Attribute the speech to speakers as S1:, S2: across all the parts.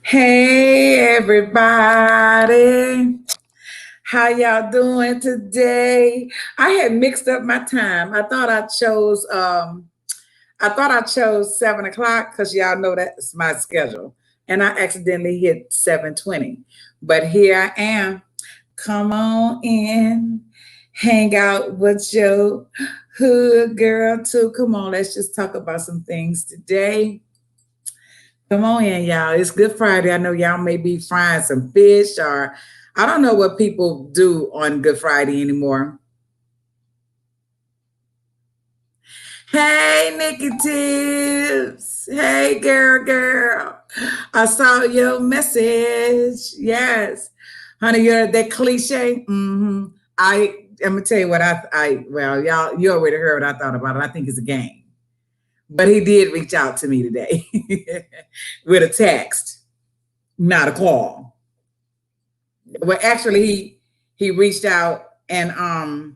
S1: Hey everybody, how y'all doing today? I had mixed up my time. I thought I chose 7 o'clock because y'all know that's my schedule. And I accidentally hit 7:20. But here I am. Come on in, hang out with your hood girl too. Come on, let's just talk about some things today. Come on in, y'all. It's Good Friday. I know y'all may be frying some fish, or I don't know what people do on Good Friday anymore. Hey, Nikki Tips. Hey, girl. I saw your message. Yes. Honey, you're that cliche. I'm gonna tell you what well, y'all, you already heard what I thought about it. I think it's a game. But he did reach out to me today with a text, not a call. Well, actually, he reached out, and I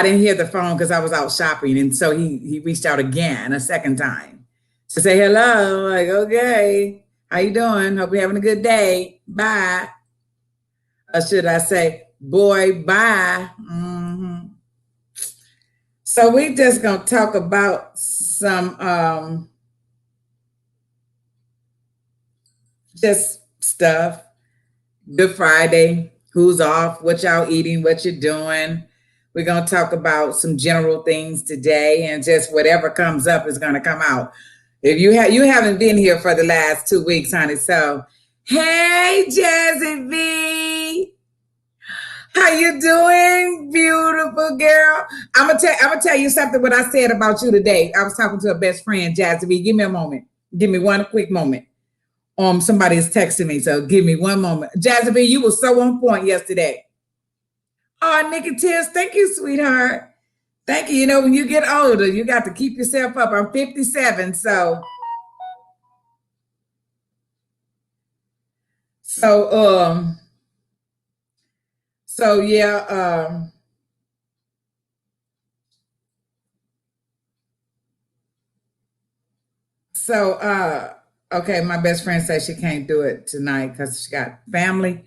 S1: didn't hear the phone because I was out shopping, and so he reached out again a second time to say hello. Like, okay, how you doing? Hope you're having a good day. Bye. Or should I say, boy, bye. So we just gonna talk about some just stuff. Good Friday. Who's off? What y'all eating? What you doing? We're gonna talk about some general things today, and just whatever comes up is gonna come out. If you haven't been here for the last 2 weeks, honey. So, hey, Jazzy V, how you doing, beautiful girl? I'm gonna tell you something. What I said about you today. I was talking to a best friend, Jazzy V. Give me a moment. Give me one quick moment. Somebody is texting me, so give me one moment. Jazzy V, you were so on point yesterday. Oh, Nikki Tears, thank you, sweetheart. Thank you. You know, when you get older, you got to keep yourself up. I'm 57, so yeah, so okay, my best friend says she can't do it tonight because she got family.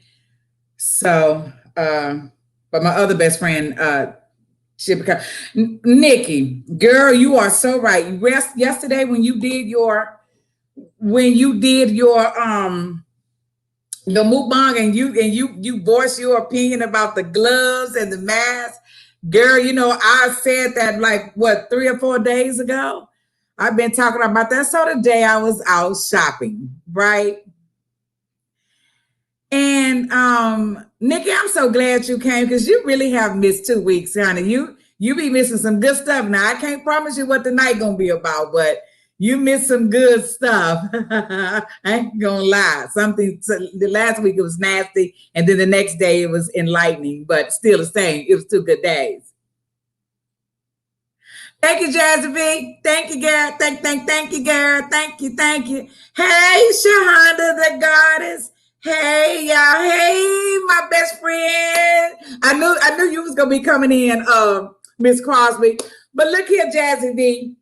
S1: So but my other best friend, she become Nikki, girl, you are so right. Yesterday when you did your the mukbang, and you voiced your opinion about the gloves and the mask, girl. You know, I said that like what 3 or 4 days ago. I've been talking about that. So today I was out shopping, right? And Nikki, I'm so glad you came because you really have missed 2 weeks, honey. You be missing some good stuff. Now I can't promise you what the night gonna be about, but you missed some good stuff. I ain't gonna lie. The last week it was nasty, and then the next day it was enlightening, but still the same. It was 2 good days. Thank you, Jazzy B. Thank you, Garrett. Thank you, Garrett. Thank you. Hey, Shahonda the goddess. Hey, y'all. Hey, my best friend. I knew you was gonna be coming in, Miss Crosby. But look here, Jazzy B.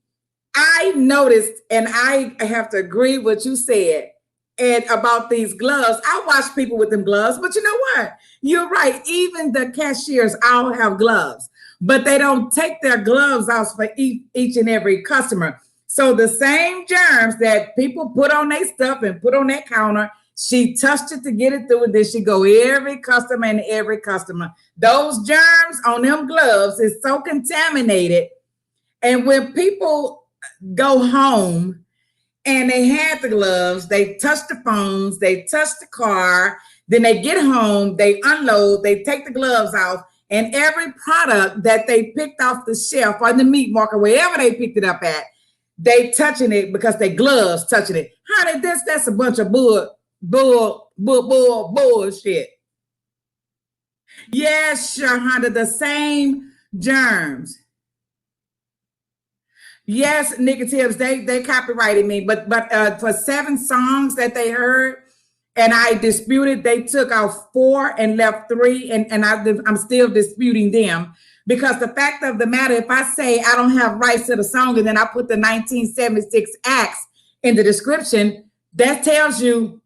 S1: I noticed, and I have to agree with what you said, and about these gloves. I watch people with them gloves, but you know what? You're right. Even the cashiers all have gloves, but they don't take their gloves off for each and every customer. So the same germs that people put on their stuff and put on that counter, she touched it to get it through, and then she go every customer and every customer. Those germs on them gloves is so contaminated. And when people go home and they had the gloves, they touch the phones, they touch the car, then they get home, they unload, they take the gloves off, and every product that they picked off the shelf or the meat market, wherever they picked it up at, they touching it because they gloves touching it. Honey, that's a bunch of bullshit. Yes, sure, honey, the same germs. Yes, Nikki Tibbs, they copyrighted me, but for 7 songs that they heard and I disputed, they took out 4 and left 3, and I'm still disputing them because the fact of the matter, if I say I don't have rights to the song and then I put the 1976 acts in the description, That tells you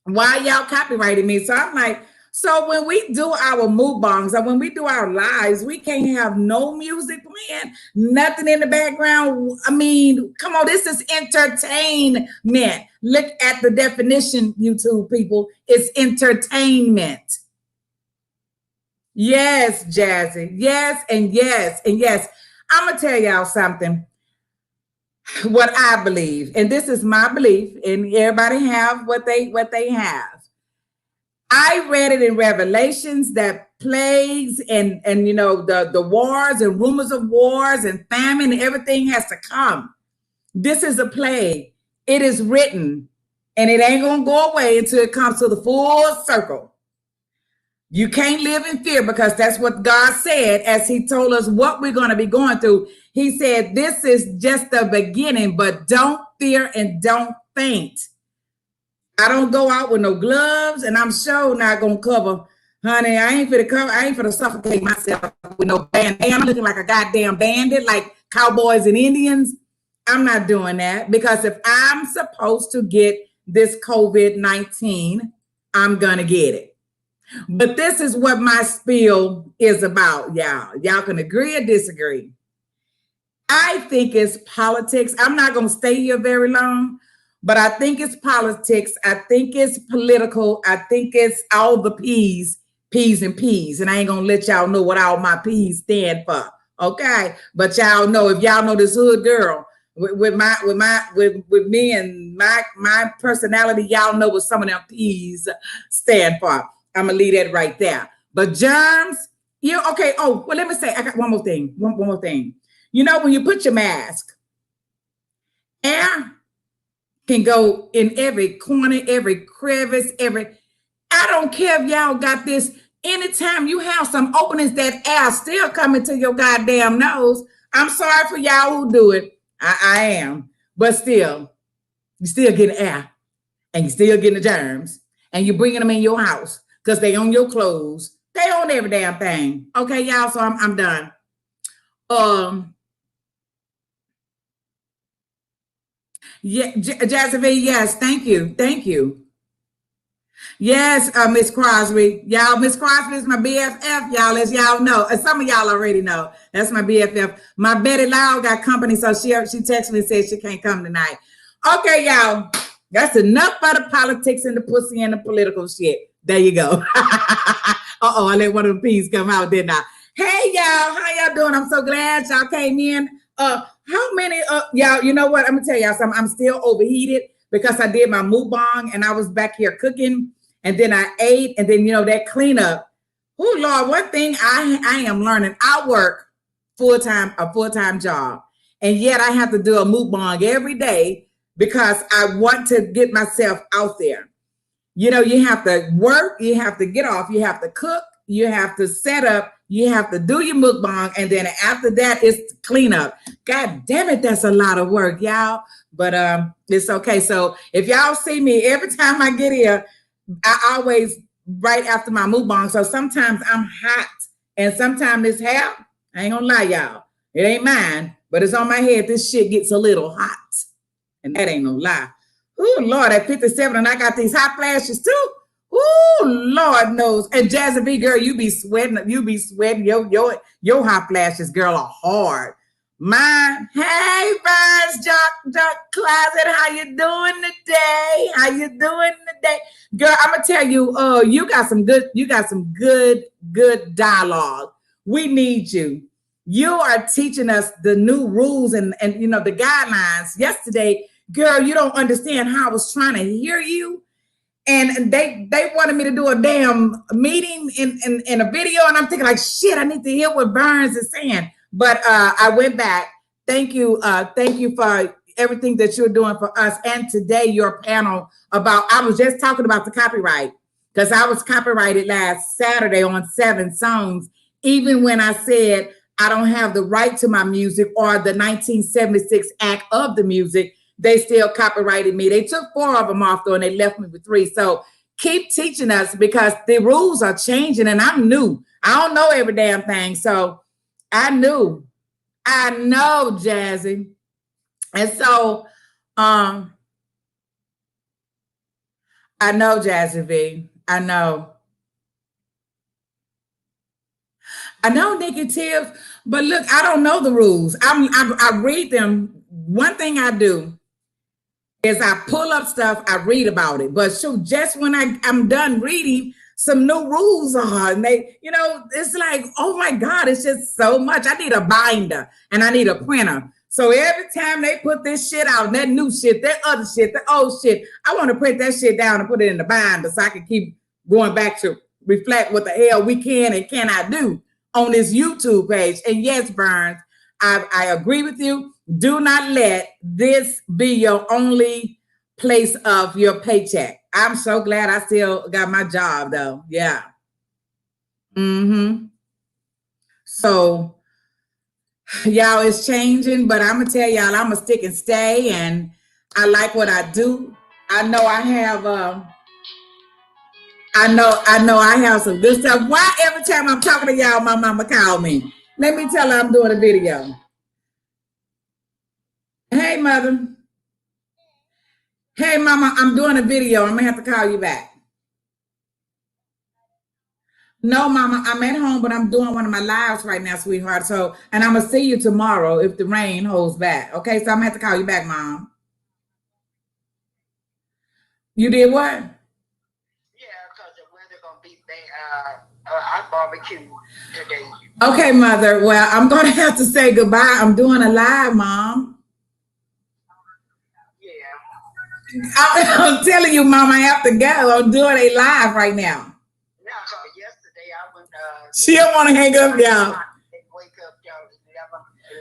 S1: why y'all copyrighted me. So I'm like, so when we do our mukbangs or when we do our lives, we can't have no music playing, nothing in the background. I mean, come on, this is entertainment. Look at the definition, YouTube people. It's entertainment. Yes, Jazzy. Yes, and yes, and yes. I'm gonna tell y'all something. What I believe, and this is my belief, and everybody have what they have. I read it in Revelations that plagues and you know the wars and rumors of wars and famine and everything has to come. This is a plague. It is written, and it ain't gonna go away until it comes to the full circle. You can't live in fear because that's what God said as he told us what we're going to be going through. He said, this is just the beginning, but don't fear and don't faint. I don't go out with no gloves, and I'm sure not going to cover. Honey, I ain't for to suffocate myself with no band. Hey, I'm looking like a goddamn bandit, like cowboys and Indians. I'm not doing that because if I'm supposed to get this COVID-19, I'm going to get it. But this is what my spiel is about, y'all. Y'all can agree or disagree. I think it's politics. I'm not going to stay here very long, but I think it's politics. I think it's political. I think it's all the P's and P's. And I ain't going to let y'all know what all my P's stand for. Okay. But y'all know, if y'all know this hood girl with me and my personality, y'all know what some of them P's stand for. I'm gonna leave that right there. But germs, okay. Oh, well, let me say, I got one more thing. One more thing. You know, when you put your mask, air can go in every corner, every crevice, I don't care if y'all got this. Anytime you have some openings, that air still coming to your goddamn nose. I'm sorry for y'all who do it. I am. But still, you still getting air and you still getting the germs and you're bringing them in your house. Because they own your clothes. They own every damn thing. Okay, y'all, so I'm done. Yeah, Jazzy, yes, thank you. Yes, Miss Crosby. Y'all, Miss Crosby is my BFF, y'all, as y'all know. And some of y'all already know. That's my BFF. My Betty Lau got company, so she texted me and said she can't come tonight. Okay, y'all. That's enough for the politics and the pussy and the political shit. There you go. Uh-oh, I let one of the P's come out, didn't I? Hey, y'all. How y'all doing? I'm so glad y'all came in. How many, y'all, you know what? I'm going to tell y'all something. I'm still overheated because I did my mukbang and I was back here cooking and then I ate and then, you know, that cleanup. Oh, Lord, one thing I am learning. I work a full-time job, and yet I have to do a mukbang every day because I want to get myself out there. You know, you have to work, you have to get off, you have to cook, you have to set up, you have to do your mukbang, and then after that, it's cleanup. God damn it, that's a lot of work, y'all. But it's okay. So if y'all see me, every time I get here, I always right after my mukbang. So sometimes I'm hot, and sometimes this hair, I ain't gonna lie, y'all. It ain't mine, but it's on my head. This shit gets a little hot, and that ain't no lie. Oh, Lord, at 57, and I got these hot flashes too. Oh, Lord knows. And Jazzy B, girl, you be sweating. Your hot flashes, girl, are hard. Mine, hey, Vines, Jock Closet, how you doing today? How you doing today? Girl, I'm gonna tell you, you got some good dialogue. We need you. You are teaching us the new rules and you know the guidelines. Yesterday, girl, you don't understand how I was trying to hear you. And they wanted me to do a damn meeting in a video. And I'm thinking like, shit, I need to hear what Burns is saying. But I went back. Thank you for everything that you're doing for us. And today your panel I was just talking about the copyright because I was copyrighted last Saturday on 7 songs. Even when I said I don't have the right to my music or the 1976 act of the music, they still copyrighted me. They took 4 of them off though, and they left me with 3. So keep teaching us because the rules are changing and I'm new. I don't know every damn thing. So I know, Jazzy. And so I know, Jazzy V. I know, Nikki Tiff, but look, I don't know the rules. I read them. One thing I do is I pull up stuff, I read about it. But shoot, just when I'm done reading, some new rules are, and it's like, oh my God, it's just so much. I need a binder and I need a printer. So every time they put this shit out, that new shit, that other shit, that old shit, I want to print that shit down and put it in the binder so I can keep going back to reflect what the hell we can and cannot do on this YouTube page. And yes, Burns, I agree with you. Do not let this be your only place of your paycheck. I'm so glad I still got my job though. Yeah. So y'all, it's changing, but I'm gonna tell y'all, I'm gonna stick and stay, and I like what I do. I know I have I have some good stuff. Why every time I'm talking to y'all, my mama call me? Let me tell her I'm doing a video. Hey, mother. Hey, mama, I'm doing a video. I'm gonna have to call you back. No, mama, I'm at home, but I'm doing one of my lives right now, sweetheart. So, and I'm gonna see you tomorrow if the rain holds back. Okay, so I'm gonna have to call you back, mom. You did what?
S2: Yeah, because the weather gonna be bad. I barbecue today.
S1: Okay, mother. Well, I'm gonna have to say goodbye. I'm doing a live, mom.
S2: Yeah.
S1: I'm telling you, mom, I have to go. I'm doing a live right now.
S2: Yeah, because yesterday I went.
S1: She don't want to hang up, y'all.
S2: Wake up, y'all,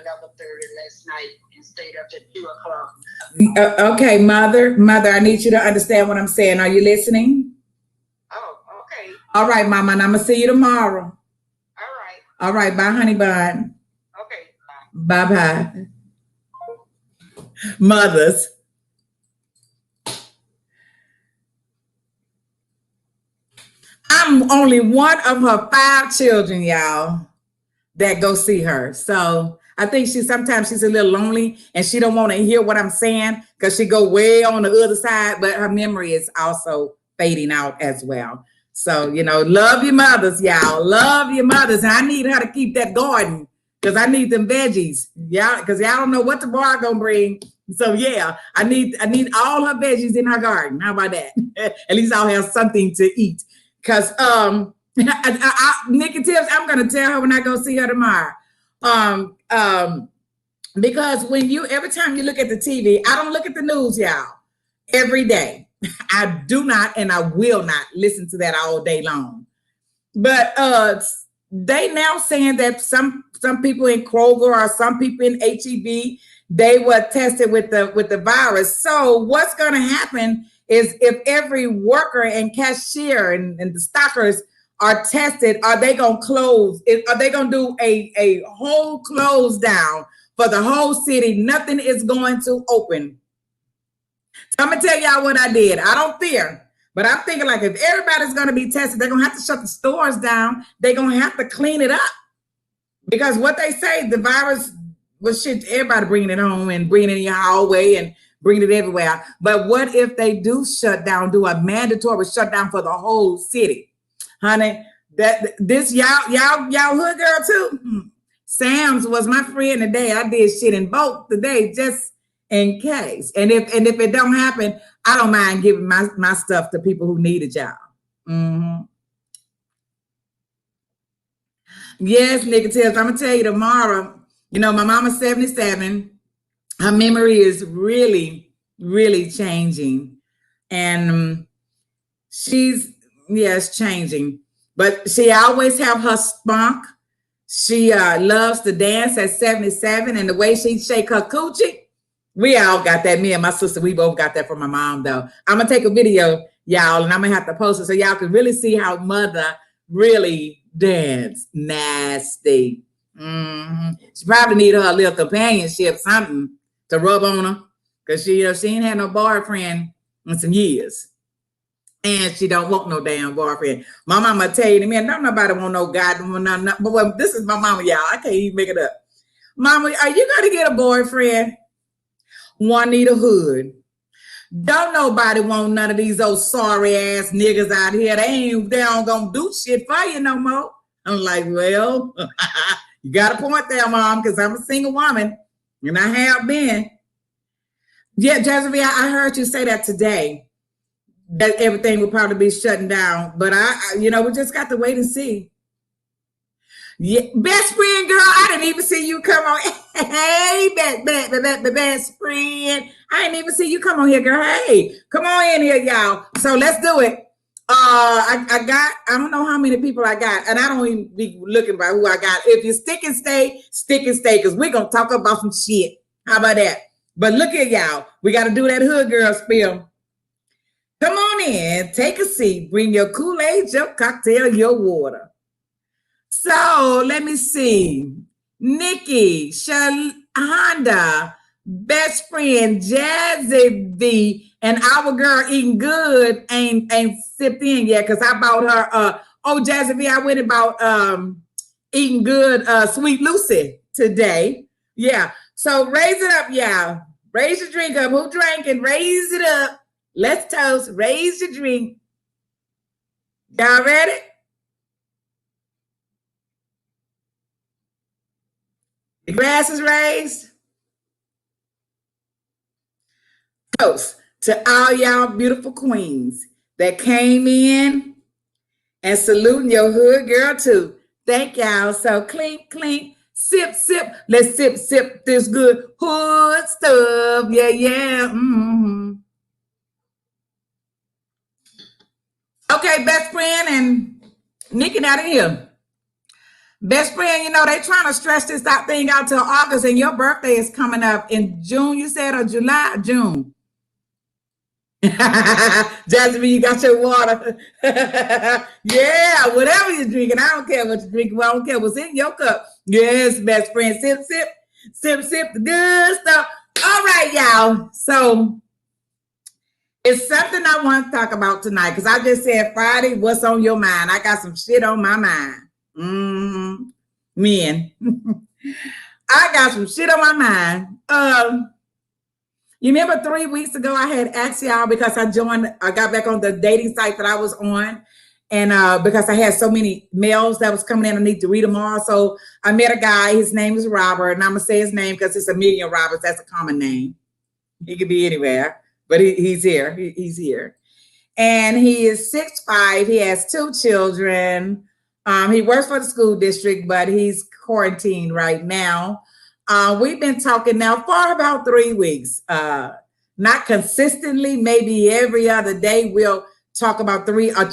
S2: 11:30 last night and stayed up till 2 o'clock.
S1: Okay, mother, I need you to understand what I'm saying. Are you listening?
S2: Oh, okay.
S1: All right, mama, and I'm gonna see you tomorrow.
S2: All right.
S1: All right, bye, honey bun.
S2: Okay.
S1: Bye bye. Mothers. I'm only one of her 5 children, y'all, that go see her. So I think sometimes she's a little lonely and she don't want to hear what I'm saying because she go way on the other side, but her memory is also fading out as well. So, love your mothers, y'all. Love your mothers. And I need her to keep that garden because I need them veggies. Yeah, because y'all don't know what tomorrow gonna bring. So yeah, I need all her veggies in her garden. How about that? At least I'll have something to eat. Because Nikki Tips, I'm gonna tell her when I go see her tomorrow. Because every time you look at the TV, I don't look at the news, y'all, every day. I do not, and I will not listen to that all day long. But they now saying that some people in Kroger or some people in HEB, they were tested with the virus. So what's going to happen is if every worker and cashier and the stockers are tested, are they going to close? Are they going to do a whole close down for the whole city? Nothing is going to open. So I'm going to tell y'all what I did. I don't fear, but I'm thinking like if everybody's going to be tested, they're going to have to shut the stores down. They're going to have to clean it up. Because what they say, the virus was shit, everybody bringing it home and bringing it in your hallway and bringing it everywhere. But what if they do shut down, do a mandatory shutdown for the whole city? Honey, this y'all hood girl too. Sam's was my friend today. I did shit in both today just in case. And if it don't happen, I don't mind giving my stuff to people who need a job. Mm-hmm. Yes, Nikki Tips, I'm gonna tell you tomorrow. My mama's 77. Her memory is really, really changing, and it's changing. But she always have her spunk. She loves to dance at 77, and the way she shake her coochie, we all got that. Me and my sister, we both got that from my mom, though. I'm gonna take a video, y'all, and I'm gonna have to post it so y'all can really see how mother really dance nasty. Mm-hmm. She probably need her a little companionship, something to rub on her, because she ain't had no boyfriend in some years. And she don't want no damn boyfriend. My mama tell you, man, don't nobody want no guy. But this is my mama, y'all. I can't even make it up. Mama, are you going to get a boyfriend? One need a hood. Don't nobody want none of these old sorry ass niggas out here. They don't gonna do shit for you no more. I'm like, well, you got a point there, Mom, because I'm a single woman and I have been. Yeah, Jasmine, I heard you say that today, that everything will probably be shutting down. But we just got to wait and see. Yeah, best friend, girl, I didn't even see you come on. Hey, best friend. I didn't even see you come on here, girl. Hey, come on in here, y'all. So let's do it. I don't know how many people I got, and I don't even be looking by who I got. If you stick and stay, because we're going to talk about some shit. How about that? But look at y'all. We got to do that hood girl spill. Come on in, take a seat, bring your Kool-Aid, your cocktail, your water. So let me see. Nikki, Shahonda, best friend, Jazzy V, and our girl Eating Good ain't sipped in yet because I bought her Jazzy V, I went and bought Eating Good Sweet Lucy today. Yeah. So raise it up, y'all. Raise your drink up. Who drinking? Raise it up. Let's toast. Raise your drink. Y'all ready? The glass is raised. Toast to all y'all beautiful queens that came in and saluting your hood girl too. Thank y'all. So clink, clink, sip, sip. Let's sip this good hood stuff. Yeah, yeah. Mm-hmm. Okay, best friend and Nikki out of here. Best friend, they trying to stretch this thing out till August, and your birthday is coming up in June, you said, or July? June. Jasmine, you got your water. Yeah, whatever you're drinking. I don't care what you're drinking. I don't care what's in your cup. Yes, best friend. Sip, sip, sip, sip, the good stuff. All right, y'all. So it's something I want to talk about tonight because I just said Friday, what's on your mind? I got some shit on my mind. Mm-hmm. Men. I got some shit on my mind. You remember 3 weeks ago I had asked y'all because I got back on the dating site that I was on, and because I had so many mails that was coming in, I need to read them all. So I met a guy, his name is Robert, and I'm gonna say his name because it's a million Roberts. That's a common name. He could be anywhere, but he's here. He's here. And he is 6'5". He has 2 children. He works for the school district, but he's quarantined right now. We've been talking now for about 3 weeks. Not consistently, maybe every other day. We'll talk about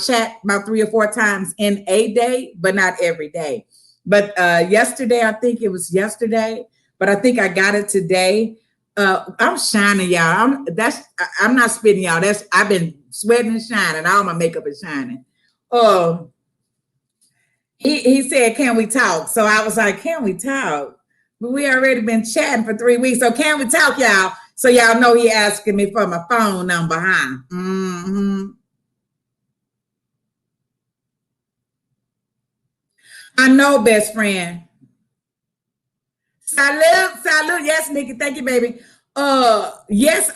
S1: chat about 3 or 4 times in a day, but not every day. But yesterday, I think it was yesterday, but I think I got it today. I'm shining, y'all. I'm not spitting, y'all. I've been sweating and shining. All my makeup is shining. He said, "Can we talk?" So I was like, "Can we talk?" But we already been chatting for 3 weeks. So can we talk, y'all? So y'all know he asking me for my phone number, huh? Mm-hmm. I know, best friend. Salute. Yes, Nikki. Thank you, baby. Yes.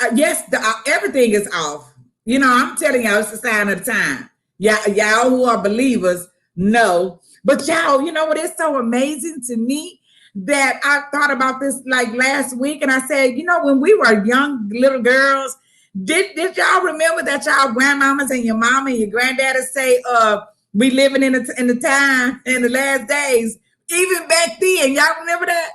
S1: Everything is off. I'm telling y'all, it's a sign of the time. Y'all who are believers know. But y'all, you know what? It's so amazing to me that I thought about this like last week, and I said, when we were young little girls, did y'all remember that y'all grandmamas and your mama and your granddaddy say, we living in the time in the last days, even back then? Y'all remember that?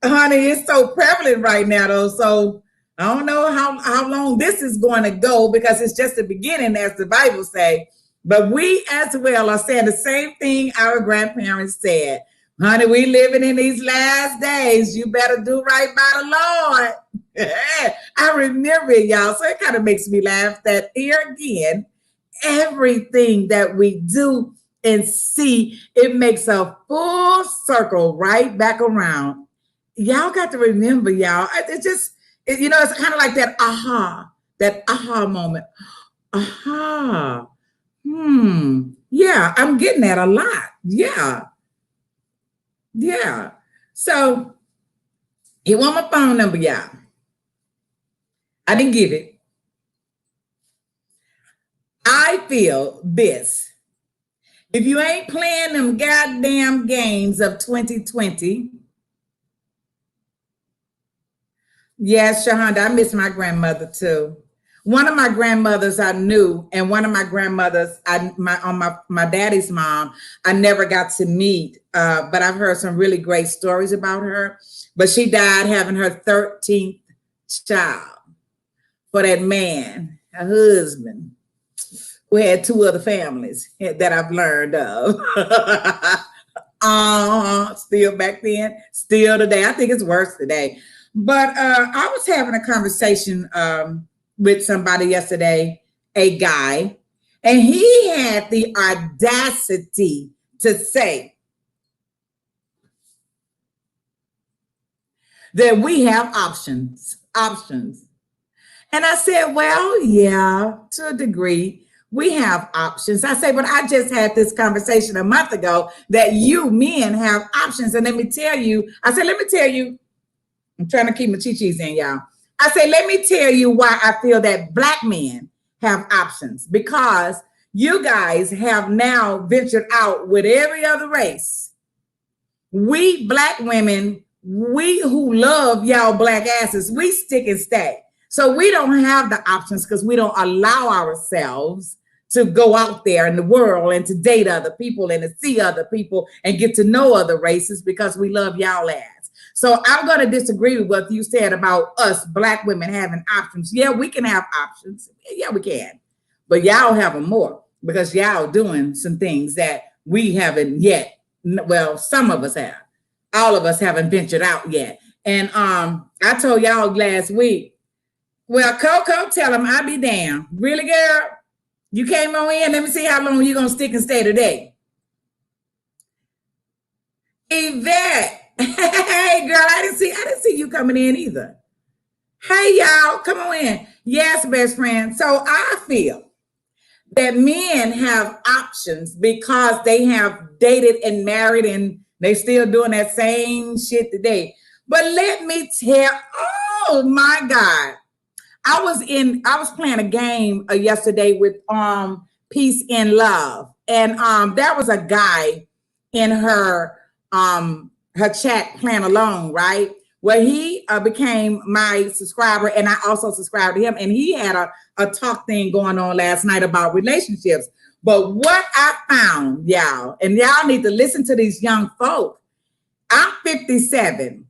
S1: Honey, it's so prevalent right now, though. So I don't know how long this is going to go because it's just the beginning, as the Bible say. But we as well are saying the same thing our grandparents said. Honey, we living in these last days. You better do right by the Lord. I remember it, y'all. So it kind of makes me laugh that here again, everything that we do and see, it makes a full circle right back around. Y'all got to remember, y'all. It's just, it's kind of like that aha moment. Aha. Yeah, I'm getting that a lot. Yeah. So he want my phone number, y'all. I didn't give it. feel this. If you ain't playing them goddamn games of 2020, yes, Shahonda, I miss my grandmother too. One of my grandmothers I knew, and one of my grandmothers, my daddy's mom, I never got to meet, but I've heard some really great stories about her. But she died having her 13th child for that man, a husband, who had 2 other families that I've learned of. Still back then, still today. I think it's worse today. But I was having a conversation with somebody yesterday, a guy, and he had the audacity to say that we have options. And I said, well, yeah, to a degree, we have options. I say, but I just had this conversation a month ago that you men have options. And let me tell you, I'm trying to keep my chi-chis in, y'all. I say, let me tell you why I feel that Black men have options, because you guys have now ventured out with every other race. We Black women, we who love y'all Black asses, we stick and stay. So we don't have the options because we don't allow ourselves to go out there in the world and to date other people and to see other people and get to know other races because we love y'all ass. So I'm going to disagree with what you said about us Black women having options. Yeah, we can have options. Yeah, we can. But y'all have them more because y'all doing some things that we haven't yet. Well, some of us have. All of us haven't ventured out yet. And I told y'all last week, well, Coco, tell him I'll be damned. Really, girl? You came on in. Let me see how long you're going to stick and stay today. Yvette. Hey, girl, I didn't see you coming in either. Hey, y'all, come on in. Yes, best friend. So I feel that men have options because they have dated and married and they still doing that same shit today. But let me tell, oh my God. I was playing a game yesterday with Peace and Love. And there was a guy in her chat playing along, right? Where he became my subscriber and I also subscribed to him. And he had a talk thing going on last night about relationships. But what I found, y'all, and y'all need to listen to these young folk. I'm 57.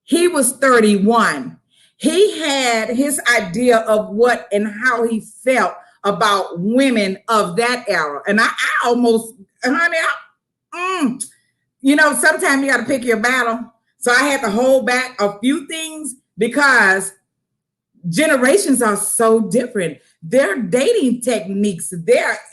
S1: He was 31. He had his idea of what and how he felt about women of that era. And I almost, honey, sometimes you got to pick your battle. So I had to hold back a few things because generations are so different. Their dating techniques,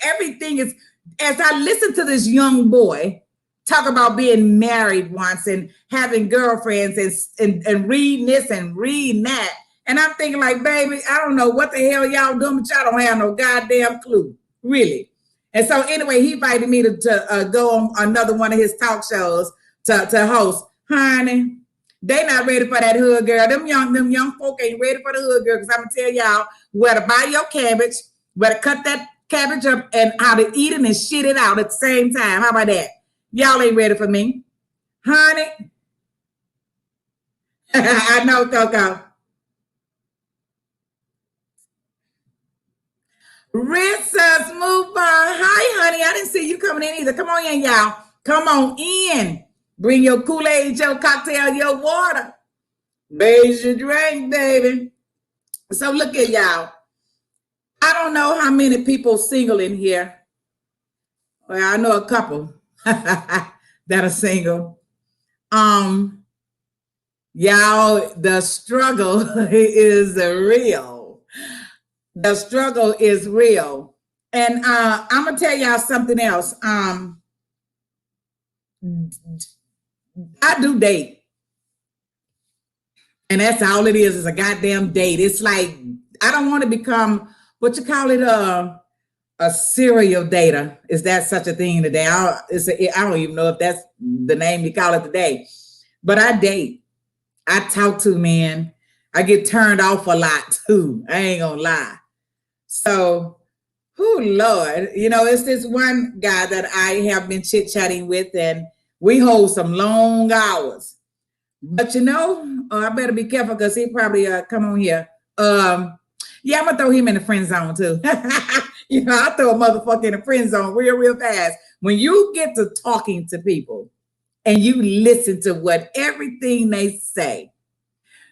S1: everything is, as I listen to this young boy talk about being married once and having girlfriends and reading this and reading that. And I'm thinking like, baby, I don't know what the hell y'all doing, but y'all don't have no goddamn clue, really. And so anyway, he invited me to go on another one of his talk shows to host. Honey, they not ready for that hood girl. Them young folk ain't ready for the hood girl because I'm going to tell y'all where to buy your cabbage, where to cut that cabbage up, and how to eat it and shit it out at the same time. How about that? Y'all ain't ready for me. Honey. I know, Coco. Rissa, move on. Hi, honey. I didn't see you coming in either. Come on in, y'all. Come on in. Bring your Kool-Aid, your cocktail, your water. Raise your drink, baby. So look at y'all. I don't know how many people single in here. Well, I know a couple that are single. Y'all, the struggle is real. The struggle is real. And I'm gonna tell y'all something else. I do date. And that's all it is a goddamn date. It's like, I don't want to become, what you call it, a serial dater. Is that such a thing today? I don't even know if that's the name you call it today. But I date. I talk to men. I get turned off a lot too. I ain't gonna lie. So Oh Lord, it's this one guy that I have been chit chatting with, and we hold some long hours. But I better be careful because he probably come on here. Yeah, I'm gonna throw him in the friend zone too. I throw a motherfucker in the friend zone real fast. When you get to talking to people and you listen to what everything they say,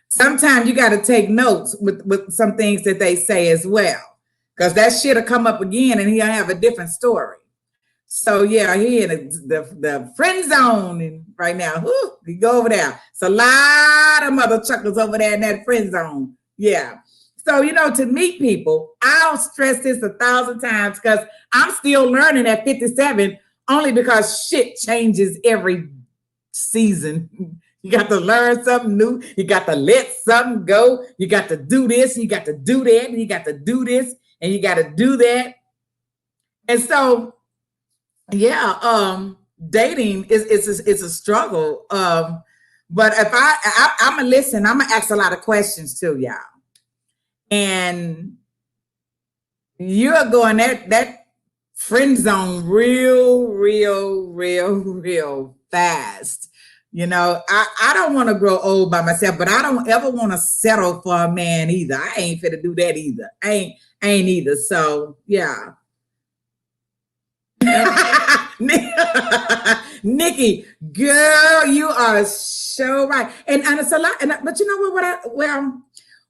S1: sometimes you got to take notes with some things that they say as well, because that shit'll come up again and he'll have a different story. So yeah, he in the friend zone and right now. Whew, you go over there. It's a lot of mother chuckles over there in that friend zone. Yeah. So to meet people, I'll stress this 1,000 times because I'm still learning at 57, only because shit changes every season. You got to learn something new. You got to let something go. You got to do this. You got to do that. And you got to do this. And you got to do that. And so, yeah, dating is a struggle. But if I'm gonna listen, I'm gonna ask a lot of questions too, y'all. And you're going that friend zone real fast. I don't want to grow old by myself, but I don't ever want to settle for a man either. I ain't fit to do that either. I ain't either. So yeah. Nikki, girl, you are so right. And it's a lot. But you know what?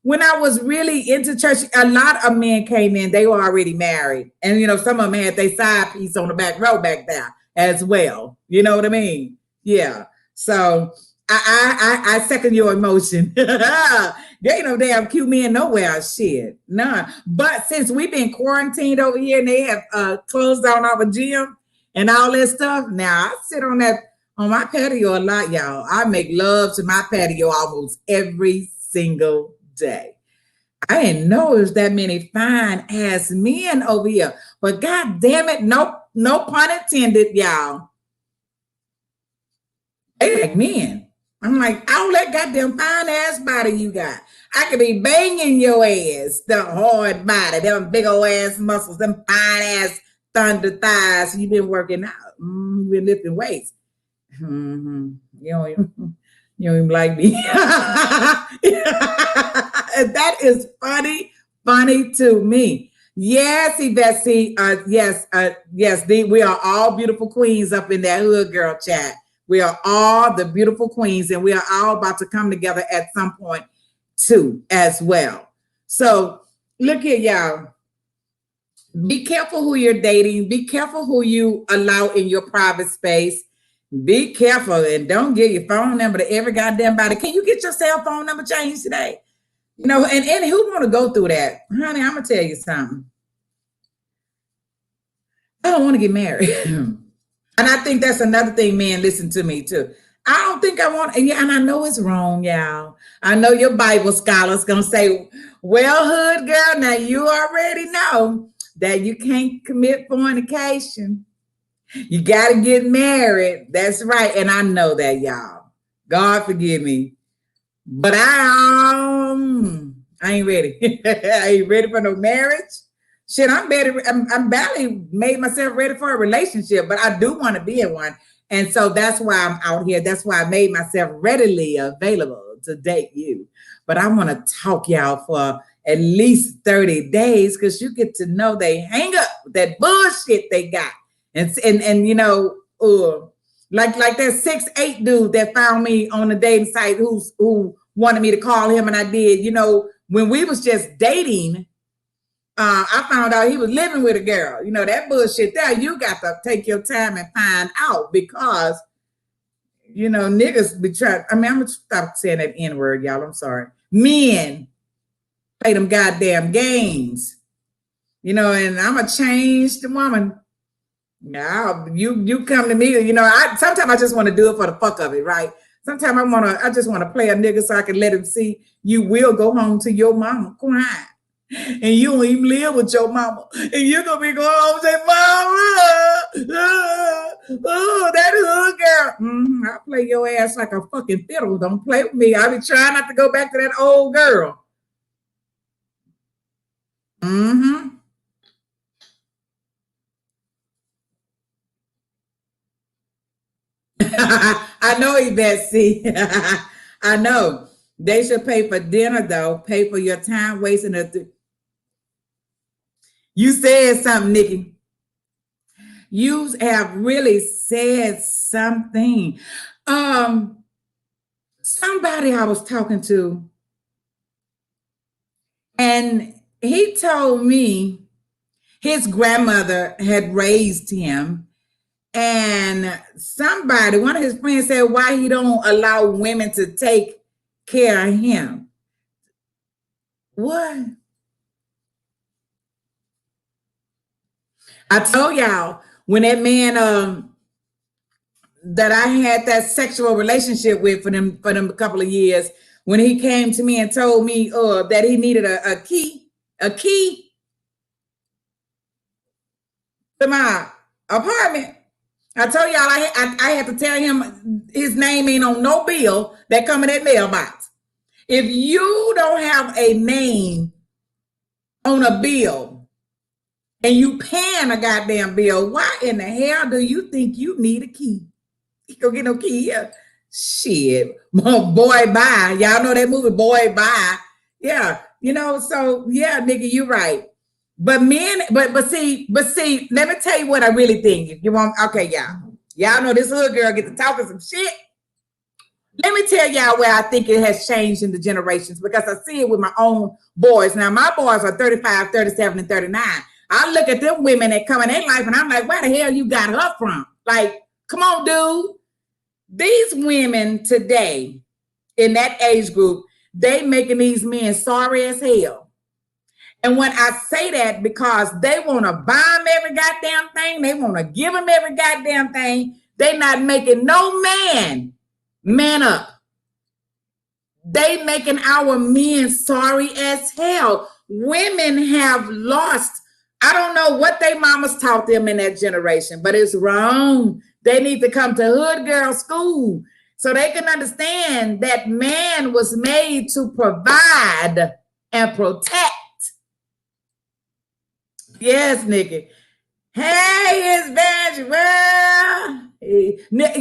S1: When I was really into church, a lot of men came in. They were already married, and some of them had their side piece on the back row back there as well. You know what I mean? Yeah. So I second your emotion. There ain't no damn cute men nowhere. Shit, none. But since we've been quarantined over here and they have closed down our gym and all that stuff, now I sit on my patio a lot, y'all. I make love to my patio almost every single day. I didn't know there's that many fine ass men over here. But god damn it, no pun intended, y'all. They like men. I'm like, all that goddamn fine ass body you got. I could be banging your ass, the hard body, them big old ass muscles, them fine ass thunder thighs. You've been working out, you've been lifting weights. Mm-hmm. You don't even like me. That is funny to me. Yes, Yvette. Yes. We are all beautiful queens up in that hood girl chat. We are all the beautiful queens, and we are all about to come together at some point too, as well. So look here, y'all. Be careful who you're dating. Be careful who you allow in your private space. Be careful and don't give your phone number to every goddamn body. Can you get your cell phone number changed today? And who want to go through that? Honey, I'm going to tell you something. I don't want to get married. And I think that's another thing, men, listen to me too. I don't think I want, and I know it's wrong, y'all. I know your Bible scholars gonna say, well, hood girl, now you already know that you can't commit fornication. You gotta get married. That's right. And I know that, y'all. God forgive me. But I ain't ready. I ain't ready for no marriage. Shit, I'm barely made myself ready for a relationship, but I do want to be in one. And so that's why I'm out here. That's why I made myself readily available to date you. But I want to talk y'all for at least 30 days because you get to know they hang up that bullshit they got. And like that 6'8" dude that found me on the dating site who wanted me to call him, and I did. When we was just dating, I found out he was living with a girl. That bullshit there, you got to take your time and find out because, niggas be trying. I mean, I'm going to stop saying that N-word, y'all. I'm sorry. Men play them goddamn games, and I'm going to change the woman. Now, you come to me, sometimes I just want to do it for the fuck of it, right? Sometimes I just want to play a nigga so I can let him see you will go home to your mama crying. And you don't even live with your mama. And you're going to be going home and say, Mama, that hood girl. I play your ass like a fucking fiddle. Don't play with me. I be trying not to go back to that old girl. I know, Yvette. See, I know. They should pay for dinner, though. Pay for your time wasting. You said something, Nikki. You have really said something. Somebody I was talking to, and he told me his grandmother had raised him, and somebody, one of his friends, said why he don't allow women to take care of him. What? I told y'all when that man that I had that sexual relationship with for them a couple of years, when he came to me and told me that he needed a key to my apartment. I told y'all I had to tell him his name ain't on no bill that come in that mailbox. If you don't have a name on a bill and you paying a goddamn bill, why in the hell do you think you need a key? You don't get no key here. Shit. Boy, bye. Y'all know that movie, Boy, Bye. Yeah. So yeah, nigga, you're right. But men, but see, let me tell you what I really think. If you want, okay, y'all know this hood girl get to talking some shit. Let me tell y'all where I think it has changed in the generations, because I see it with my own boys. Now, my boys are 35, 37, and 39. I look at them women that come in their life and I'm like, where the hell you got her from? Like, come on, dude. These women today in that age group, they making these men sorry as hell. And when I say that, because they want to buy them every goddamn thing, they want to give them every goddamn thing, they not making no man up. They making our men sorry as hell. Women have lost. I don't know what they mamas taught them in that generation, but it's wrong. They need to come to hood girl school so they can understand that man was made to provide and protect. Yes, Nikki. Hey, it's Benjamin.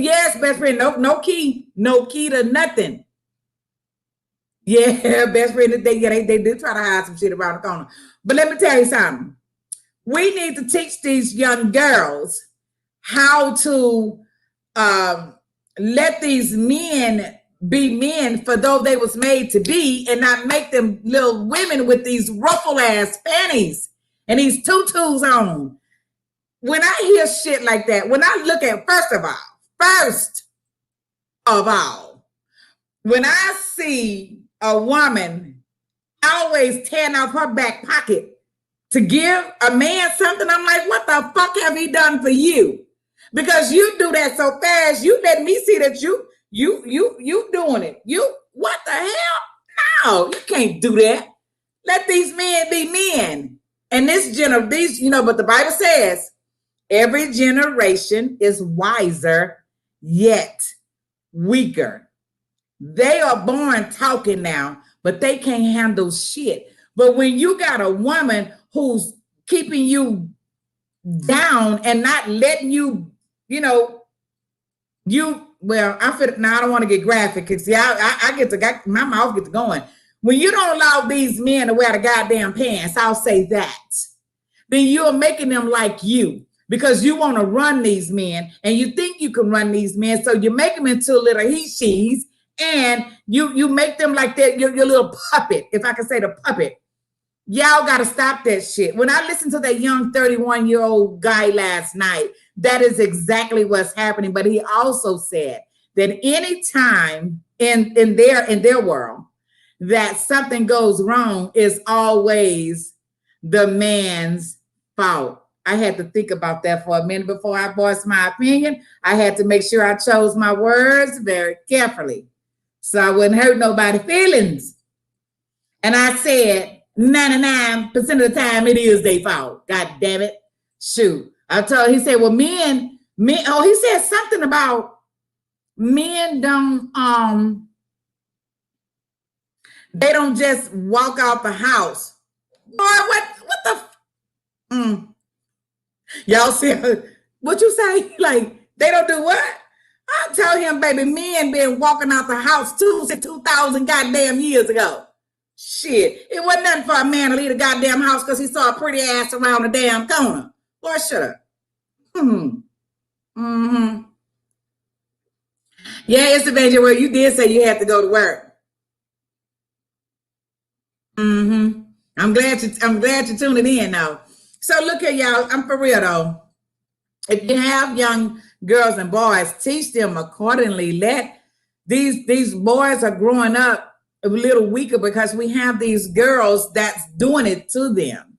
S1: Yes, best friend. No key. No key to nothing. Yeah, best friend. They do try to hide some shit around the corner. But let me tell you something. We need to teach these young girls how to let these men be men for though they was made to be, and not make them little women with these ruffle ass panties and these tutus on. When I hear shit like that, when I look at, first of all, when I see a woman always tearing off her back pocket to give a man something, I'm like, what the fuck have he done for you? Because you do that so fast, you let me see that you doing it. What the hell? No, you can't do that. Let these men be men. And but the Bible says every generation is wiser, yet weaker. They are born talking now, but they can't handle shit. But when you got a woman who's keeping you down and not letting you, I don't want to get graphic, because my mouth gets going. When you don't allow these men to wear the goddamn pants, I'll say that, then you're making them like you, because you want to run these men and you think you can run these men. So you make them into little he-she's, and you make them like that, your little puppet, if I can say the puppet. Y'all got to stop that shit. When I listened to that young 31-year-old guy last night, that is exactly what's happening. But he also said that anytime in their world that something goes wrong, is always the man's fault. I had to think about that for a minute before I voiced my opinion. I had to make sure I chose my words very carefully so I wouldn't hurt nobody's feelings. And I said, 99% of the time it is their fault. God damn it. Shoot. He said, well, men, he said something about men they don't just walk out the house. Boy, what the y'all see what you say? Like, they don't do what? I tell him, baby, men been walking out the house 2,000 goddamn years ago. Shit, it wasn't nothing for a man to leave the goddamn house because he saw a pretty ass around the damn corner. Boy, shut up. Mm-hmm. Yeah, it's the major where you did say you had to go to work. Mm-hmm. I'm glad you're tuning in now. So look at y'all. I'm for real though. If you have young girls and boys, teach them accordingly. Let these boys are growing up a little weaker because we have these girls that's doing it to them,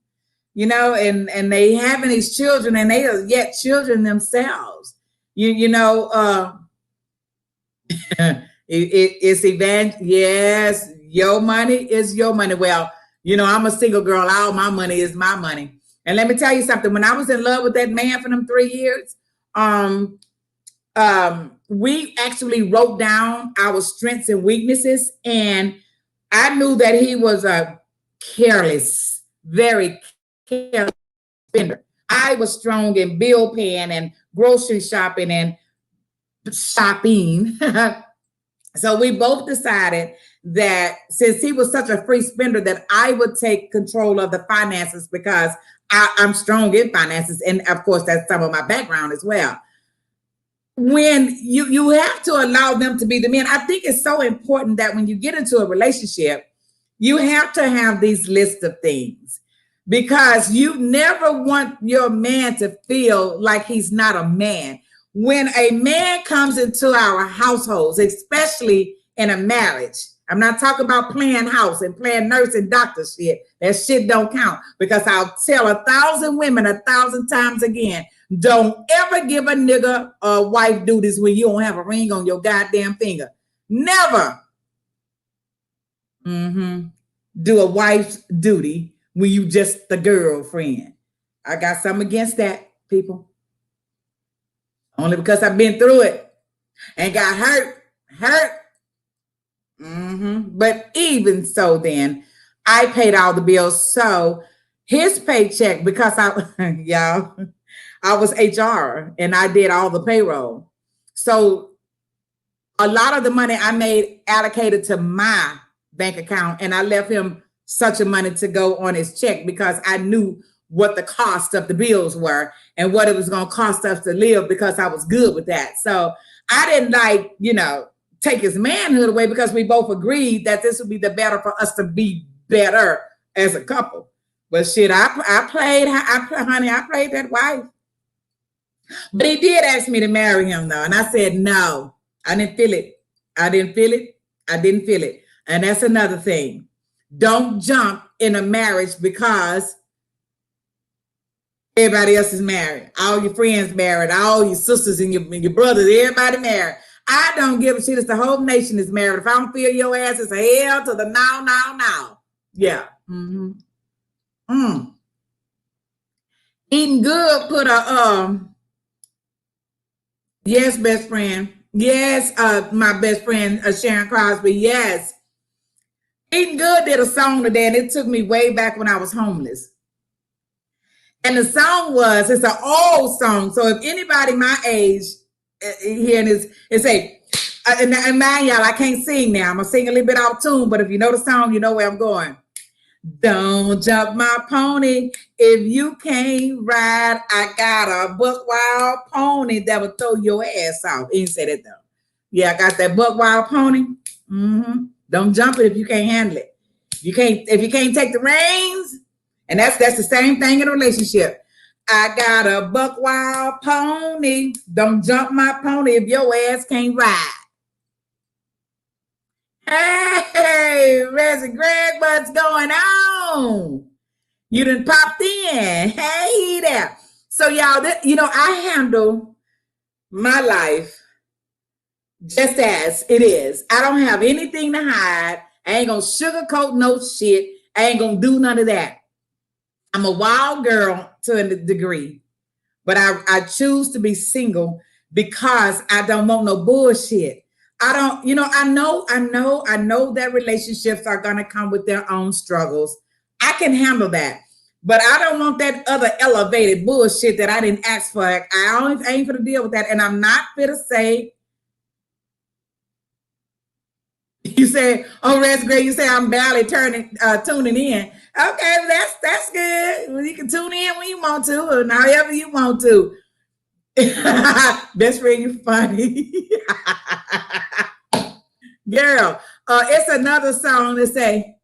S1: you know, and they having these children and they are yet children themselves. It's yes, your money is your money. Well, you know, I'm a single girl. All my money is my money. And let me tell you something. When I was in love with that man for them 3 years, we actually wrote down our strengths and weaknesses. And I knew that he was a careless, very careless spender. I was strong in bill paying and grocery shopping and shopping. So we both decided that since he was such a free spender, that I would take control of the finances because I'm strong in finances. And of course, that's some of my background as well. When you have to allow them to be the men, I think it's so important that when you get into a relationship, you have to have these lists of things because you never want your man to feel like he's not a man. When a man comes into our households, especially in a marriage, I'm not talking about playing house and playing nurse and doctor shit. That shit don't count because I'll tell 1,000 women 1,000 times again, don't ever give a nigga a wife duties when you don't have a ring on your goddamn finger. Never. Do a wife's duty when you just the girlfriend. I got something against that, people. Only because I've been through it and got hurt. But even so, then I paid all the bills. So his paycheck, because I was HR and I did all the payroll. So a lot of the money I made allocated to my bank account, and I left him such a money to go on his check because I knew what the cost of the bills were and what it was going to cost us to live because I was good with that. So I didn't take his manhood away because we both agreed that this would be the better for us to be better as a couple. But shit, I played that wife. But he did ask me to marry him though. And I said, no, I didn't feel it. And that's another thing. Don't jump in a marriage because everybody else is married. All your friends married. All your sisters and your brothers, everybody married. I don't give a shit if the whole nation is married. If I don't feel your ass, it's a hell to the now. Yeah. Eating good put a yes, best friend. Yes, my best friend Sharon Crosby. Yes. Eating Good did a song today, and it took me way back when I was homeless. And the song it's an old song. So if anybody my age hearing this, and mind y'all, I can't sing now. I'm going to sing a little bit off tune, but if you know the song, you know where I'm going. Don't jump my pony if you can't ride. I got a buck wild pony that will throw your ass off. He didn't say that though. Yeah, I got that buck wild pony. Don't jump it if you can't handle it. If you can't take the reins, and that's the same thing in a relationship. I got a buck wild pony. Don't jump my pony if your ass can't ride. Hey, Reggie Greg, what's going on? You done popped in. Hey there. So y'all, I handle my life just as it is. I don't have anything to hide. I ain't gonna sugarcoat no shit. I ain't gonna do none of that. I'm a wild girl to a degree, but I choose to be single because I don't want no bullshit. I know that relationships are gonna come with their own struggles. I can handle that, but I don't want that other elevated bullshit that I didn't ask for. I ain't gonna deal with that, and I'm not fit to say You say, oh, that's great. You say I'm barely tuning in. Okay, that's good. Well, you can tune in when you want to, or however you want to. Best friend, you funny. Girl, it's another song that say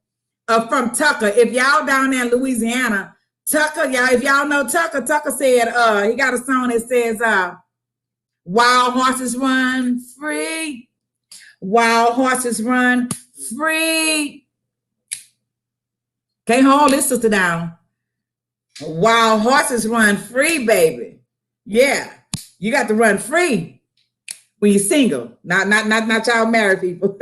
S1: from Tucker. If y'all down there in Louisiana, Tucker, y'all, if y'all know Tucker, Tucker said he got a song that says wild horses run free. Wild horses run free. Can't hold this sister down. Wild horses run free, baby. Yeah, you got to run free when you're single. Not y'all married people.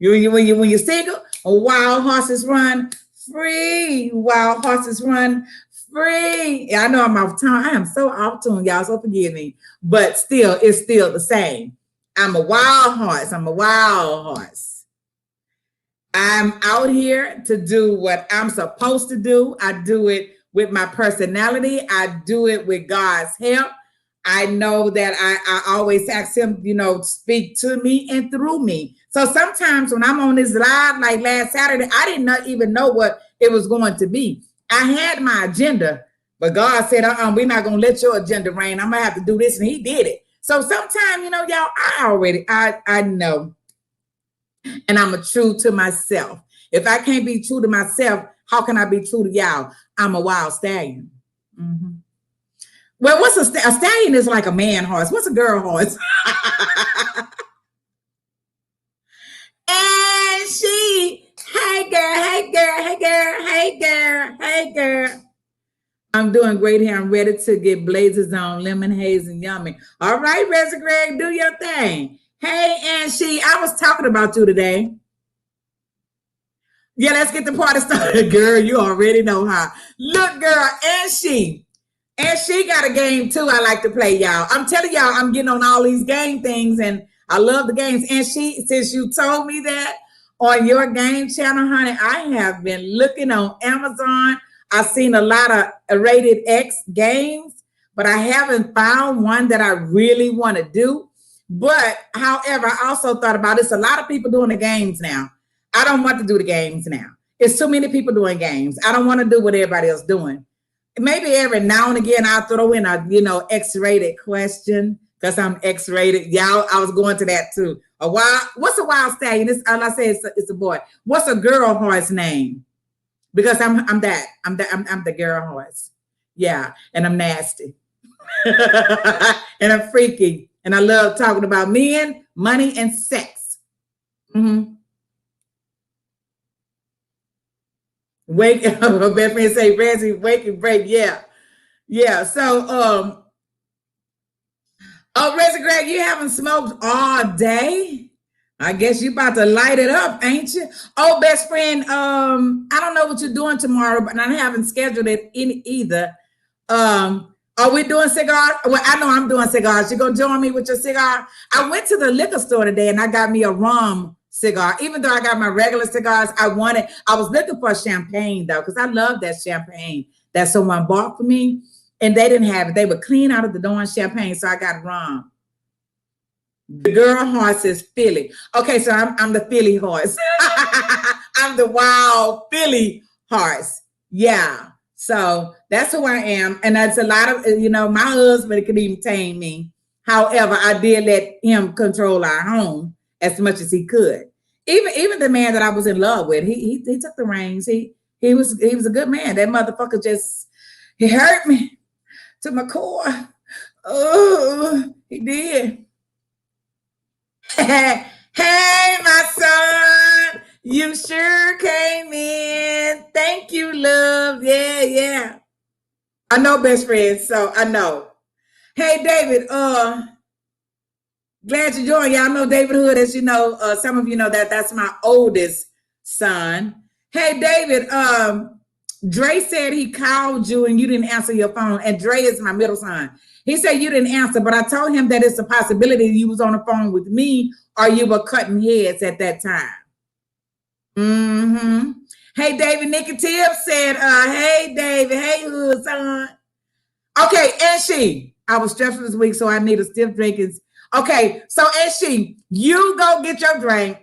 S1: when you're single, wild horses run free. Wild horses run free. I know I'm off tune. I am so off tune, y'all. So forgive me, but still, it's still the same. I'm a wild horse. I'm a wild horse. I'm out here to do what I'm supposed to do. I do it with my personality. I do it with God's help. I know that I always ask him, speak to me and through me. So sometimes when I'm on this live, like last Saturday, I did not even know what it was going to be. I had my agenda, but God said, we're not going to let your agenda reign. I'm going to have to do this. And he did it. So sometimes, y'all, I know. And I'm true to myself. If I can't be true to myself, how can I be true to y'all? I'm a wild stallion. Mm-hmm. Well, what's a stallion is like a man horse. What's a girl horse? And she, hey girl. I'm doing great here. I'm ready to get blazes on, lemon haze and yummy. All right, Reza Greg, do your thing. Hey, and she, I was talking about you today. Yeah, let's get the party started. Girl, you already know how. Look, girl, and she got a game too I like to play, y'all. I'm telling y'all, I'm getting on all these game things, and I love the games. And she, since you told me that on your game channel, honey, I have been looking on Amazon. I've seen a lot of rated X games, but I haven't found one that I really want to do. But however, I also thought about this. A lot of people doing the games now. I don't want to do the games now. It's too many people doing games. I don't want to do what everybody else doing. Maybe every now and again I'll throw in a X-rated question because I'm X-rated. Y'all, I was going to that too. What's a wild stallion? All I say it's a boy. What's a girl horse name? Because I'm the girl horse. Yeah, and I'm nasty. And I'm freaky. And I love talking about men, money, and sex. Mm-hmm. Wake, my best friend say, Rancy, wake and break. Yeah. Yeah. So, Rancy Greg, you haven't smoked all day? I guess you about to light it up, ain't you? Oh, best friend, I don't know what you're doing tomorrow, but I haven't scheduled it either. Are we doing cigars? Well, I know I'm doing cigars. You gonna join me with your cigar? I went to the liquor store today and I got me a rum cigar. Even though I got my regular cigars, I was looking for champagne though, because I love that champagne that someone bought for me, and they didn't have it. They were clean out of the door in champagne, so I got rum. The girl horse is Philly. Okay, so I'm the Philly horse. I'm the wild Philly horse. Yeah. So that's who I am. And that's a lot of, my husband could even tame me. However, I did let him control our home as much as he could. Even the man that I was in love with, he took the reins. He was a good man. That motherfucker he hurt me to my core. Oh, he did. Hey, my son, you sure came in. Thank you, love. Yeah. I know, best friend, so I know. Hey, David, glad you joined. Y'all know David Hood, as you know, some of you know that's my oldest son. Hey, David, Dre said he called you and you didn't answer your phone, and Dre is my middle son. He said you didn't answer, but I told him that it's a possibility you was on the phone with me or you were cutting heads at that time. Mm-hmm. Hey, David, Nikki Tibb said, hey, David, hey, Hood, son. Okay, and I was stressed this week, so I need a stiff drink. Okay, so and you go get your drink.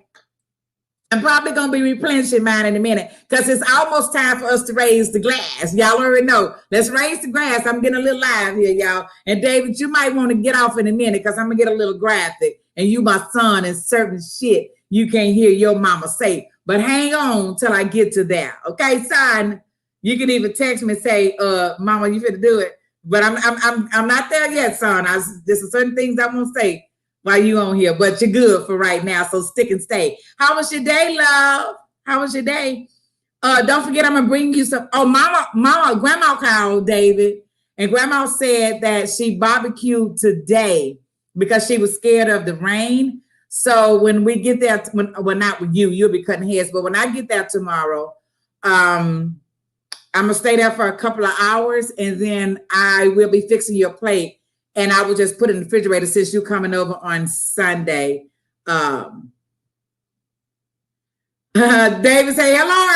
S1: I'm probably going to be replenishing mine in a minute because it's almost time for us to raise the glass. Y'all already know. Let's raise the glass. I'm getting a little live here, y'all. And David, you might want to get off in a minute because I'm going to get a little graphic. And you, my son, and certain shit you can't hear your mama say. But hang on till I get to that. Okay, son? You can even text me and say, Mama, you finna do it. But I'm not there yet, son. There's certain things I won't say while you on here, but you're good for right now. So stick and stay. How was your day, love? How was your day? Don't forget, I'm gonna bring you some. Oh, grandma called David, and grandma said that she barbecued today because she was scared of the rain. So when we get there, well, not with you, you'll be cutting heads, but when I get there tomorrow, I'm gonna stay there for a couple of hours, and then I will be fixing your plate. And I will just put it in the refrigerator since you're coming over on Sunday. David say, hello,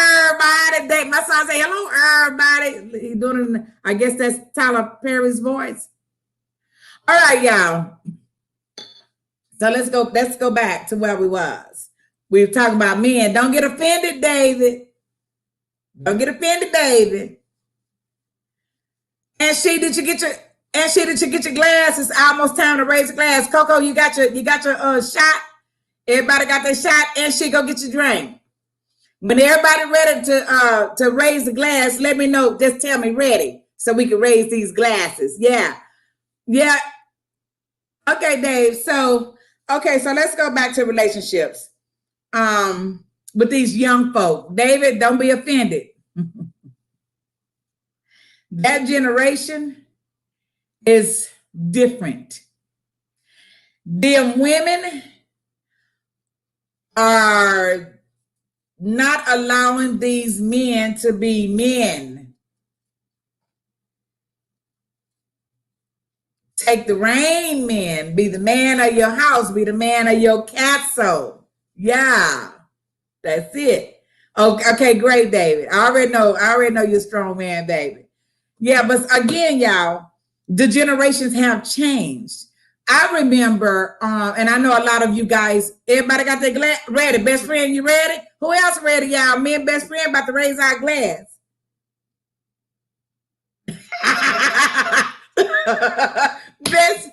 S1: everybody. My son say, hello, everybody. He doing, I guess that's Tyler Perry's voice. All right, y'all. So let's go back to where we was. We were talking about men. Don't get offended, David. Don't get offended, David. And did you get your glass? It's almost time to raise the glass. Coco, you got your shot. Everybody got their shot, and go get your drink. When everybody ready to raise the glass, let me know. Just tell me ready so we can raise these glasses. Yeah. Okay, Dave. So let's go back to relationships. With these young folk. David, don't be offended. That generation is different. Them women are not allowing these men to be men. Take the reign, men. Be the man of your house. Be the man of your castle. Yeah, that's it. Okay, great, David. I already know you're a strong man, baby. Yeah, but again, y'all, the generations have changed. I remember, and I know a lot of you guys, everybody got their glass ready. Best friend, you ready? Who else ready, y'all? Me and best friend about to raise our glass. best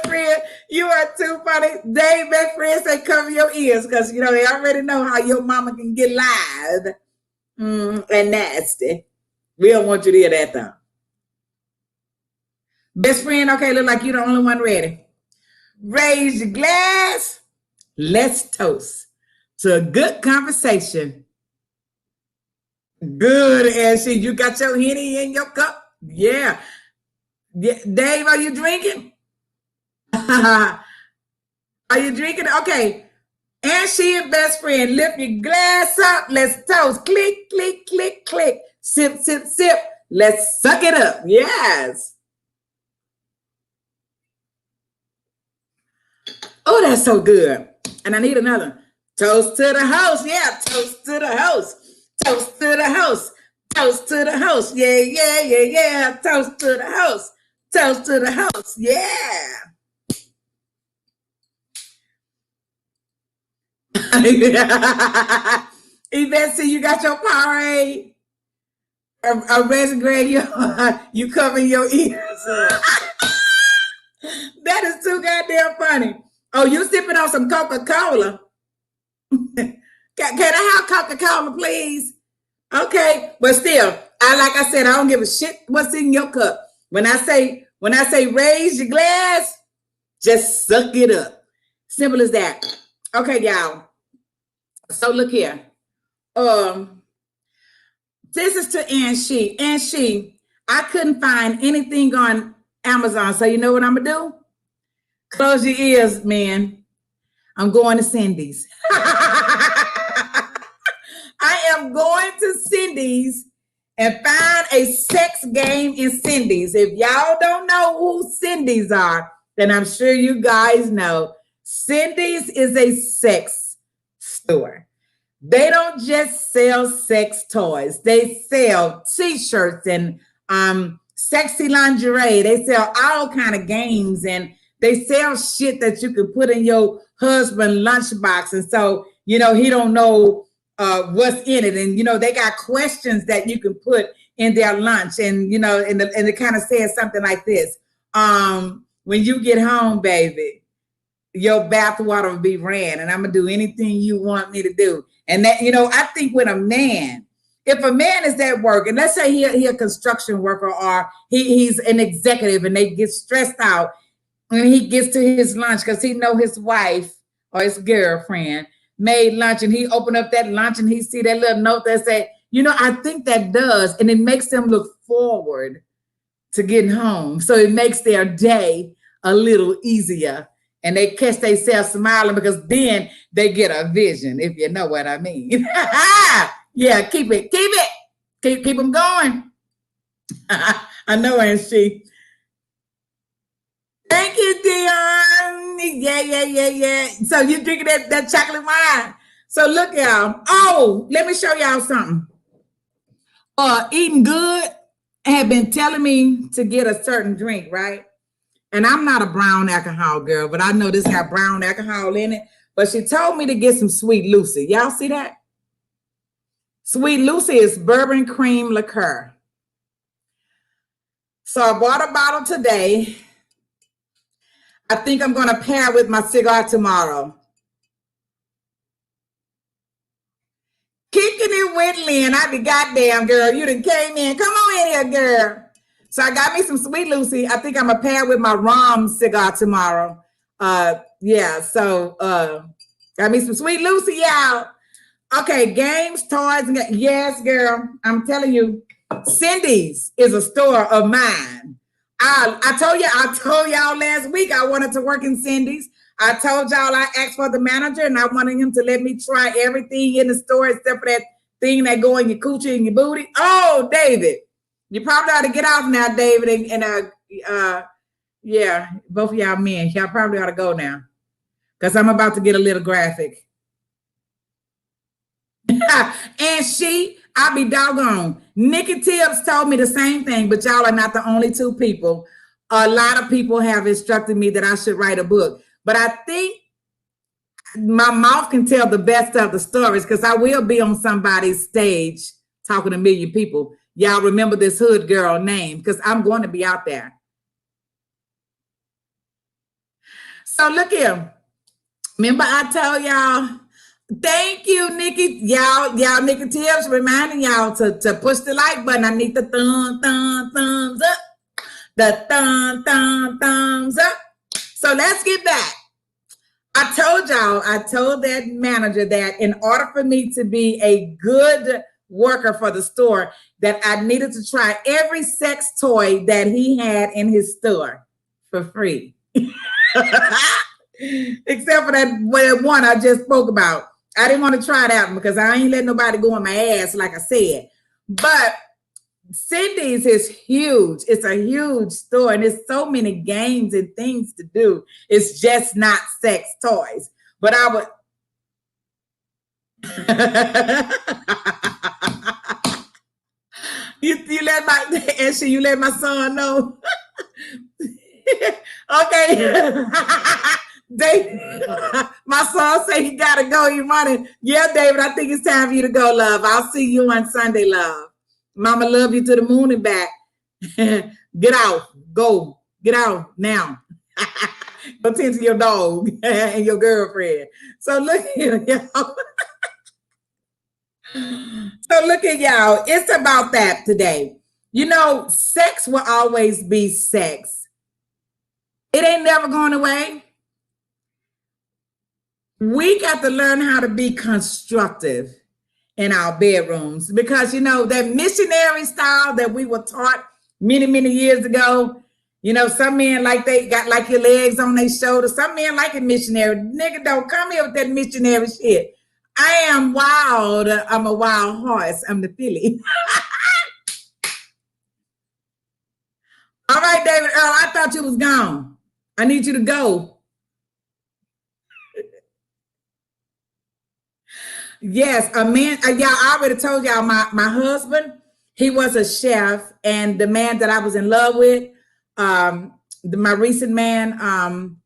S1: friend, you are too funny. Dave, best friend, say cover your ears because, they already know how your mama can get live and nasty. We don't want you to hear that, though. Best friend, okay, look like you're the only one ready. Raise your glass. Let's toast to a good conversation. Good, Ashley. You got your Henny in your cup? Yeah. Dave, are you drinking? Are you drinking? Okay. Ashley and best friend, lift your glass up. Let's toast. Click, click, click, click. Sip, sip, sip. Let's suck it up. Yes. Oh, that's so good. And I need another. Toast to the host. Yeah, toast to the host. Toast to the host. Toast to the host. Yeah. Toast to the host. Toast to the host. Yeah. Yvette, see, you got your Powerade. Raisin Greg, you covering your ears. That is too goddamn funny. Oh, you sipping on some Coca-Cola. Can I have Coca-Cola, please? Okay, but still, like I said, I don't give a shit what's in your cup. When I say raise your glass, just suck it up. Simple as that. Okay, y'all. So look here. This is to Ann. I couldn't find anything on Amazon. So you know what I'm gonna do? Close your ears, man. I'm going to Cindy's. I am going to Cindy's and find a sex game in Cindy's. If y'all don't know who Cindy's are, then I'm sure you guys know. Cindy's is a sex store. They don't just sell sex toys. They sell t-shirts and sexy lingerie. They sell all kind of games, and they sell shit that you can put in your husband's lunchbox. And so, he don't know what's in it. And, you know, they got questions that you can put in their lunch. And, you know, and it kind of says something like this. When you get home, baby, your bath water will be ran, and I'm going to do anything you want me to do. And that, you know, I think when a man, if a man is at work, and let's say he a construction worker, or he's an executive, and they get stressed out when he gets to his lunch because he know his wife or his girlfriend made lunch, and he opened up that lunch and he see that little note that say, you know, I think that does, and it makes them look forward to getting home. So it makes their day a little easier, and they catch themselves smiling because then they get a vision, if you know what I mean. Yeah, keep them going. I know, ain't she? Thank you, Dion. Yeah. So you drinking that chocolate wine. So look, y'all. Oh, let me show y'all something. Eating Good had been telling me to get a certain drink, right? And I'm not a brown alcohol girl, but I know this got brown alcohol in it. But she told me to get some Sweet Lucy. Y'all see that? Sweet Lucy is bourbon cream liqueur. So I bought a bottle today. I think I'm going to pair with my cigar tomorrow. Kicking it with Lynn. I be goddamn, girl. You done came in. Come on in here, girl. So I got me some Sweet Lucy. I think I'm going to pair with my rum cigar tomorrow. Yeah, so got me some Sweet Lucy, y'all. Okay, games, toys, and yes, girl. I'm telling you, Cindy's is a store of mine. I told y'all last week I wanted to work in Cindy's. I told y'all I asked for the manager and I wanted him to let me try everything in the store except for that thing that go in your coochie and your booty. Oh, David, you probably ought to get off now, David. Yeah, both of y'all men, y'all probably ought to go now because I'm about to get a little graphic. And I'll be doggone. Nikki Tibbs told me the same thing, but y'all are not the only two people. A lot of people have instructed me that I should write a book, but I think my mouth can tell the best of the stories because I will be on somebody's stage talking to a million people. Y'all remember this hood girl name because I'm going to be out there. So look here. Remember I told y'all, thank you, Nikki. Y'all, Nikki Tibbs reminding y'all to push the like button. I need the thumbs up. The thumbs up. So let's get back. I told that manager that in order for me to be a good worker for the store, that I needed to try every sex toy that he had in his store for free. Except for that one I just spoke about. I didn't want to try that one because I ain't letting nobody go in my ass, like I said. But Cindy's is huge. It's a huge store, and there's so many games and things to do. It's just not sex toys. But I would. you let my son know. Okay. My son say he gotta go. He running. Yeah, David, I think it's time for you to go, love. I'll see you on Sunday, love. Mama love you to the moon and back. Get out. Go. Get out now. Go tend to your dog and your girlfriend. So look here, y'all. So look at y'all. It's about that today. You know, sex will always be sex. It ain't never going away. We got to learn how to be constructive in our bedrooms because, you know, that missionary style that we were taught many, many years ago, you know, some men like they got like your legs on their shoulders. Some men like it missionary. Nigga, don't come here with that missionary shit. I am wild. I'm a wild horse. I'm the filly. All right, David Earl, I thought you was gone. I need you to go. Yes, a man. Y'all, I already told y'all my husband, he was a chef, and the man that I was in love with, my recent man,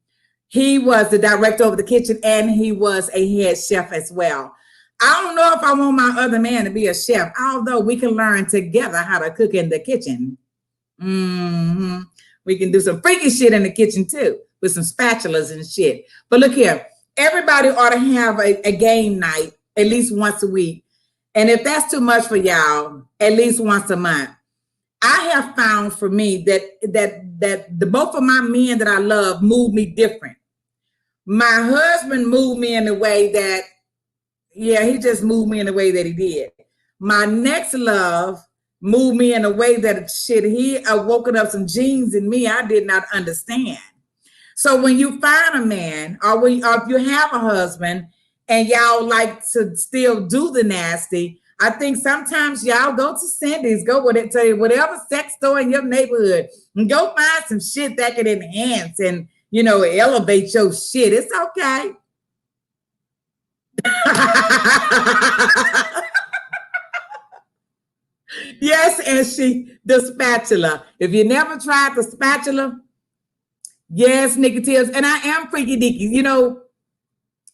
S1: he was the director of the kitchen, and he was a head chef as well. I don't know if I want my other man to be a chef, although we can learn together how to cook in the kitchen. Mm-hmm. We can do some freaky shit in the kitchen too, with some spatulas and shit. But look here, everybody ought to have a game night at least once a week. And if that's too much for y'all, at least once a month. I have found for me that the both of my men that I love move me different. My husband moved me in a way that, yeah, he just moved me in the way that he did. My next love moved me in a way that shit, he woken up some genes in me I did not understand. So when you find a man, or if you have a husband and y'all like to still do the nasty, I think sometimes y'all go to Cindy's, go with it, tell you whatever sex store in your neighborhood, and go find some shit that can enhance and, you know, elevate your shit. It's okay. Yes, and the spatula. If you never tried the spatula, yes, Nikki Tears, and I am freaky deaky. You know,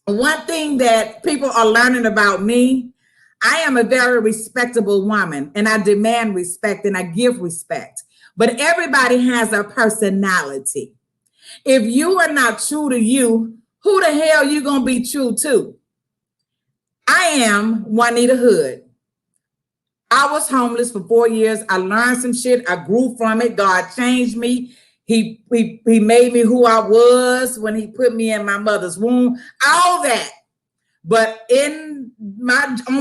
S1: one thing that people are learning about me, I am a very respectable woman, and I demand respect and I give respect. But everybody has a personality. If you are not true to you, who the hell you gonna be true to? I am Juanita Hood. I was homeless for 4 years. I learned some shit. I grew from it. God changed me. He made me who I was when he put me in my mother's womb. All that. But on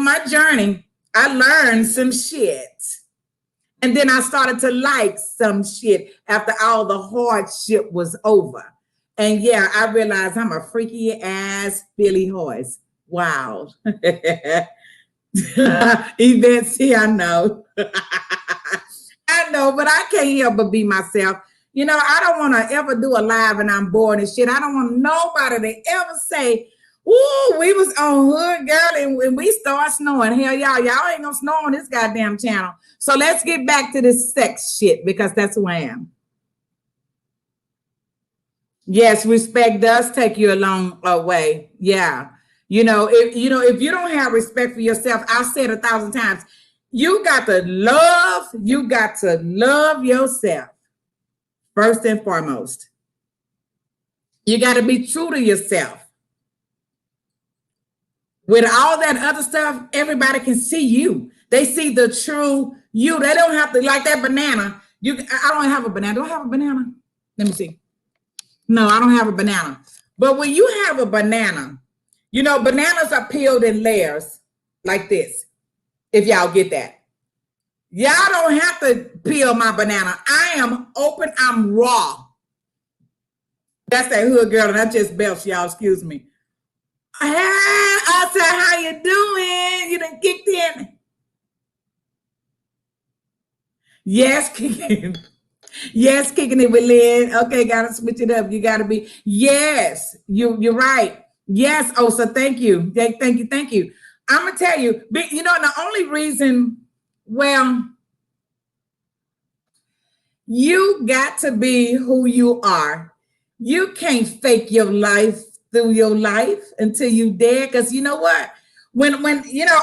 S1: my journey, I learned some shit. And then I started to like some shit after all the hardship was over. And yeah, I realized I'm a freaky ass Billy Horse. Wow. Events here, I know. I know, but I can't help but be myself. You know, I don't want to ever do a live and I'm bored and shit. I don't want nobody to ever say, "Ooh, we was on Hood Girl and we start snowing." Hell, y'all ain't gonna snow on this goddamn channel. So let's get back to this sex shit because that's who I am. Yes, respect does take you a long way. Yeah. If you don't have respect for yourself, I've said 1,000 times, you got to love yourself first and foremost. You got to be true to yourself. With all that other stuff, everybody can see you. They see the true you. They don't have to like that banana. I don't have a banana. Do I have a banana? Let me see. No, I don't have a banana. But when you have a banana, you know, bananas are peeled in layers like this, if y'all get that. Y'all don't have to peel my banana. I am open. I'm raw. That's that Hood Girl, and I just belched, y'all. Excuse me. Hey, I said, how you doing? You done kicked in. Yes, kicking. Yes, kicking it with Lynn. Okay, gotta switch it up. You gotta be. Yes, you're right. Yes. Oh, so thank you. Thank you. I'm gonna tell you, you know, the only reason, well, you got to be who you are. You can't fake your life through your life until you dead. Because you know what? When you know,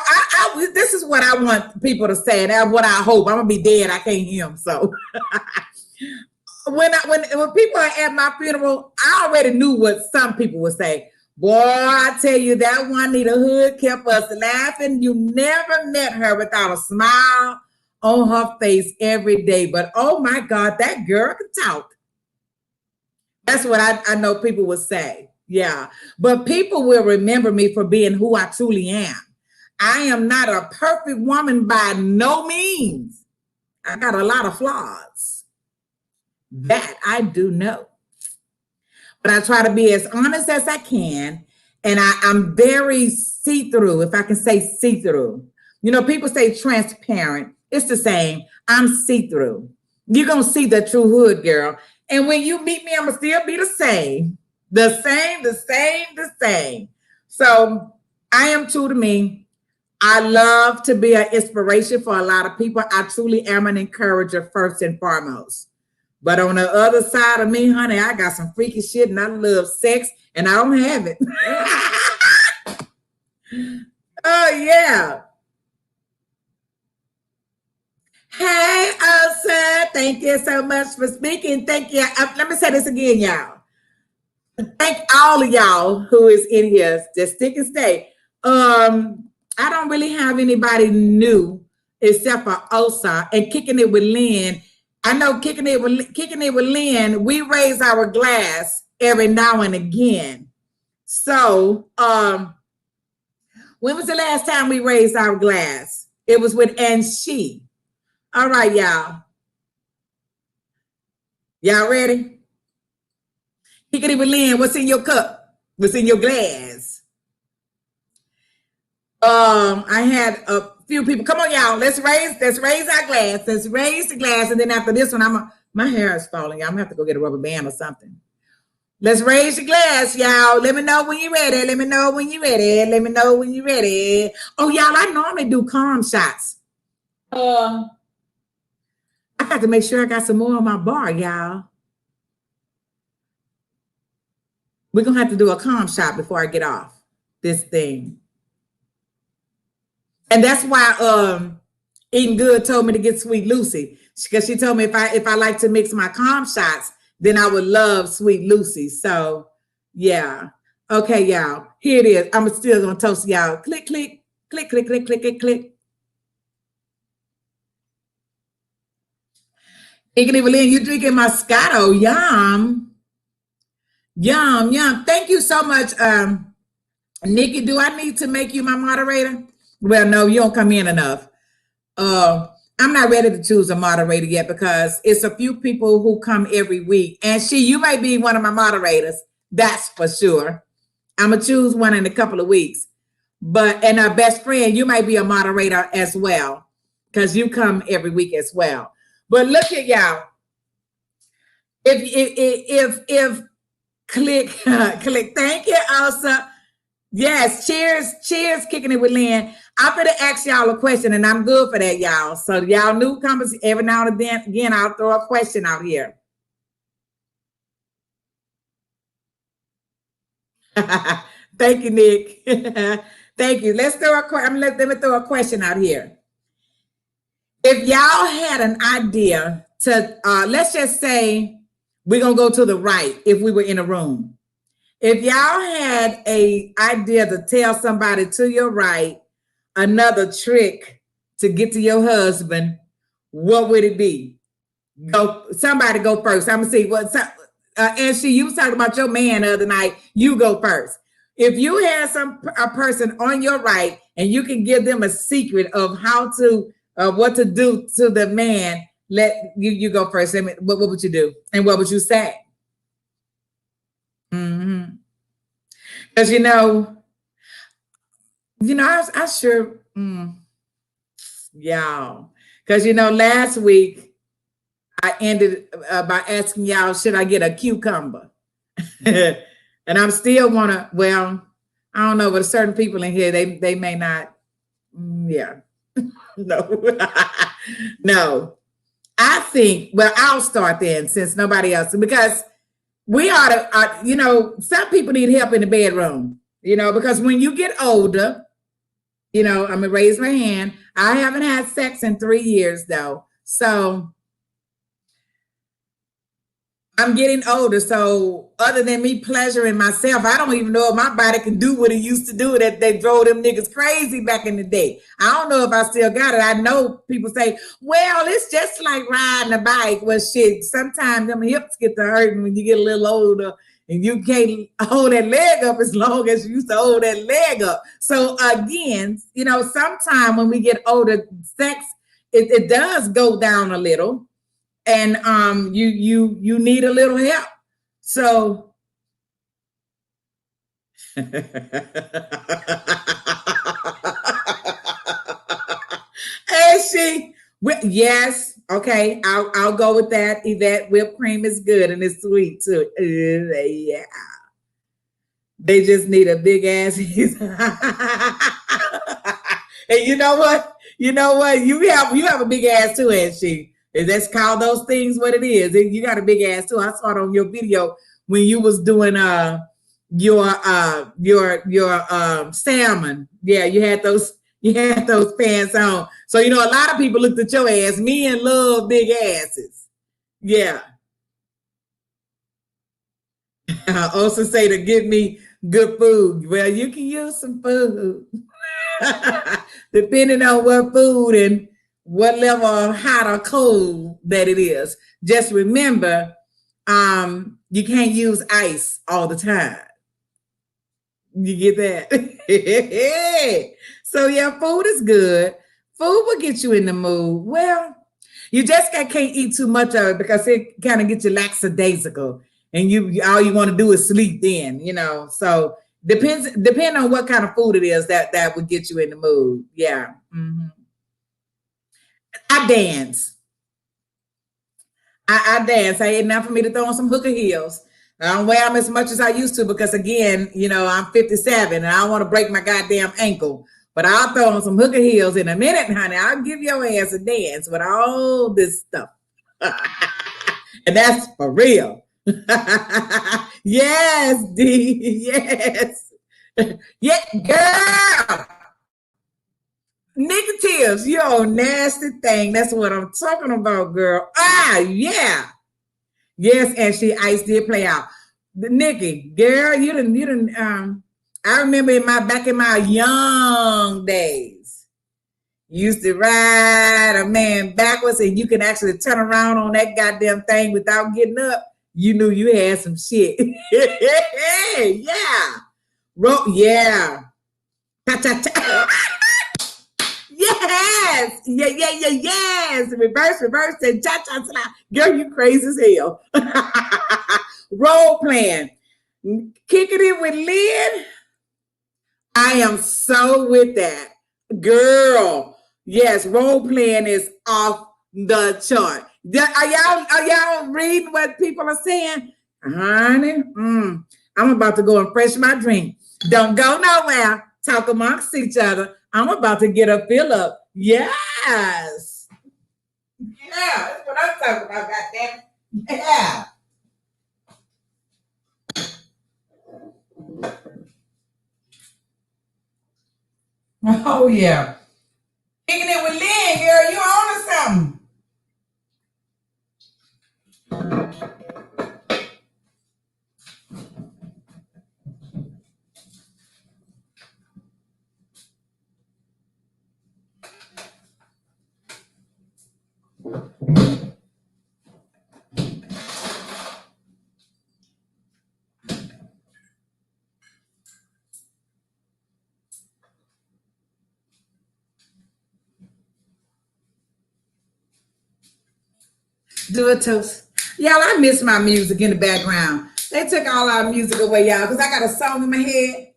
S1: this is what I want people to say, and that's what I hope. I'm gonna be dead. I can't hear them. So when people are at my funeral, I already knew what some people would say. Boy, I tell you, that Juanita Hood kept us laughing. You never met her without a smile on her face every day. But oh my God, that girl can talk. That's what I know people would say. Yeah. But people will remember me for being who I truly am. I am not a perfect woman by no means. I got a lot of flaws. That I do know. But I try to be as honest as I can. And I'm very see-through, if I can say see-through. You know, people say transparent. It's the same. I'm see-through. You're going to see the true Hood Girl. And when you meet me, I'm going to still be the same. The same. So I am true to me. I love to be an inspiration for a lot of people. I truly am an encourager first and foremost. But on the other side of me, honey, I got some freaky shit and I love sex and I don't have it. Oh, yeah. Hey, Elsa. Thank you so much for speaking. Thank you. Let me say this again, y'all. Thank all of y'all who is in here. Just stick and stay. I don't really have anybody new except for Osa and kicking it with Lynn. I know kicking it with Lynn. We raise our glass every now and again. So, when was the last time we raised our glass? It was with and she. All right, y'all. Y'all ready? Kicking it with Lynn. What's in your cup? What's in your glass? I had a few people. Come on, y'all. Let's raise our glass. Let's raise the glass. And then after this one, my hair is falling. I'm gonna have to go get a rubber band or something. Let's raise the glass, y'all. Let me know when you're ready. Let me know when you're ready. Let me know when you're ready. Oh, y'all, I normally do calm shots. I have to make sure I got some more on my bar, y'all. We're gonna have to do a calm shot before I get off this thing. And that's why Eating Good told me to get Sweet Lucy, because she told me if I like to mix my calm shots, then I would love Sweet Lucy. So yeah. Okay, y'all. Here it is. I'm still gonna toast y'all. Click, click, click, click, click, click, click, click. Evelyn, you drinking Moscato. Yum. Yum, yum. Thank you so much. Nikki, do I need to make you my moderator? Well, no, you don't come in enough. I'm not ready to choose a moderator yet because it's a few people who come every week. And you might be one of my moderators. That's for sure. I'm going to choose one in a couple of weeks. And our best friend, you might be a moderator as well because you come every week as well. But look at y'all. If click, thank you, Elsa. Yes, cheers, kicking it with Lynn. I'm going to ask y'all a question, and I'm good for that, y'all. So y'all newcomers, every now and then, again, I'll throw a question out here. Thank you, Nick. Thank you. Let me throw a question out here. If y'all had an idea to, let's just say we're going to go to the right if we were in a room. If y'all had an idea to tell somebody to your right another trick to get to your husband, what would it be? Somebody go first. I'm gonna see what. And you was talking about your man the other night. You go first. If you had a person on your right and you can give them a secret of how to what to do to the man, let you go first. What would you do and what would you say? Because I sure, y'all. Because last week I ended by asking y'all, should I get a cucumber? And I'm still wanna. Well, I don't know, but certain people in here they may not. Yeah, no, no. I think. Well, I'll start then since nobody else because. We ought to, some people need help in the bedroom, because when you get older, I'm going to raise my hand. I haven't had sex in 3 years, though. So I'm getting older. So other than me pleasuring myself, I don't even know if my body can do what it used to do, that they drove them niggas crazy back in the day. I don't know if I still got it. I know people say, well, it's just like riding a bike. Well, shit, sometimes them hips get to hurting when you get a little older and you can't hold that leg up as long as you used to hold that leg up. So again, sometime when we get older, sex, it does go down a little. And you need a little help. So and yes, okay, I'll go with that. That whipped cream is good and it's sweet too. Yeah. They just need a big ass. And you know what? You have a big ass too, ain't she? Let's call those things what it is. You got a big ass too. I saw it on your video when you was doing your salmon. Yeah, you had those pants on. So you know a lot of people looked at your ass. Men love big asses. Yeah. I also say to give me good food. Well, you can use some food. Depending on what food and what level of hot or cold that it is. Just remember, you can't use ice all the time. You get that? So yeah, food is good. Food will get you in the mood. Well, you just can't eat too much of it because it kind of gets you lackadaisical, and you all you want to do is sleep. Then so depend on what kind of food it is that would get you in the mood. Yeah. Mm-hmm. I dance. I dance. I ain't enough for me to throw on some hooker heels. I don't wear them as much as I used to because, again, I'm 57 and I don't want to break my goddamn ankle. But I'll throw on some hooker heels in a minute, honey. I'll give your ass a dance with all this stuff. And that's for real. Yes, D. Yes. Yeah, girl. Negatives, you're a nasty thing. That's what I'm talking about, girl. Ah, yeah. Yes, and ice did play out. Nikki, girl, you didn't. I remember back in my young days, used to ride a man backwards, and you can actually turn around on that goddamn thing without getting up. You knew you had some shit. Yeah, yeah. Yes, yes. Reverse, and cha-cha. Girl, you crazy as hell. Role playing. Kicking it with Lynn. I am so with that. Girl, yes, role playing is off the chart. Are y'all reading what people are saying? Honey, I'm about to go and fresh my drink. Don't go nowhere. Talk amongst each other. I'm about to get a fill up. Yes. Yeah, that's what I'm talking about, goddamn. Yeah. Oh, yeah. Kicking it with Lynn, girl. You on to something. Do a toast. Y'all, I miss my music in the background. They took all our music away, y'all, because I got a song in my head.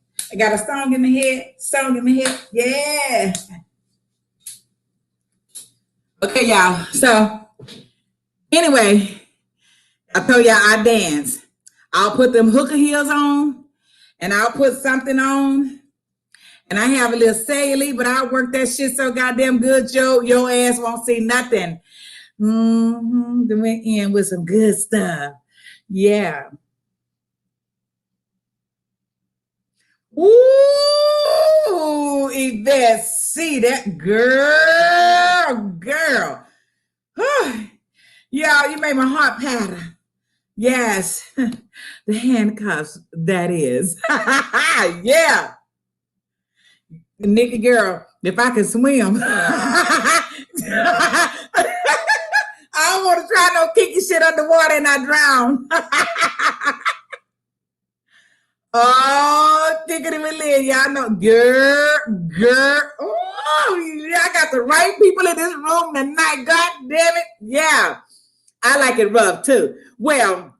S1: Song in my head. Yeah. Okay, y'all. So, anyway, I told y'all I dance. I'll put them hooker heels on, and I'll put something on, and I have a little cellulite, but I'll work that shit so goddamn good, your ass won't see nothing. Then went in with some good stuff. Yeah. Ooh, Yvette, see that girl. Y'all, you made my heart patter. Yes, the handcuffs, that is. Yeah. Nikki girl, if I can swim. I don't want to try no kinky shit underwater and I drown. Oh, thinking of it, y'all know, girl. Oh, yeah, I got the right people in this room tonight. God damn it. Yeah, I like it rough too. Well,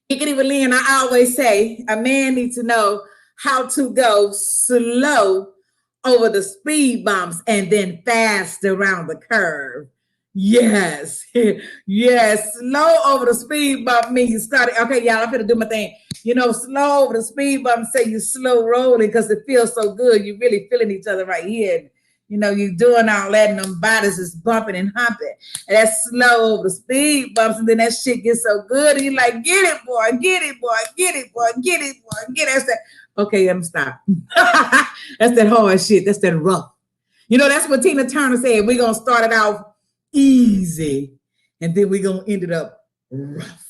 S1: Kicking it with Lynn, I always say a man needs to know how to go slow over the speed bumps and then fast around the curve. Yes. Yes. Slow over the speed bump means you started. Okay, y'all, I'm gonna do my thing. Slow over the speed bump say you slow rolling because it feels so good. You're really feeling each other right here. You know, you doing all that and them bodies is bumping and humping. And that's slow over the speed bumps. And then that shit gets so good. And you're like, get it, boy, get it, boy, get it, boy, get it, boy, get it. That's that. Okay, let me stop. That's that hard shit. That's that rough. You know, that's what Tina Turner said. We're going to start it out easy. And then we're going to end it up rough.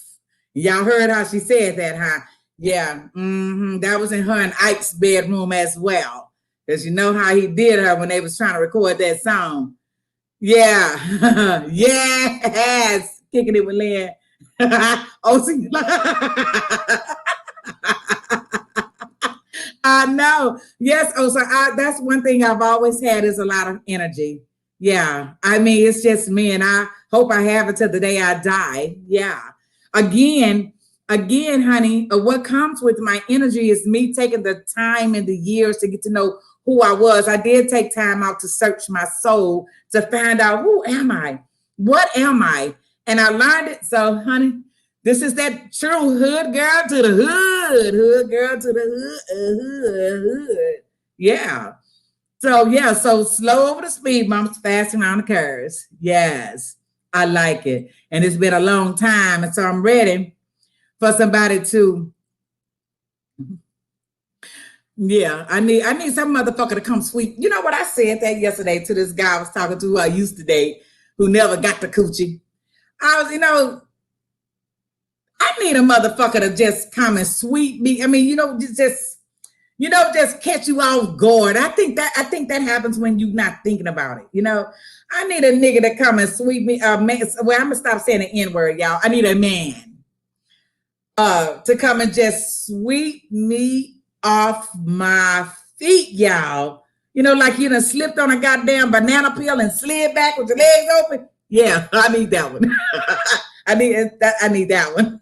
S1: Y'all heard how she said that, huh? Yeah. That was in her and Ike's bedroom as well. Because you know how he did her when they was trying to record that song. Yeah. Yes. Kicking it with Lynn. Oh, see. I know. Yes. Oh, so that's one thing I've always had is a lot of energy. Yeah. I mean, it's just me, and I hope I have it till the day I die. Yeah. Again, honey, what comes with my energy is me taking the time and the years to get to know who I was. I did take time out to search my soul to find out, who am I? What am I? And I learned it. So, honey, this is that true hood girl to the hood girl to the hood. Yeah. So slow over the speed bumps, fast around the curves. Yes, I like it. And it's been a long time. And so I'm ready for somebody to, yeah, I need some motherfucker to come sweep. You know what? I said that yesterday to this guy I was talking to who I used to date, who never got the coochie. I was, I need a motherfucker to just come and sweep me. I mean, just catch you off guard. I think that happens when you're not thinking about it. I need a nigga to come and sweep me. Man, well, I'm gonna stop saying the N-word, y'all. I need a man to come and just sweep me off my feet, y'all. Like you done slipped on a goddamn banana peel and slid back with your legs open. Yeah, I need that one. I need that one.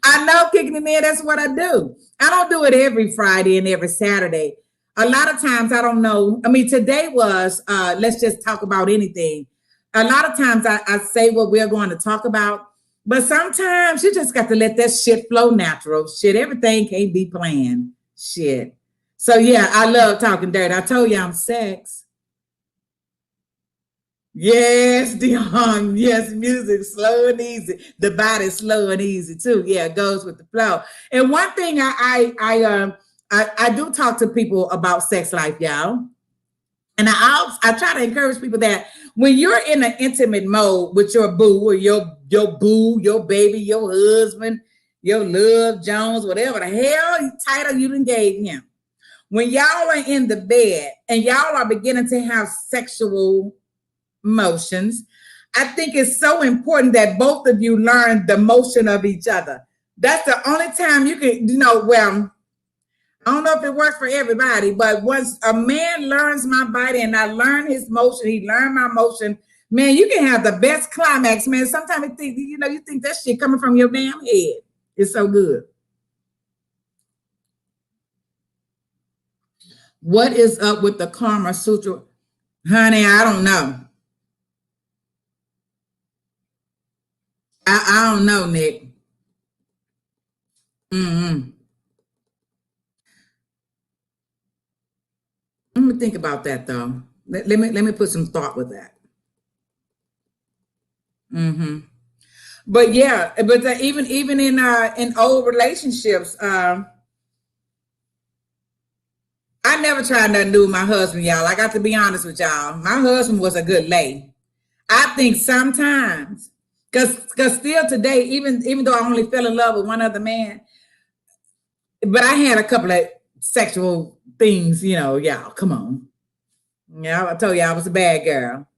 S1: I know, kicking it in, that's what I do. I don't do it every Friday and every Saturday. A lot of times I don't know. I mean, today was, let's just talk about anything. A lot of times I say what we're going to talk about, but sometimes you just got to let that shit flow natural. Shit, everything can't be planned. Shit. So yeah, I love talking dirty. I told you I'm sex. Yes, Dion. Yes, music slow and easy. The body slow and easy too. Yeah, it goes with the flow. And one thing I do talk to people about sex life, y'all. And I try to encourage people that when you're in an intimate mode with your boo or your boo, your baby, your husband, your love Jones, whatever the hell title you done gave him, when y'all are in the bed and y'all are beginning to have sexual motions, I think it's so important that both of you learn the motion of each other. That's the only time you can, well, I don't know if it works for everybody, but once a man learns my body and I learn his motion, he learned my motion, man, you can have the best climax, man. Sometimes you think that shit coming from your damn head. It's so good. What is up with the Karma Sutra? Honey, I don't know. I don't know, Nick. Let me think about that, though. Let me put some thought with that. But yeah, but even in old relationships, I never tried nothing new with my husband, y'all. I got to be honest with y'all. My husband was a good lay. I think sometimes, because still today, even though I only fell in love with one other man, but I had a couple of sexual things, y'all, come on. Yeah, I told you I was a bad girl.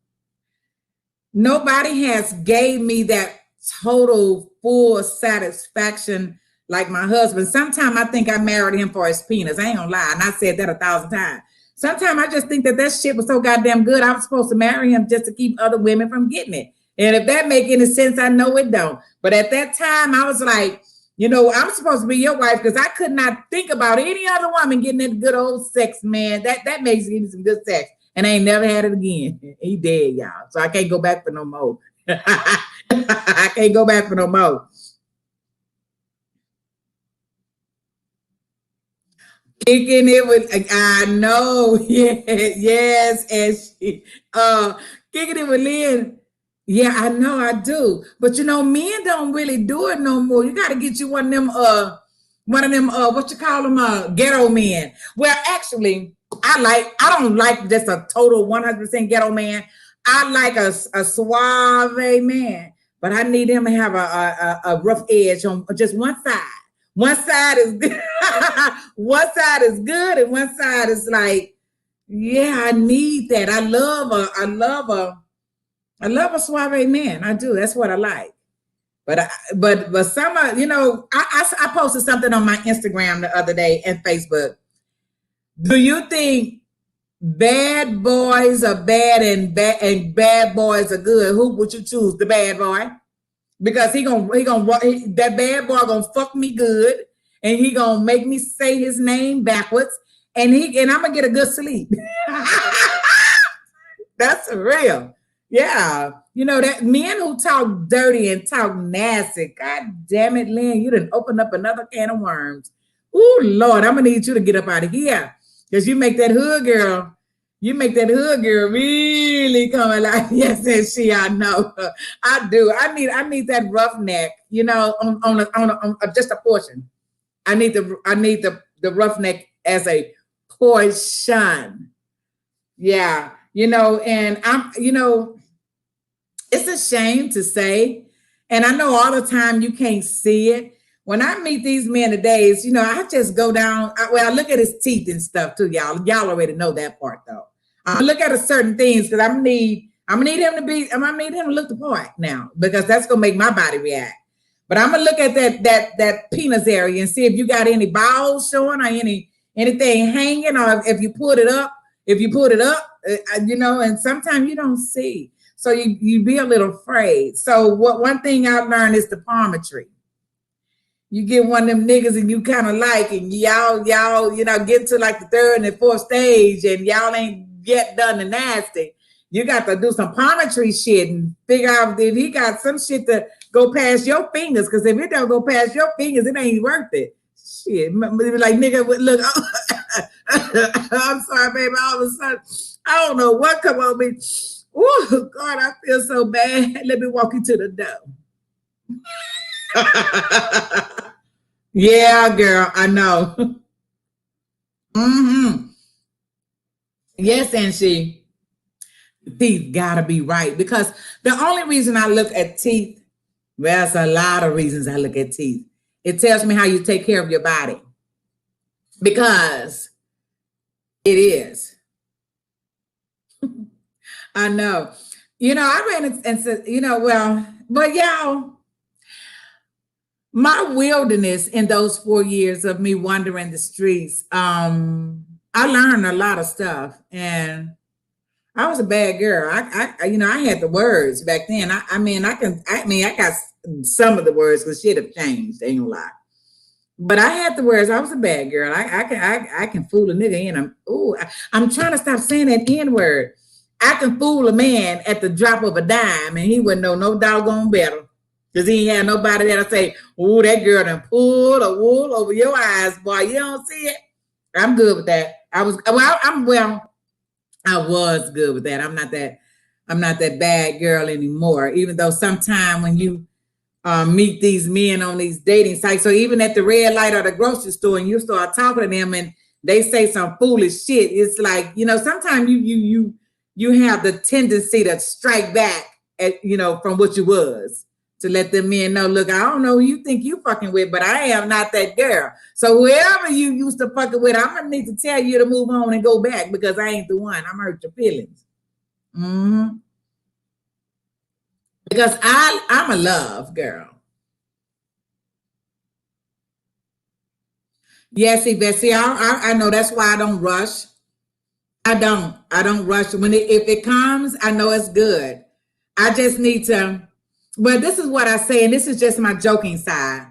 S1: Nobody has gave me that total full satisfaction like my husband. Sometimes I think I married him for his penis. I ain't gonna lie. And I said that 1,000 times. Sometimes I just think that shit was so goddamn good. I was supposed to marry him just to keep other women from getting it. And if that make any sense, I know it don't. But at that time, I was like, I'm supposed to be your wife because I could not think about any other woman getting that good old sex, man. That makes me some good sex. And I ain't never had it again. He dead, y'all. So I can't go back for no more. I can't go back for no more. Kicking it with, I know, yeah, yes, and she, kicking it with Lynn. Yeah, I know, I do. But you know, men don't really do it no more. You got to get you one of them, what you call them, ghetto men. Well, actually, I don't like just a total 100% ghetto man. I like a suave man, but I need him to have a rough edge on just one side. One side is good. One side is good, and one side is like, yeah, I need that. I love a suave man. I do. That's what I like. But some you know, I posted something on my Instagram the other day and Facebook. Do you think bad boys are bad and bad boys are good? Who would you choose? The bad boy? Because that bad boy gonna fuck me good, and he gonna make me say his name backwards, and I'm gonna get a good sleep. That's real. Yeah. You know, that men who talk dirty and talk nasty, God damn it, Lynn, you done opened up another can of worms. Oh Lord, I'm gonna need you to get up out of here. Because you make that hood girl really come alive. Yes, and she, I know. I do. I need that roughneck, you know, on just a portion. I need the roughneck as a portion. Yeah, you know, and it's a shame to say, and I know all the time you can't see it. When I meet these men nowadays, you know, I just go down. I look at his teeth and stuff too, y'all. Y'all already know that part though. I look at certain things because I'm gonna need him to look the part now, because that's gonna make my body react. But I'm gonna look at that penis area and see if you got any balls showing or anything hanging, or if you put it up. You know, and sometimes you don't see, so you be a little afraid. So one thing I've learned is the palmetry. You get one of them niggas and you kind of like, and y'all, you know, get to like the third and the fourth stage, and y'all ain't yet done the nasty. You got to do some palmetry shit and figure out if he got some shit to go past your fingers. Because if it don't go past your fingers, it ain't worth it. Shit, like nigga, look, I'm sorry, baby. All of a sudden, I don't know what come on me. Oh God, I feel so bad. Let me walk you to the door. Yeah, girl, I know. Mm-hmm. Yes, and teeth gotta be right, because the only reason I look at teeth, well, there's a lot of reasons I look at teeth. It tells me how you take care of your body, because it is. I know. You know, I ran and said, you know, well, but y'all, my wilderness in those 4 years of me wandering the streets, I learned a lot of stuff, and I was a bad girl. I you know, I had the words back then. I got some of the words because shit have changed. Ain't no lie. But I had the words. I was a bad girl. I can fool a nigga in. I'm trying to stop saying that N word. I can fool a man at the drop of a dime, and he wouldn't know no doggone better. Because he ain't had nobody that'll say, "Oh, that girl done pulled a wool over your eyes, boy. You don't see it." I'm good with that. I was good with that. I'm not that bad girl anymore. Even though sometime when you meet these men on these dating sites, or even at the red light or the grocery store, and you start talking to them and they say some foolish shit, it's like, you know, sometimes you have the tendency to strike back at, you know, from what you was, to let them men know, look, I don't know who you think you fucking with, but I am not that girl. So whoever you used to fucking with, I'm gonna need to tell you to move on and go back, because I ain't the one. I'm hurt your feelings. Mm-hmm. Because I'm a love girl. Yes, Yvette. See, I know, that's why I don't rush. I don't rush. If it comes, I know it's good. I just need to. Well, this is what I say, and this is just my joking side,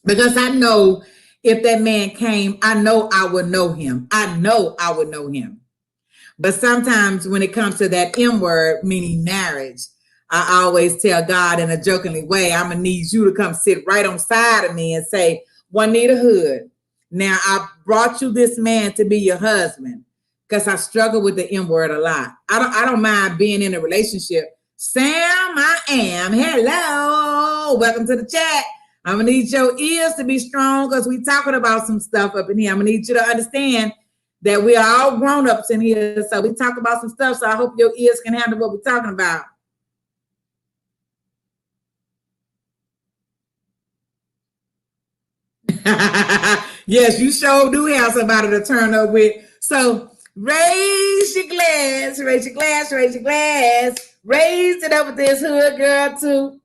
S1: because I know if that man came, I know I would know him. I know I would know him. But sometimes when it comes to that M word, meaning marriage, I always tell God in a jokingly way, I'm gonna need you to come sit right on side of me and say, Juanita Hood, Now, I brought you this man to be your husband because I struggle with the M word a lot. I don't mind being in a relationship. Sam, I am. Hello. Welcome to the chat. I'm going to need your ears to be strong because we talking about some stuff up in here. I'm going to need you to understand that we are all grown-ups in here. So we talk about some stuff. So I hope your ears can handle what we're talking about. Yes, you sure do have somebody to turn up with. So raise your glass, raise your glass, raise your glass. Raise it up with this hood girl too.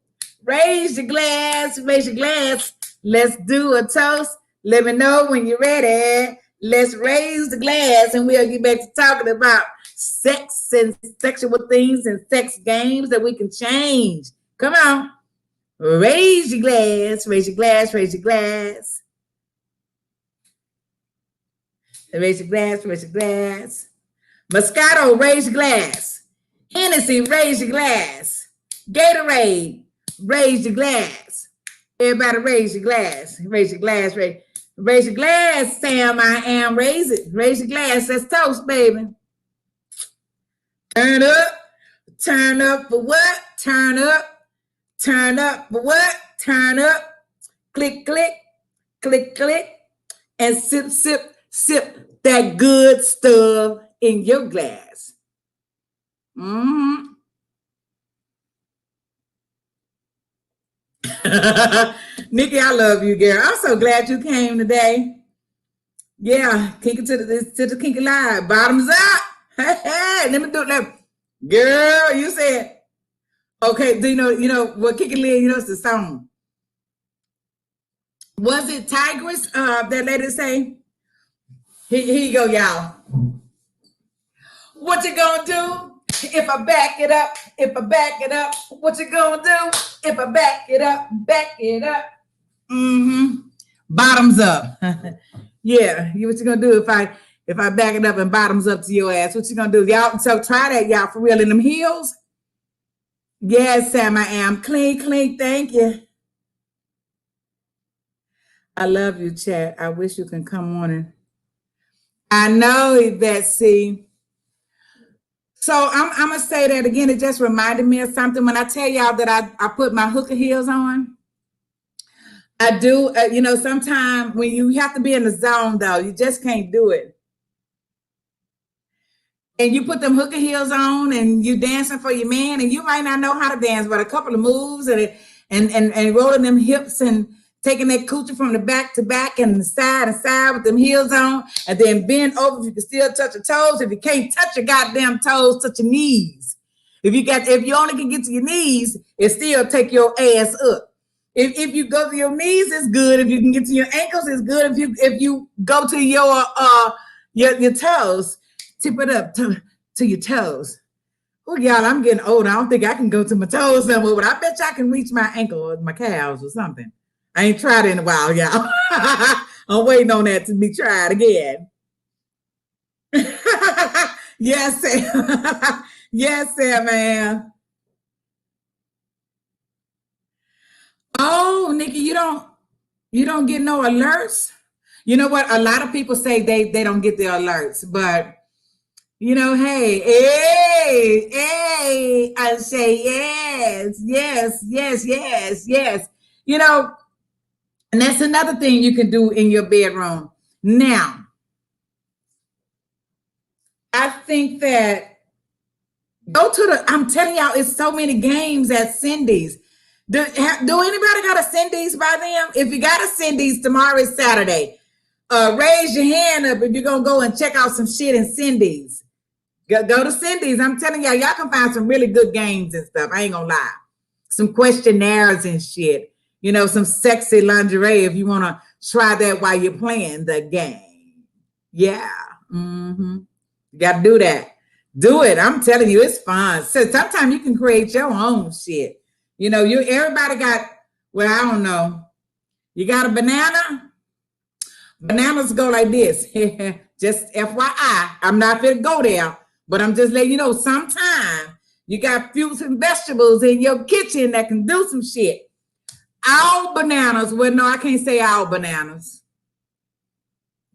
S1: Raise your glass, raise your glass. Let's do a toast. Let me know when you're ready. Let's raise the glass and we'll get back to talking about sex and sexual things and sex games that we can change. Come on. Raise your glass, raise your glass, raise your glass. Raise your glass, raise your glass. Moscato, raise your glass. Hennessy, raise your glass. Gatorade, raise your glass. Everybody raise your glass. Raise your glass, raise your glass, Sam, I am. Raise it. Raise your glass. Let's toast, baby. Turn up. Turn up for what? Turn up. Turn up for what? Turn up. Click, click. Click, click. And sip, sip, sip that good stuff in your glass. Mm-hmm. Nikki, I love you, girl. I'm so glad you came today. Yeah, kick it to the kinky live. Bottoms up. Hey, let me do that. Girl, you said, okay, do you know what Kick It Lid, it's the song. Was it Tigress, that lady say? Here you go, y'all. What you gonna do if I back it up? If I back it up, what you gonna do if I back it up? Back it up. Mm-hmm. Bottoms up. Yeah, what you gonna do if I back it up and bottoms up to your ass? What you gonna do, y'all? So try that, y'all, for real. In them heels. Yes, Sam, I am. Clean, clean. Thank you. I love you, chat. I wish you can come on and. I know that. See. So I'm gonna say that again. It just reminded me of something when I tell y'all that I put my hooker heels on. I do, sometimes when you have to be in the zone, though, you just can't do it. And you put them hooker heels on and you dancing for your man, and you might not know how to dance, but a couple of moves and rolling them hips and taking that coochie from the back to back and side with them heels on, and then bend over if you can still touch your toes. If you can't touch your goddamn toes, touch your knees. If you only can get to your knees, it still take your ass up. If you go to your knees, it's good. If you can get to your ankles, it's good. If you go to your toes, tip it up to your toes. Oh, y'all, I'm getting old. I don't think I can go to my toes somewhere, but I bet y'all can reach my ankle or my calves or something. I ain't tried it in a while, y'all. I'm waiting on that to be tried again. Yes, Sam. Yes, Sam, man. Oh, Nikki, you don't get no alerts. You know what? A lot of people say they don't get the alerts, but hey, I say yes. And that's another thing you can do in your bedroom. Now, I think that I'm telling y'all, it's so many games at Cindy's. Do anybody got a Cindy's by them? If you got a Cindy's, tomorrow is Saturday. Raise your hand up if you're going to go and check out some shit in Cindy's. Go to Cindy's. I'm telling y'all can find some really good games and stuff. I ain't going to lie. Some questionnaires and shit. Some sexy lingerie if you want to try that while you're playing the game. Yeah. Mm-hmm. You got to do that. Do it. I'm telling you, it's fun. So sometimes you can create your own shit. Everybody got, well, I don't know. You got a banana? Bananas go like this. Just FYI, I'm not going to go there, but I'm just letting you know, sometimes you got fruits and vegetables in your kitchen that can do some shit. All bananas. Well, no, I can't say all bananas.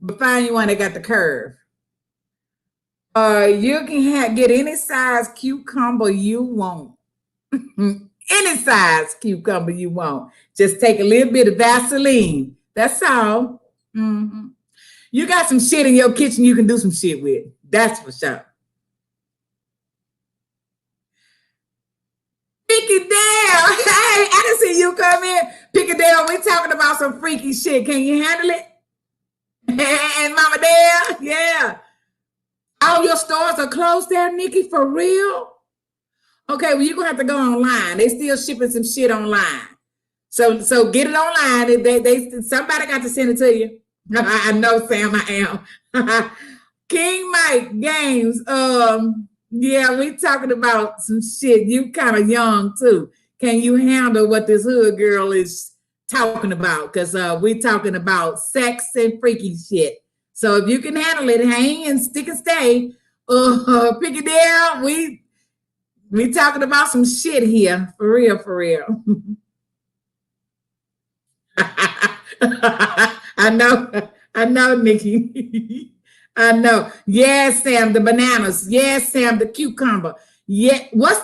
S1: but find you one that got the curve. You can get any size cucumber you want. Any size cucumber you want. Just take a little bit of Vaseline. That's all. Mm-hmm. You got some shit in your kitchen you can do some shit with. That's for sure. Pickadale. Hey, I can see you come in. Pickadale, we talking about some freaky shit. Can you handle it? And Mama Dale, yeah. All your stores are closed there, Nikki, for real? Okay, well, you're going to have to go online. They still shipping some shit online. So get it online. Somebody got to send it to you. I know, Sam, I am. King Mike Games. Yeah, we talking about some shit. You kind of young, too. Can you handle what this hood girl is talking about? Because we talking about sex and freaky shit. So if you can handle it, hang and stick and stay. Pickadale, we talking about some shit here. For real, for real. I know, Nikki. I know. Yes, Sam, the bananas. Yes, Sam, the cucumber. Yeah. What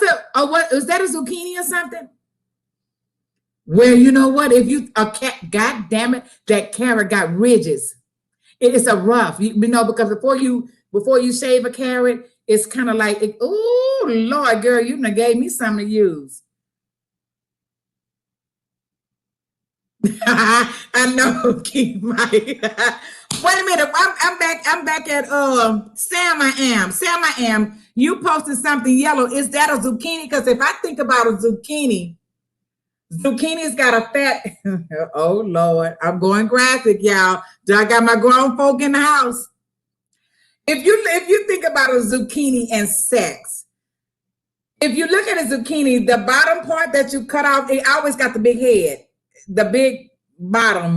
S1: is that, a zucchini or something? Well, you know what? If you God damn it, that carrot got ridges. It's a rough, because before you shave a carrot, it's kind of like, oh Lord, girl, you done gave me something to use. I know, Keith Mike. Wait a minute, I'm back at Sam. I am. You posted something yellow. Is that a zucchini? Because if I think about a zucchini's got a fat. Oh Lord, I'm going graphic, y'all. I got my grown folk in the house. If you think about a zucchini and sex, if you look at a zucchini, the bottom part that you cut off, it always got the big head, the big bottom,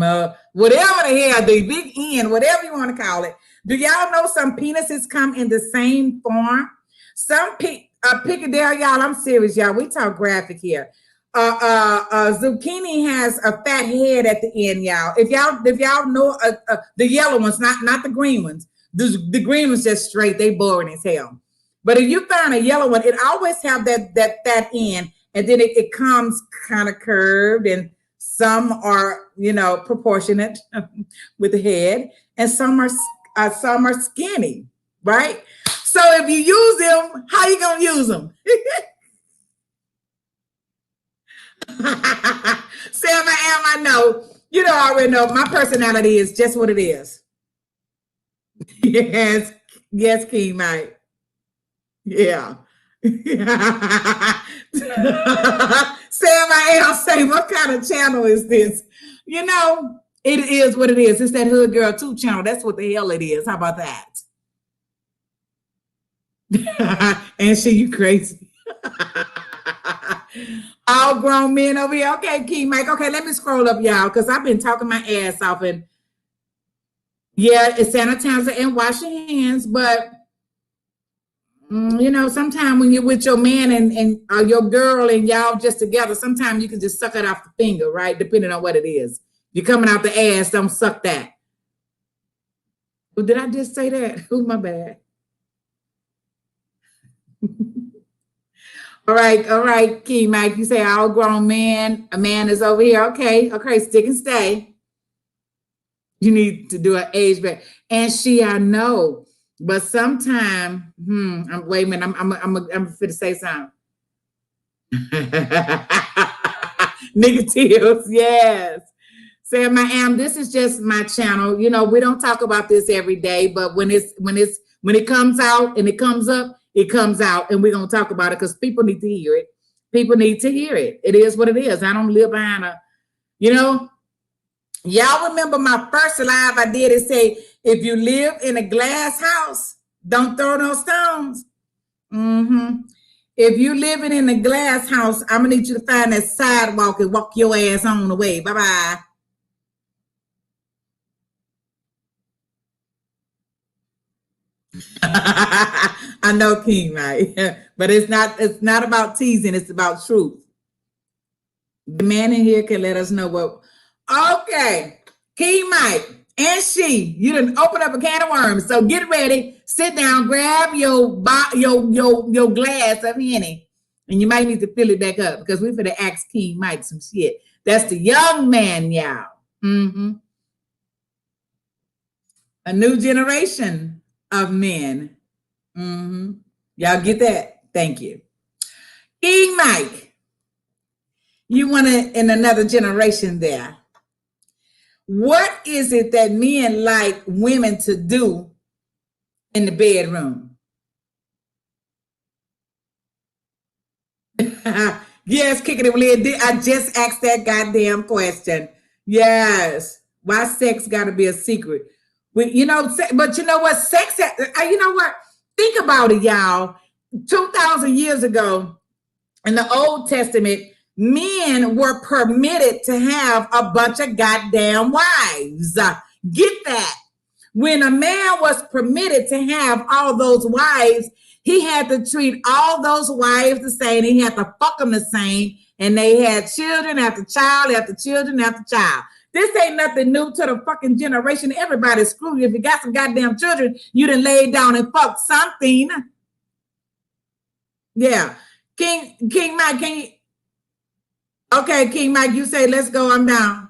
S1: whatever the head, the big end, whatever you want to call it. Do y'all know some penises come in the same form? Some Piccadilly, y'all, I'm serious, y'all. We talk graphic here. Zucchini has a fat head at the end, y'all. If y'all know the yellow ones, not the green ones. The green ones just straight. They boring as hell. But if you find a yellow one, it always have that fat end, and then it comes kind of curved, and some are proportionate with the head, and some are skinny, right? So if you use them, how you gonna use them? Sam, I know. You don't already know. My personality is just what it is. Yes, King Mike. Yeah. Sam, I am saying, what kind of channel is this? It is what it is. It's that Hood Girl 2 channel. That's what the hell it is. How about that? And you crazy. All grown men over here. Okay, King Mike. Okay, let me scroll up, y'all, because I've been talking my ass off. And yeah, it's sanitizer and wash your hands. But, sometimes when you're with your man and your girl and y'all just together, sometimes you can just suck it off the finger, right? Depending on what it is. You're coming out the ass, don't suck that. Well, did I just say that? Oh, my bad. All right, King Mike. You say all grown man. A man is over here. Okay, stick and stay. You need to do an age back. And I know, but sometime, wait a minute. I'm fit to say something. Negatives, yes. Sam, I am. This is just my channel. We don't talk about this every day, but when it comes out and it comes up, it comes out, and we're going to talk about it because people need to hear it. People need to hear it. It is what it is. I don't live behind y'all remember my first live I did it say, if you live in a glass house, don't throw no stones. If you living in a glass house, I'm going to need you to find that sidewalk and walk your ass on the way. Bye-bye. I know, King, right? But it's not about teasing, it's about truth. The man in here can let us know what. Okay, King Mike and she. You done open up a can of worms. So get ready, sit down, grab your glass of Henny, and you might need to fill it back up because we finna ask King Mike some shit. That's the young man, y'all. Mm-hmm. A new generation of men. Mm-hmm. Y'all get that? Thank you. King Mike, you want to in another generation there. What is it that men like women to do in the bedroom? Yes, kicking it with I just asked that goddamn question. Yes. Why sex got to be a secret? But you know what? Sex, you know what? Think about it, y'all. 2,000 years ago in the Old Testament, men were permitted to have a bunch of goddamn wives. Get that. When a man was permitted to have all those wives, he had to treat all those wives the same. He had to fuck them the same. And they had children after child after children after child. This ain't nothing new to the fucking generation. Everybody's screwed. If you got some goddamn children, you done laid down and fucked something. Yeah. King Mike, can you? Okay, King Mike, you say, let's go. I'm down.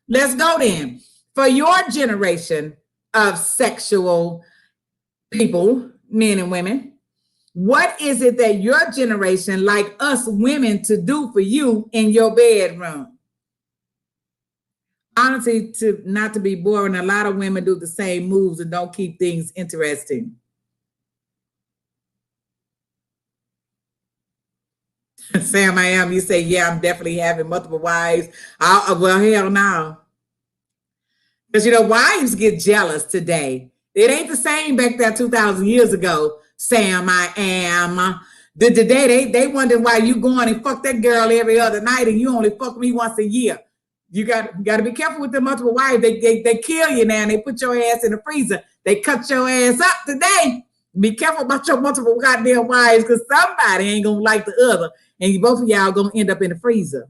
S1: Let's go then. For your generation of sexual people, men and women, what is it that your generation like us women to do for you in your bedroom? Honestly, not to be boring, a lot of women do the same moves and don't keep things interesting. Sam, I am. You say, yeah, I'm definitely having multiple wives. Well, hell no. Because, you know, wives get jealous today. It ain't the same back there 2,000 years ago. Sam, I am. Today, they wonder why you going and fuck that girl every other night and you only fuck me once a year. You got to be careful with the multiple wives. They kill you now and they put your ass in the freezer. They cut your ass up today. Be careful about your multiple goddamn wives because somebody ain't going to like the other. And both of y'all going to end up in the freezer.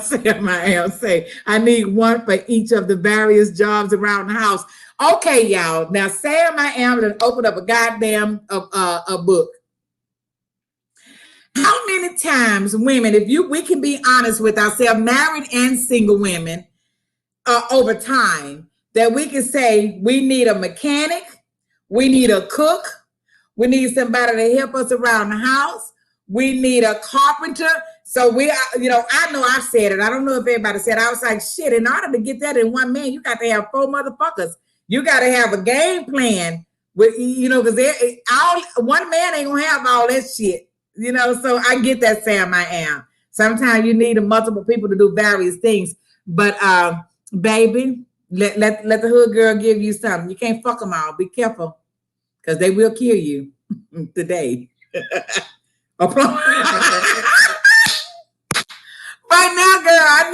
S1: Sam, I am. Say, I need one for each of the various jobs around the house. Okay, y'all. Now, Sam, I am going to open up a goddamn a book. How many times women, we can be honest with ourselves, married and single women, over time, that we can say we need a mechanic, we need a cook, we need somebody to help us around the house, we need a carpenter. So I know I've said it. I don't know if everybody said it. I was like, shit, in order to get that in one man, you got to have 4 motherfuckers. You got to have a game plan with, because one man ain't gonna have all that shit. So I get that, Sam, I am. Sometimes you need multiple people to do various things. But baby, let the hood girl give you something. You can't fuck them all. Be careful. Because they will kill you today. Right now, girl, I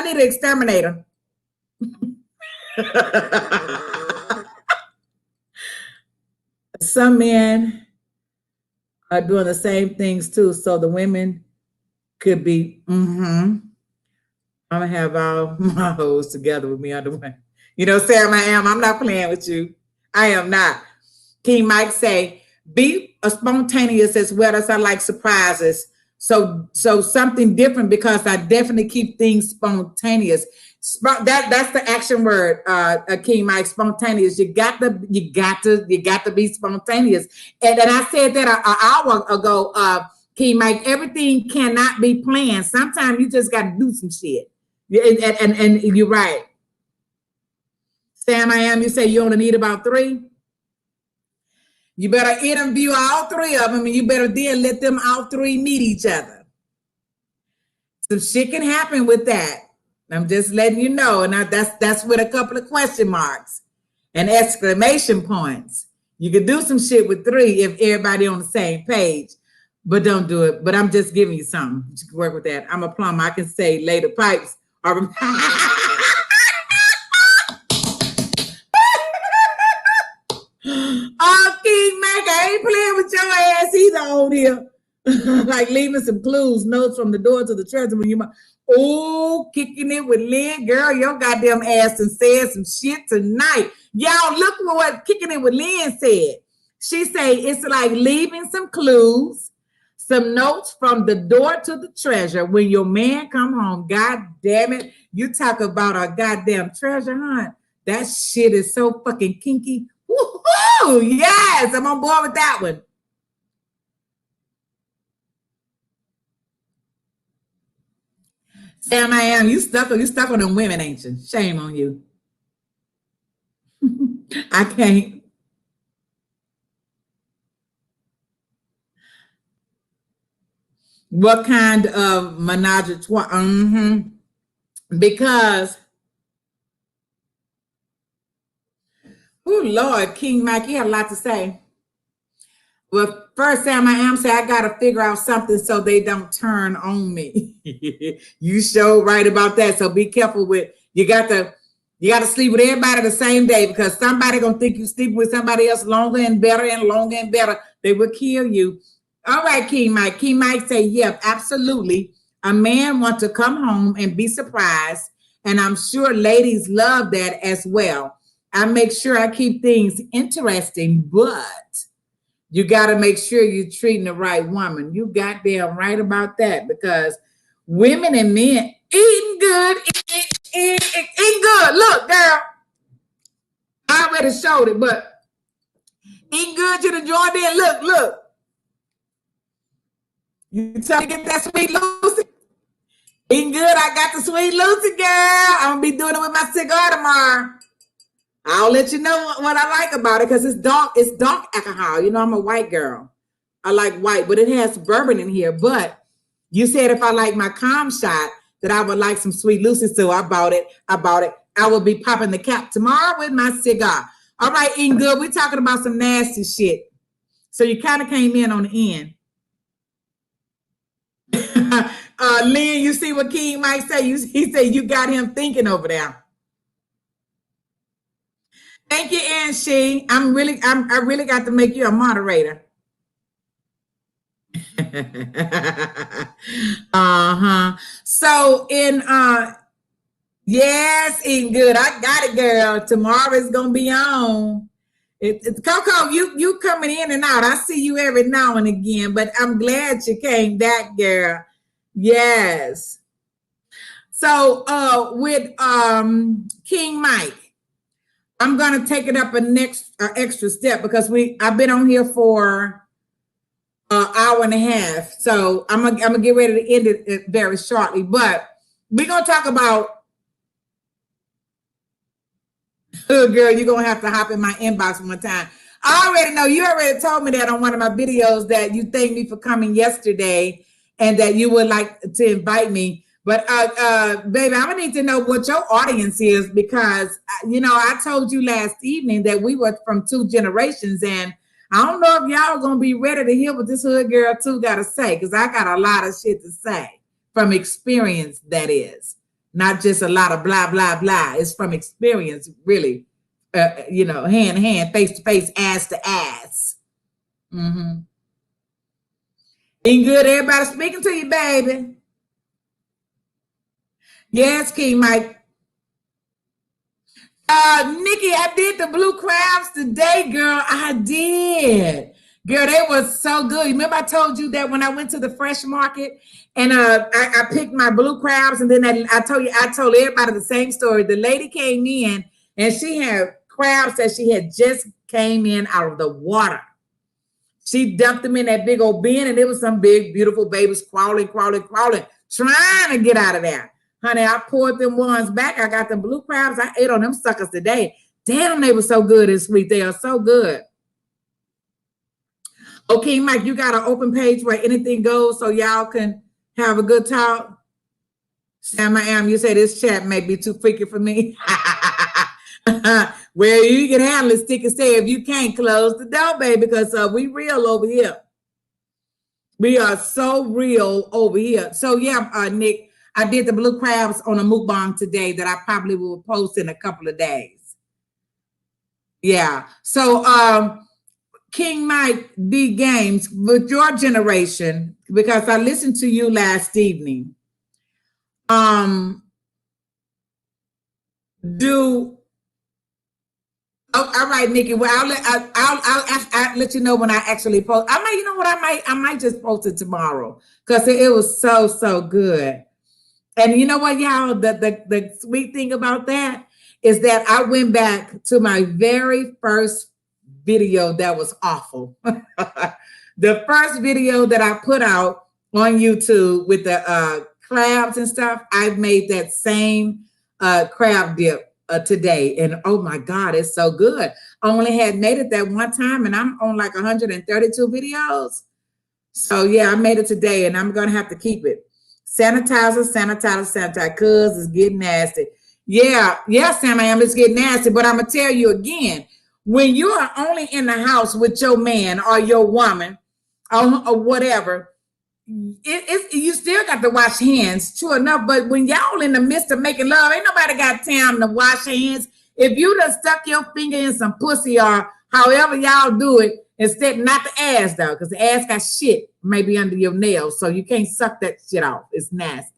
S1: need an exterminator. Some men are doing the same things too. So the women could be, I'm gonna have all my hoes together with me underway. Sam, I am. I'm not playing with you. I am not. King Mike say, be spontaneous as well as I like surprises. So something different because I definitely keep things spontaneous. That's the action word, King Mike, spontaneous. You got to be spontaneous. And I said that an hour ago, King Mike, everything cannot be planned. Sometimes you just got to do some shit. And you're right. Sam, I am. You say you only need about 3. You better interview all 3 of them, and you better then let them all 3 meet each other. Some shit can happen with that. I'm just letting you know, and that's with a couple of question marks and exclamation points. You could do some shit with 3 if everybody on the same page, but don't do it. But I'm just giving you something. You can work with that. I'm a plumber. I can say lay the pipes. Oh, King Mac, I ain't playing with your ass either on here. Like leaving some clues, notes from the door to the treasure when you might. Oh, kicking it with Lynn, girl, your goddamn ass and said some shit tonight. Y'all look at what kicking it with Lynn said. She say it's like leaving some clues, some notes from the door to the treasure when your man come home. God damn it. You talk about a goddamn treasure hunt. That shit is so fucking kinky. Woo-hoo! Yes, I'm on board with that one. Sam, I am. You stuck on them women, ain't you? Shame on you. I can't. What kind of menage a trois? Because, oh Lord, King Mike, you had a lot to say. Well, first, Sam, I am saying I got to figure out something so they don't turn on me. You sure right about that. So be careful with you got to sleep with everybody the same day because somebody gonna think you sleep with somebody else longer and better and longer and better. They will kill you. All right, King Mike. King Mike say, yep, absolutely. A man wants to come home and be surprised. And I'm sure ladies love that as well. I make sure I keep things interesting, but you got to make sure you're treating the right woman. You goddamn right about that because women and men eating good, eating good. Look, girl, I already showed it, but eating good to the joint in. Look. You trying to get that sweet Lucy? Eating good. I got the sweet Lucy, girl. I'm going to be doing it with my cigar tomorrow. I'll let you know what I like about it because it's dark alcohol. You know, I'm a white girl. I like white, but it has bourbon in here. But you said if I like my calm shot, that I would like some sweet Lucy. So I bought it. I will be popping the cap tomorrow with my cigar. All right, eating good. We're talking about some nasty shit. So you kind of came in on the end. Lynn, you see what King might say? He said you got him thinking over there. Thank you, Ann She. I really got to make you a moderator. So yes, eating good. I got it, girl. Tomorrow is gonna be on. It's Coco, you coming in and out. I see you every now and again, but I'm glad you came back, girl. Yes. So with King Mike. I'm gonna take it up a next extra step because I've been on here for an hour and a half, so I'm gonna get ready to end it very shortly. But we're gonna talk about. Oh, girl, you're gonna have to hop in my inbox one time. I already know you already told me that on one of my videos that you thanked me for coming yesterday and that you would like to invite me. But baby, I'm gonna need to know what your audience is because I told you last evening that we were from two generations, and I don't know if y'all gonna be ready to hear what this hood girl too gotta say, because I got a lot of shit to say from experience, that is. Not just a lot of blah, blah, blah. It's from experience, really. Hand to hand, face to face, ass to ass. Being good, everybody speaking to you, baby. Yes, King Mike. Nikki, I did the blue crabs today, girl. I did. Girl, they were so good. Remember I told you that when I went to the fresh market and I picked my blue crabs, and then I told everybody the same story. The lady came in and she had crabs that she had just came in out of the water. She dumped them in that big old bin, and there was some big, beautiful babies crawling, trying to get out of there. Honey, I poured them ones back. I got them blue crabs. I ate on them suckers today. Damn, they were so good and sweet. They are so good. Okay, Mike, you got an open page where anything goes so y'all can have a good talk? Sam, I am. You say this chat may be too freaky for me. Well, you can handle it, stick and stay. If you can't, close the door, baby, because we real over here. We are so real over here. So, yeah, Nick, I did the blue crabs on a mukbang today that I probably will post in a couple of days. Yeah. So, King Mike D Games, with your generation, because I listened to you last evening. All right, Nikki. Well, I'll let you know when I actually post. I might, you know what? I might just post it tomorrow because it was so good. And you know what, y'all? The sweet thing about that is that I went back to my very first video that was awful. The first video that I put out on YouTube with the crabs and stuff, I've made that same crab dip today, and oh my God, it's so good. I only had made it that one time, and I'm on like 132 videos. So yeah, I made it today, and I'm gonna have to keep it. Sanitizer, cause it's getting nasty. Yeah, Sam, I am. It's getting nasty, but I'm gonna tell you again, when you are only in the house with your man or your woman or whatever, you still got to wash hands, true enough. But when y'all in the midst of making love, ain't nobody got time to wash hands. If you done stuck your finger in some pussy or however y'all do it, instead, not the ass though, because the ass got shit maybe under your nails, so you can't suck that shit off. It's nasty.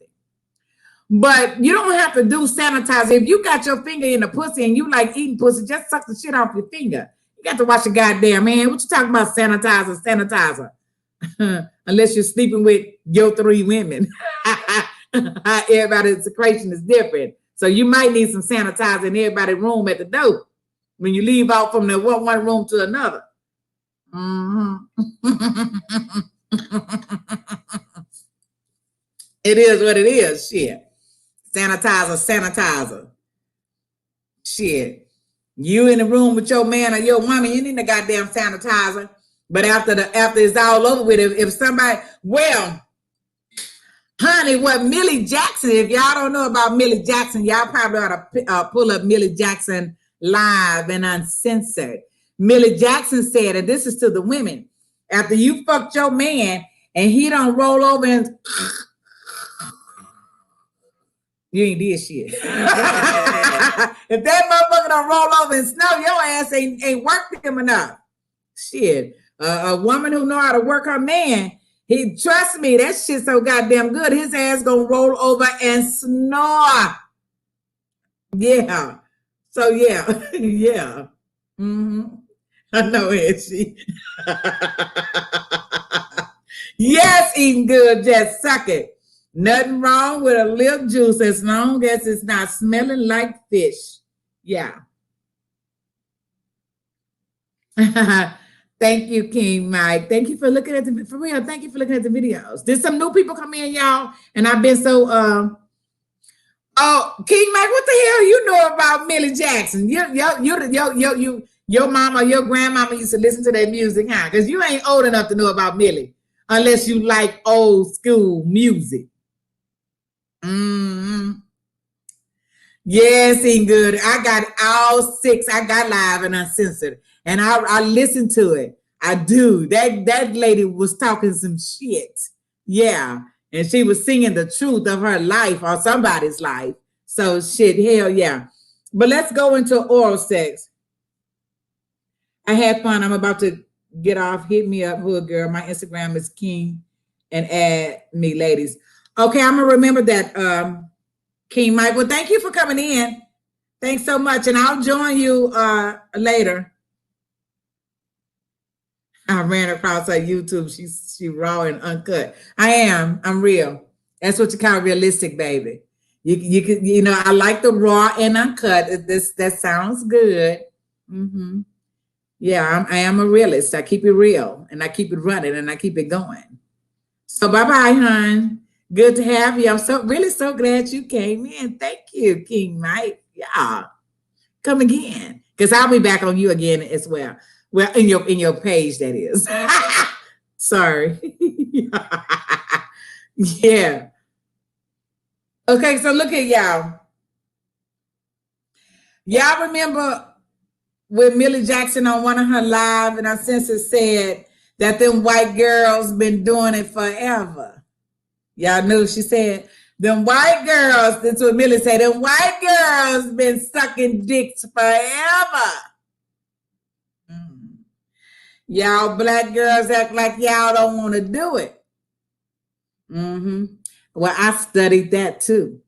S1: But you don't have to do sanitizer. If you got your finger in the pussy and you like eating pussy, just suck the shit off your finger. You got to wash your goddamn hand. What you talking about, sanitizer? Unless you're sleeping with your 3 women. Everybody's secretion is different. So you might need some sanitizer in everybody's room at the door when you leave out from the one room to another. It is what it is. Shit. Sanitizer. Shit. You in the room with your man or your woman, you need a goddamn sanitizer. But after it's all over with, if somebody, well, honey, what Millie Jackson, if y'all don't know about Millie Jackson, y'all probably ought to pull up Millie Jackson live and uncensored. Millie Jackson said, and this is to the women, after you fucked your man and he don't roll over and you ain't did shit. If that motherfucker don't roll over and snow, your ass ain't worked him enough. Shit. A woman who know how to work her man, he trust me, that shit so goddamn good. His ass gonna roll over and snore. Yeah. So yeah, yeah. I know it. She. Yes, eating good, just suck it. Nothing wrong with a lip juice as long as it's not smelling like fish. Yeah. Thank you, King Mike. Thank you for looking at for real. Thank you for looking at the videos. There's some new people come in, y'all, and I've been so oh, King Mike, what the hell you know about Millie Jackson? Your mama, your grandmama used to listen to that music, huh? Because you ain't old enough to know about Millie unless you like old school music. Yes, ain't good. I got all 6. I got live and uncensored. And I listened to it. I do. That lady was talking some shit. Yeah. And she was singing the truth of her life or somebody's life. So shit, hell yeah. But let's go into oral sex. I had fun. I'm about to get off. Hit me up, Hood Girl. My Instagram is King and add me, ladies. Okay, I'm going to remember that, King Mike. Well, thank you for coming in. Thanks so much. And I'll join you later. I ran across her YouTube. She raw and uncut. I'm real. That's what you call realistic, baby. You know, I like the raw and uncut. That sounds good. Yeah, I am a realist. I keep it real and I keep it running and I keep it going. So bye-bye, hon. Good to have you. I'm so glad you came in. Thank you, King Mike. Yeah. Come again. Because I'll be back on you again as well. Well, in your page, that is. Sorry. Yeah. Okay, so look at y'all. Y'all remember when Millie Jackson on one of her live and her censors said that them white girls been doing it forever. Y'all knew she said, them white girls, that's what Millie said, them white girls been sucking dicks forever. Y'all black girls act like y'all don't want to do it. Well, I studied that too.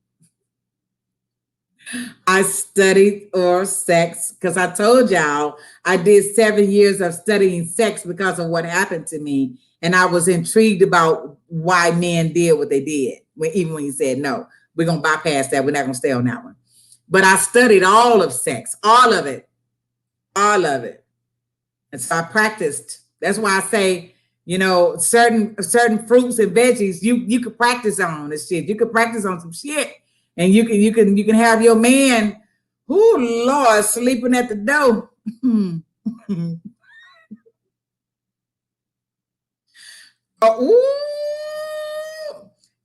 S1: I studied oral sex because I told y'all I did 7 years of studying sex because of what happened to me. And I was intrigued about why men did what they did. Even when you said, no, we're going to bypass that. We're not going to stay on that one. But I studied all of sex, all of it, all of it. And so I practiced. That's why I say, you know, certain fruits and veggies you could practice on this shit. You could practice on some shit. And you can have your man, who Lord, sleeping at the door. Oh,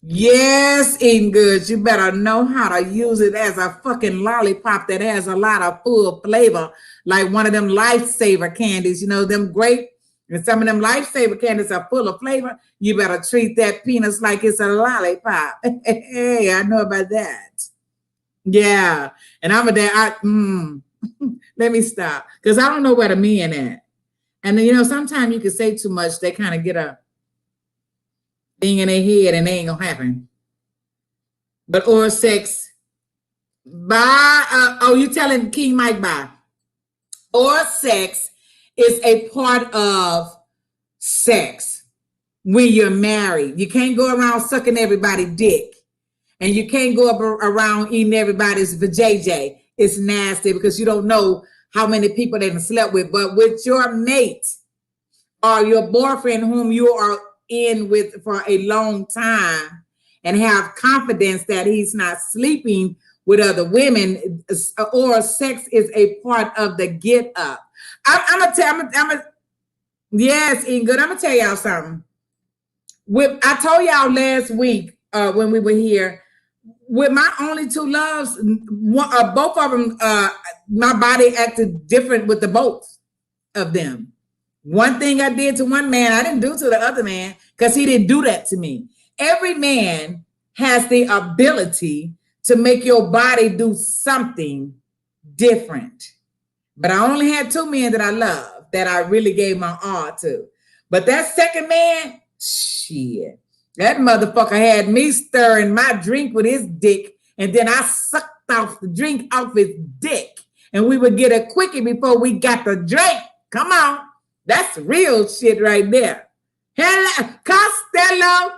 S1: yes, eating good. You better know how to use it as a fucking lollipop that has a lot of full flavor, like one of them lifesaver candies. You know, them grape and some of them lifesaver candies are full of flavor. You better treat that peanuts like it's a lollipop. Hey, I know about that. Yeah, and I'm a dad. Let me stop because I don't know where the men at. And then, you know, sometimes you can say too much, they kind of get a thing in their head and they ain't gonna happen. But oral sex, bye. Oh, you telling King Mike bye? Oral sex is a part of sex when you're married. You can't go around sucking everybody's dick. And you can't go around eating everybody's vajayjay. It's nasty because you don't know how many people they slept with. But with your mate or your boyfriend whom you are in with for a long time and have confidence that he's not sleeping with other women, or sex is a part of the get up. Yes, Ingrid, I'm gonna tell y'all something. I told y'all last week when we were here, with my only two loves, both of them, my body acted different with the both of them. One thing I did to one man, I didn't do to the other man because he didn't do that to me. Every man has the ability to make your body do something different. But I only had two men that I loved, that I really gave my all to. But that second man, shit. That motherfucker had me stirring my drink with his dick, and then I sucked off the drink off his dick, and we would get a quickie before we got the drink. Come on. That's real shit right there. Hello,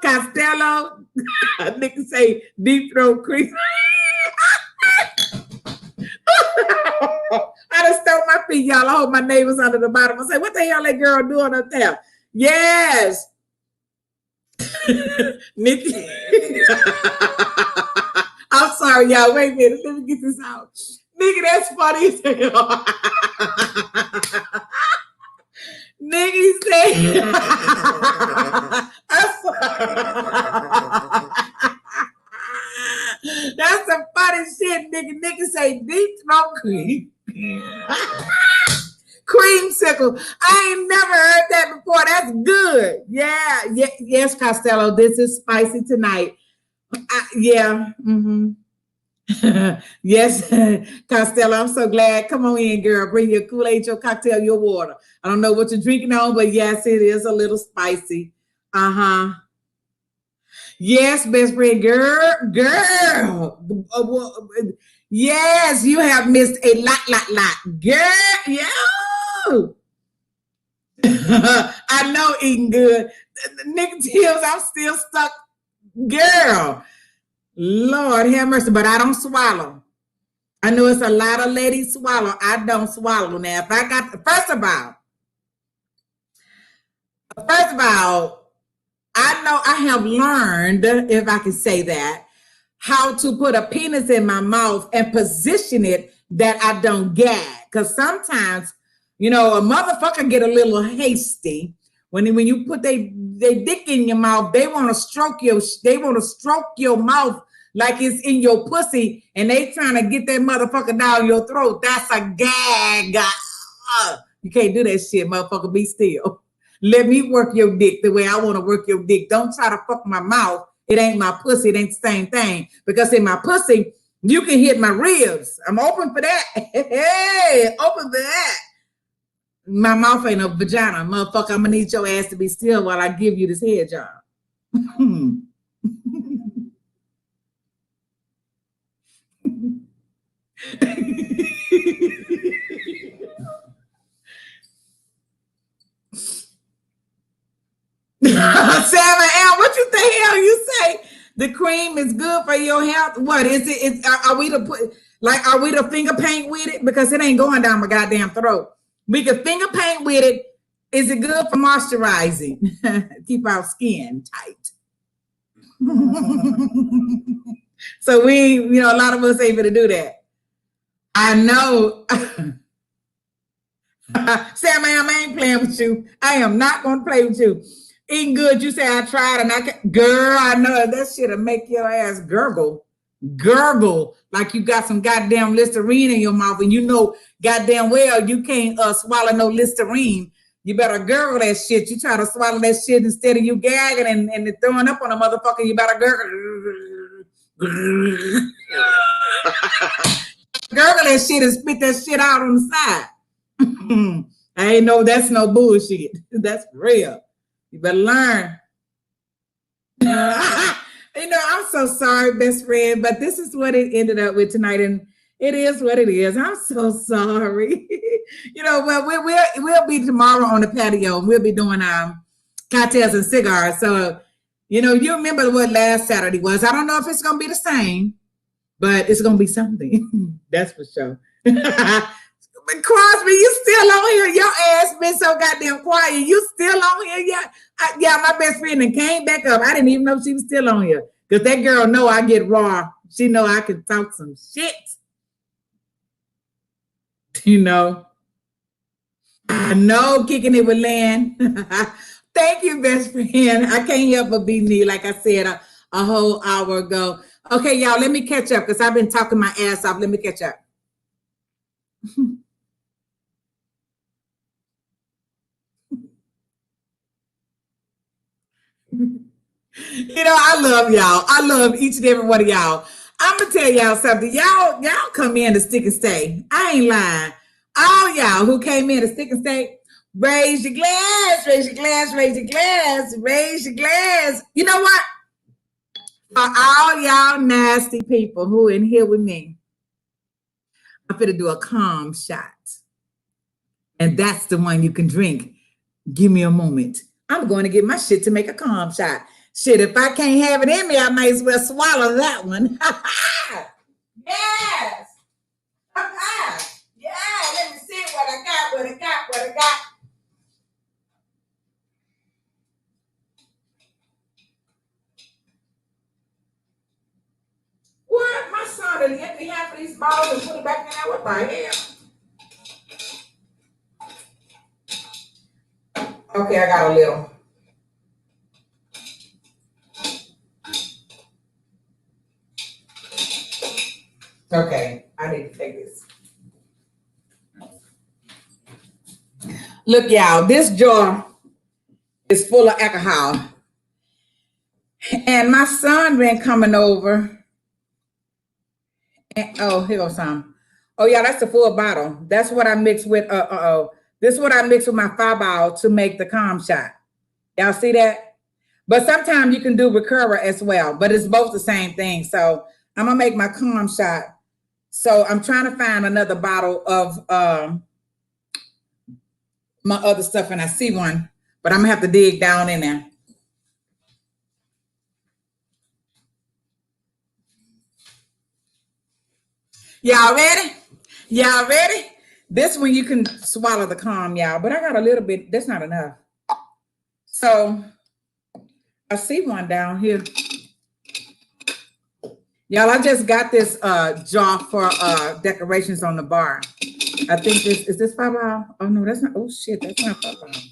S1: Costello. Niggas say deep throat creep. I just stole my feet, y'all. I hope my neighbors under the bottom. I say, what the hell that girl doing up there? Yes. Nikki. I'm sorry, y'all. Wait a minute. Let me get this out. Nigga, that's funny as hell. Nigga said, that's some funny shit, nigga. Nigga say deep throat cream. Creamsicle. I ain't never heard that before. That's good. Yeah. Yes, Costello. This is spicy tonight. Yeah. Yes, Costello. I'm so glad. Come on in, girl. Bring your Kool-Aid, your cocktail, your water. I don't know what you're drinking on, but yes, it is a little spicy. Yes, best friend, girl. Yes, you have missed a lot. Girl, yeah. I know eating good. Nick Tills, I'm still stuck. Girl, Lord have mercy, but I don't swallow. I know it's a lot of ladies swallow. I don't swallow. Now, if I got, first of all, I know I have learned, if I can say that, how to put a penis in my mouth and position it that I don't gag. Because sometimes, you know, a motherfucker get a little hasty when you put they dick in your mouth. They want to stroke your mouth like it's in your pussy, and they trying to get that motherfucker down your throat. That's a gag. You can't do that shit, motherfucker. Be still. Let me work your dick the way I want to work your dick. Don't try to fuck my mouth. It ain't my pussy. It ain't the same thing. Because in my pussy, you can hit my ribs. I'm open for that. Hey, open for that. My mouth ain't a vagina, motherfucker. I'm gonna need your ass to be still while I give you this head job. Sam L, what you the hell you say? The cream is good for your health. What is it? Are we to put like are we to finger paint with it? Because it ain't going down my goddamn throat. We can finger paint with it. Is it good for moisturizing? Keep our skin tight. So we, a lot of us able to do that. I know. Sam, I ain't playing with you. I am not going to play with you. Eating good, you say I tried and I can. Girl, I know that shit'll make your ass gurgle. Gurgle like you got some goddamn Listerine in your mouth and you know goddamn well you can't swallow no Listerine. You better gurgle that shit. You try to swallow that shit instead of you gagging and throwing up on a motherfucker, you better gurgle. Gurgle that shit and spit that shit out on the side. I ain't know that's no bullshit. That's real. You better learn. I'm so sorry, best friend, but this is what it ended up with tonight, and it is what it is. I'm so sorry. Well, we'll be tomorrow on the patio, and we'll be doing cocktails and cigars. So, you remember what last Saturday was. I don't know if it's gonna be the same, but it's gonna be something. That's for sure. Crosby, you still on here? Your ass been so goddamn quiet. You still on here? Yeah, my best friend and came back up. I didn't even know she was still on here because that girl know I get raw. She know I can talk some shit. I know kicking it with Lynn. Thank you, best friend. I can't help but be me, like I said a whole hour ago. Okay, y'all, let me catch up because I've been talking my ass off. Let me catch up. I love y'all. I love each and every one of y'all. I'm gonna tell y'all something. Y'all come in to stick and stay. I ain't lying. All y'all who came in to stick and stay, raise your glass, raise your glass, raise your glass, raise your glass. You know what? For all y'all nasty people who in here with me, I'm gonna do a calm shot. And that's the one you can drink. Give me a moment. I'm going to get my shit to make a calm shot. Shit, if I can't have it in me, I might as well swallow that one. Yes. Yeah, let me see what I got. What? My son done empty half of these bottles and put it back in there. What the hell? Okay, I got a little. Okay, I need to take this. Look, y'all, this jar is full of alcohol. And my son been coming over. And, here goes some. Oh, yeah, that's the full bottle. That's what I mixed with. This is what I mixed with my fireball to make the calm shot. Y'all see that? But sometimes you can do Recurra as well, but it's both the same thing. So I'm gonna make my calm shot. So I'm trying to find another bottle of my other stuff, and I see one, but I'm gonna have to dig down in there. Y'all ready? Y'all ready? This one you can swallow the calm, y'all, but I got a little bit. That's not enough. So I see one down here. Y'all, I just got this jar for decorations on the bar. I think this is this $5. Oh no, that's not. Oh shit, that's not $5.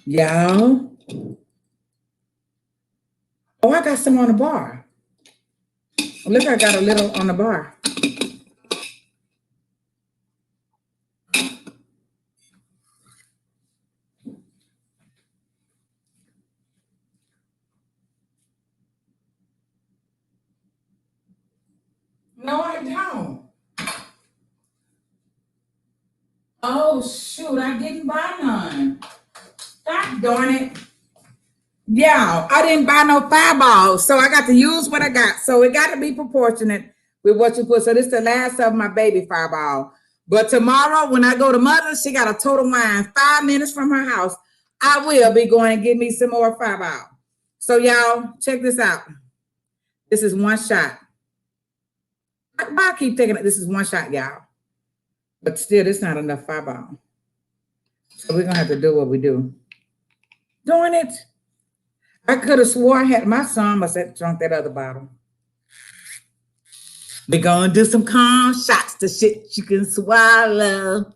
S1: Y'all. Oh, I got some on the bar. Look, I got a little on the bar. No, I don't. Oh, shoot, I didn't buy none. God darn it. Yeah, I didn't buy no fireballs, so I got to use what I got. So it got to be proportionate with what you put. So this is the last of my baby fireball. But tomorrow, when I go to mother, she got a total wine 5 minutes from her house. I will be going and get me some more fireball. So y'all, check this out. This is one shot. I keep taking it. This is one shot, y'all. But still, this is not enough fireball. So we're gonna have to do what we do. Darn it. I could have swore I had my son must have drunk that other bottle. We're gonna do some calm shots to shit you can swallow.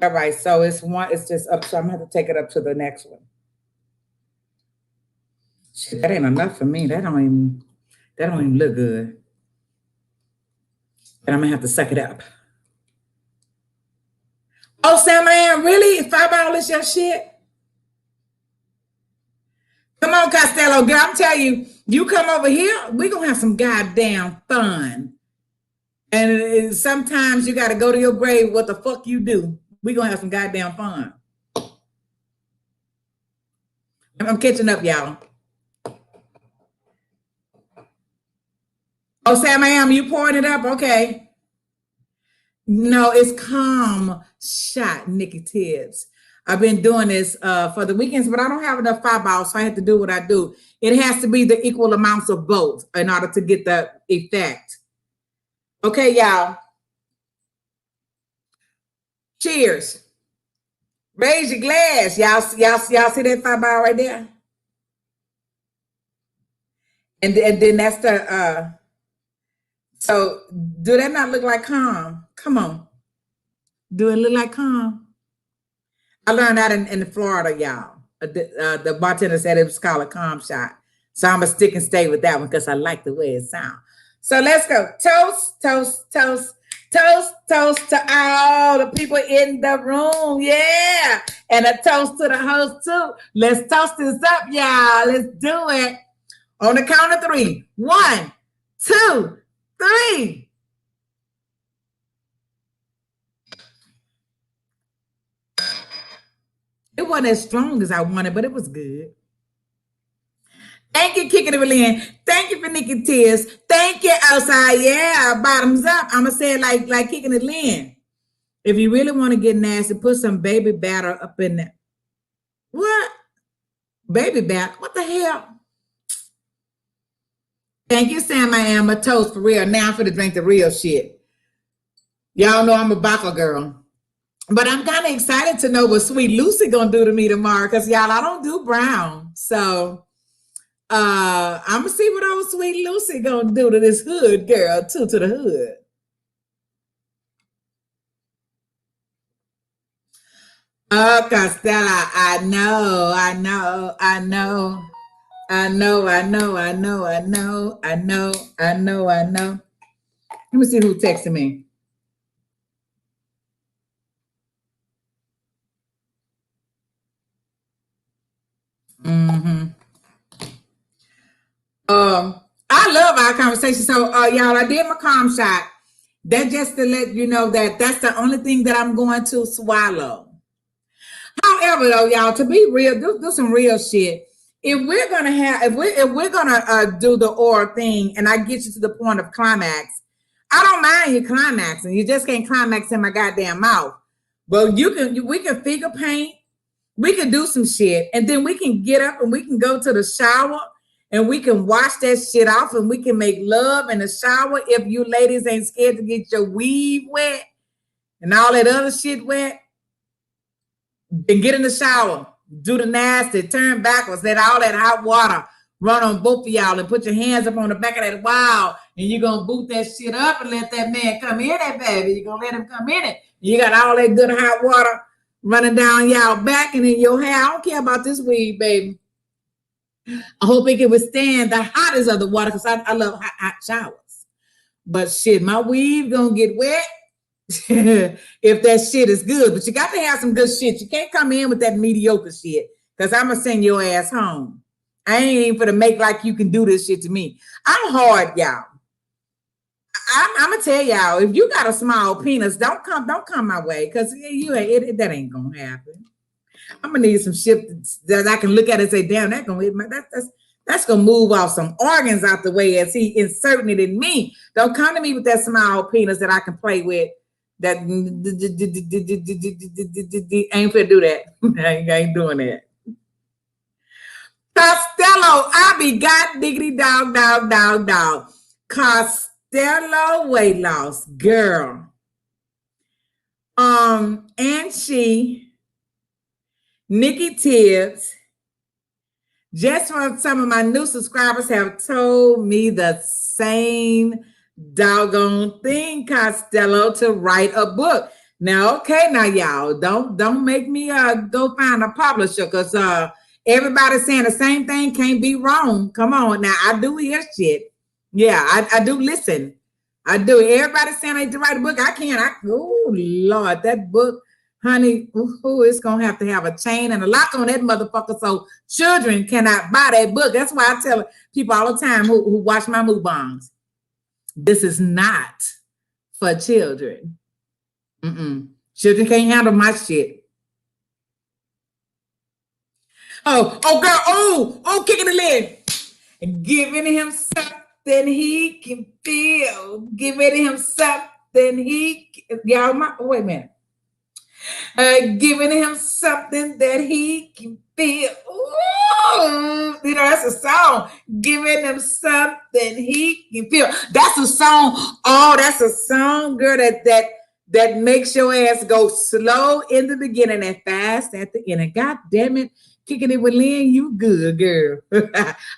S1: All right, so it's just up, so I'm gonna have to take it up to the next one. Shit, that ain't enough for me. That don't even look good. And I'm gonna have to suck it up. Oh, Sam, man, really? $5 is your shit? Come on, Costello, girl. I'm telling you, you come over here, we're going to have some goddamn fun. And sometimes you got to go to your grave, what the fuck you do. We're going to have some goddamn fun. I'm catching up, y'all. Oh, Sam, you pouring it up? Okay. No, it's calm shot, Nikki Tibbs. I've been doing this for the weekends, but I don't have enough fireballs, so I have to do what I do. It has to be the equal amounts of both in order to get the effect. Okay, y'all. Cheers. Raise your glass. Y'all see that fireball right there? And then that's the so do that not look like calm? Come on. Do it look like calm? I learned that in Florida, y'all. The bartender said it was called a calm shot. So I'm going to stick and stay with that one because I like the way it sounds. So let's go. Toast, toast, toast, toast, toast to all the people in the room. Yeah. And a toast to the host, too. Let's toast this up, y'all. Let's do it. On the count of 3. 1, 2, 3. It wasn't as strong as I wanted, but it was good. Thank you, Kicking It with Lynn. Thank you for Nikki Tears. Thank you, outside. Yeah, bottoms up. I'm going to say it like Kicking It Lynn. If you really want to get nasty, put some baby batter up in there. What? Baby batter? What the hell? Thank you, Sam. I am a toast for real. Now I'm for to drink the real shit. Y'all know I'm a bottle girl. But I'm kind of excited to know what Sweet Lucy gonna do to me tomorrow, because y'all, I don't do brown. So I'm gonna see what old Sweet Lucy gonna do to this hood girl, too, to the hood. Oh, Costello, I know. Let me see who texted me. I love our conversation. So, y'all, I did my calm shot. That just to let you know that that's the only thing that I'm going to swallow. However, though, y'all, to be real, do some real shit. If we're gonna do the oral thing, and I get you to the point of climax, I don't mind you climaxing. You just can't climax in my goddamn mouth. But we can figure paint. We can do some shit, and then we can get up and we can go to the shower and we can wash that shit off, and we can make love in the shower if you ladies ain't scared to get your weave wet and all that other shit wet. Then get in the shower, do the nasty, turn backwards, let all that hot water run on both of y'all, and put your hands up on the back of that wall, and you're going to boot that shit up and let that man come in there, baby. You're going to let him come in it. You got all that good hot water running down y'all back and in your hair. I don't care about this weed, baby. I hope it can withstand the hottest of the water, because I love hot showers. But shit, my weave gonna get wet if that shit is good. But you got to have some good shit. You can't come in with that mediocre shit, because I'm gonna send your ass home. I ain't even for to make like you can do this shit to me. I'm hard, y'all. I'm gonna tell y'all, if you got a small penis, don't come my way, because that ain't gonna happen. I'm gonna need some shit that I can look at and say, damn, that's gonna move off some organs out the way as he inserting it in me. Don't come to me with that small penis that I can play with. That ain't gonna do that. I ain't doing that. Costello, I be got diggity dog. Costello weight loss, girl. And Nikki Tibbs, just from some of my new subscribers have told me the same doggone thing, Costello, to write a book. Now, okay, now y'all, don't make me go find a publisher, because everybody's saying the same thing. Can't be wrong. Come on, now I do hear shit. Yeah, I do listen. I do. Everybody's saying I need to write a book. I can't. Oh Lord, that book, honey, it's gonna have to have a chain and a lock on that motherfucker, so children cannot buy that book. That's why I tell people all the time who watch my mukbangs, this is not for children. Children can't handle my shit. Oh, girl, kicking the leg. Giving him something he can feel. Giving him something y'all, wait a minute. Giving him something that he can feel. Ooh, that's a song. Giving him something he can feel. That's a song. Oh, that's a song, girl, that makes your ass go slow in the beginning and fast at the end. And God damn it, kicking it with Lynn, you good, girl.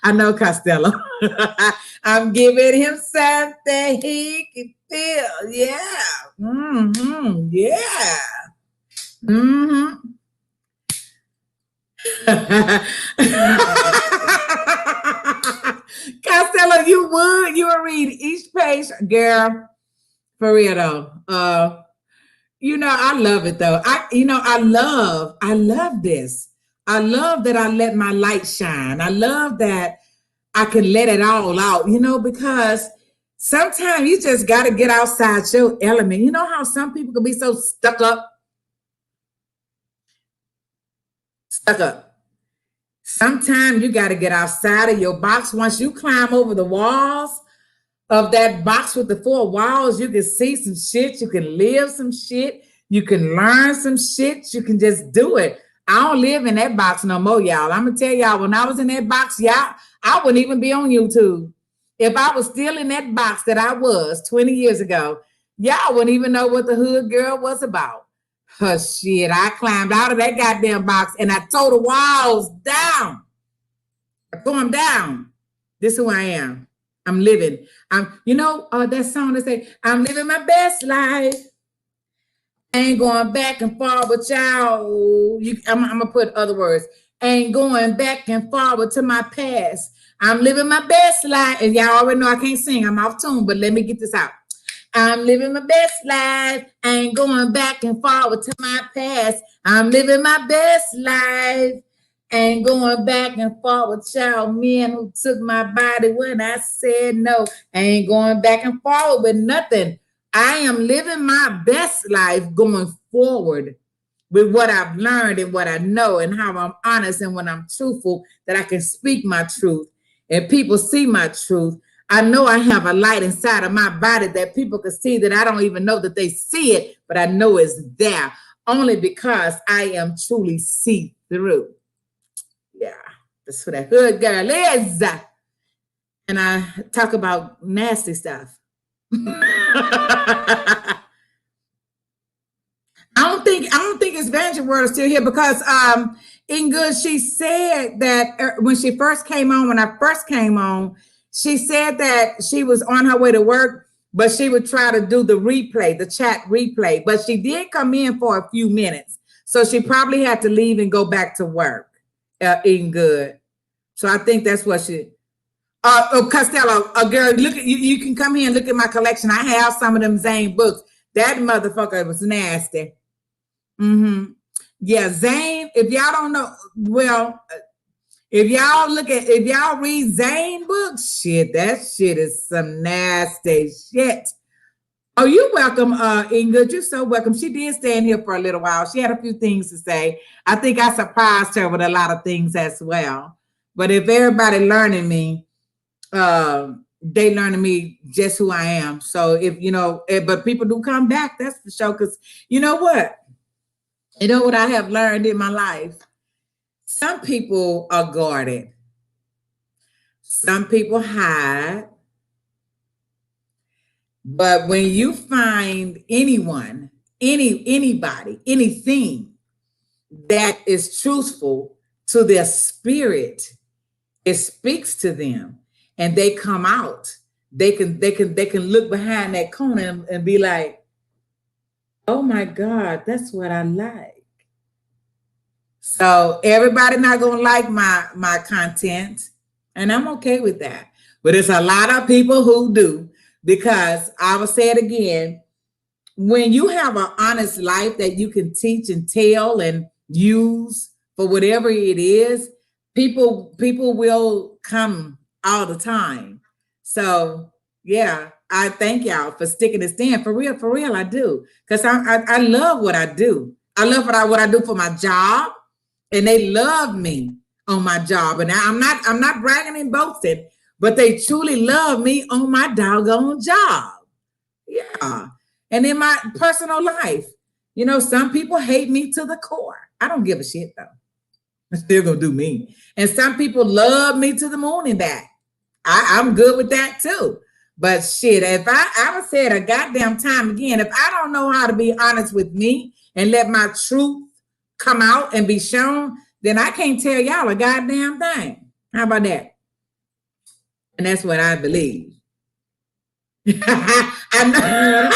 S1: I know, Costello. I'm giving him something he can feel. Yeah. Yeah. Costello, you would read each page, girl. For real though. I love it though. I love this. I love that I let my light shine. I love that I can let it all out, because sometimes you just got to get outside your element. You know how some people can be so stuck up. Sometimes you got to get outside of your box. Once you climb over the walls of that box with the 4 walls, you can see some shit. You can live some shit. You can learn some shit. You can just do it. I don't live in that box no more, y'all. I'm going to tell y'all, when I was in that box, y'all, I wouldn't even be on YouTube. If I was still in that box that I was 20 years ago, y'all wouldn't even know what the hood girl was about. Shit, I climbed out of that goddamn box and I tore the walls down. I tore them down. This is who I am. I'm living. That song that say, I'm living my best life. Ain't going back and forward with y'all. I'm going to put other words. Ain't going back and forward to my past. I'm living my best life. And y'all already know I can't sing. I'm off tune, but let me get this out. I'm living my best life. Ain't going back and forward to my past. I'm living my best life. Ain't going back and forward, y'all men who took my body when I said no. Ain't going back and forward with nothing. I am living my best life going forward with what I've learned and what I know and how I'm honest and when I'm truthful, that I can speak my truth and people see my truth. I know I have a light inside of my body that people can see that I don't even know that they see it, but I know it's there only because I am truly see-through. Yeah, that's what that hood girl is. And I talk about nasty stuff. I don't think it's Vanjie Word is still here because in good, she said that when she first came on, when I first came on, she said that she was on her way to work, but she would try to do the replay, the chat replay. But she did come in for a few minutes. So she probably had to leave and go back to work in good. So I think that's what she... Costello, girl, look at you can come here and look at my collection. I have some of them Zane books. That motherfucker was nasty. Yeah, Zane, if y'all don't know, well, if y'all read Zane books, shit, that shit is some nasty shit. Oh, you're welcome, Ingrid. You're so welcome. She did stay in here for a little while. She had a few things to say. I think I surprised her with a lot of things as well. But if everybody learning me, they learning me just who I am. So if you know, but people do come back. That's the show. Because you know what? You know what I have learned in my life. Some people are guarded. Some people hide. But when you find anyone, anybody, anything that is truthful to their spirit, it speaks to them and they come out. They can look behind that corner and be like, oh my God, that's what I like. So everybody not gonna like my content, and I'm okay with that. But it's a lot of people who do, because I will say it again, when you have an honest life that you can teach and tell and use for whatever it is, people will come all the time. So yeah, I thank y'all for sticking to stand. For real, I do. Because I love what I do. I love what I do for my job, and they love me on my job. And I'm not bragging and boasting, but they truly love me on my doggone job. Yeah. And in my personal life, you know, some people hate me to the core. I don't give a shit though. I'm still gonna do me. And some people love me to the moon and back. I'm good with that too. But shit, if I would say it a goddamn time again, if I don't know how to be honest with me and let my truth come out and be shown, then I can't tell y'all a goddamn thing. How about that? And that's what I believe. I know,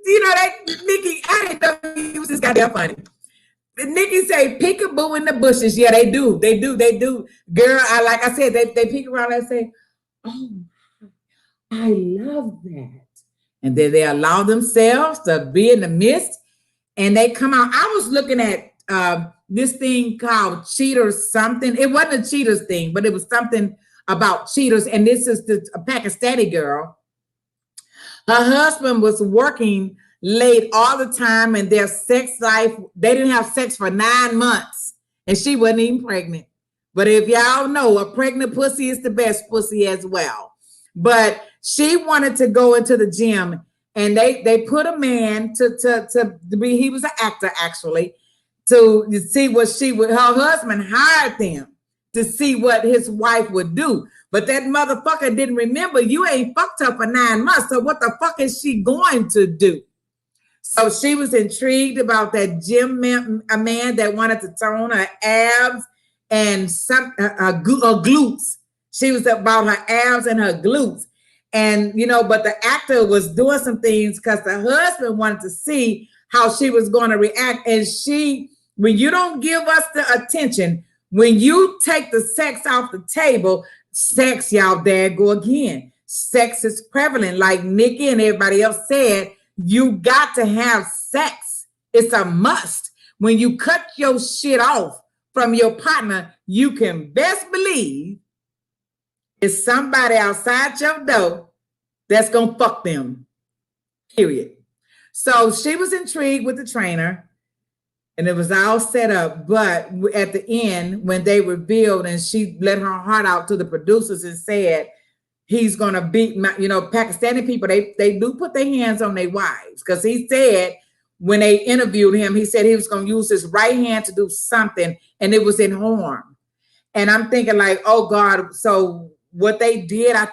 S1: you know that Nikki, I didn't know you was this goddamn funny. Nikki say peekaboo in the bushes. Yeah, they do. They do. They do. Girl, like I said, they peek around and say, oh, I love that. And then they allow themselves to be in the midst and they come out. I was looking at this thing called Cheaters something. It wasn't a Cheaters thing, but it was something about cheaters. And this is a Pakistani girl. Her husband was working late all the time, and their sex life, they didn't have sex for 9 months, and she wasn't even pregnant. But if y'all know, a pregnant pussy is the best pussy as well. But she wanted to go into the gym, and they put a man to be, he was an actor actually, to see what she would, her husband hired them to see what his wife would do. But that motherfucker didn't remember you ain't fucked her for 9 months. So what the fuck is she going to do? So she was intrigued about that gym a man that wanted to tone her abs and some her glutes. She was about her abs and her glutes. And, you know, but the actor was doing some things because the husband wanted to see how she was going to react. And when you don't give us the attention, when you take the sex off the table, sex, y'all, there go again. Sex is prevalent. Like Nikki and everybody else said, you got to have sex. It's a must. When you cut your shit off from your partner, you can best believe it's somebody outside your door that's going to fuck them. Period. So she was intrigued with the trainer. And it was all set up. But at the end, when they revealed and she let her heart out to the producers and said, he's going to beat my, you know, Pakistani people, they do put their hands on their wives. Because he said, when they interviewed him, he said he was going to use his right hand to do something. And it was in harm. And I'm thinking like, oh God, so what they did, I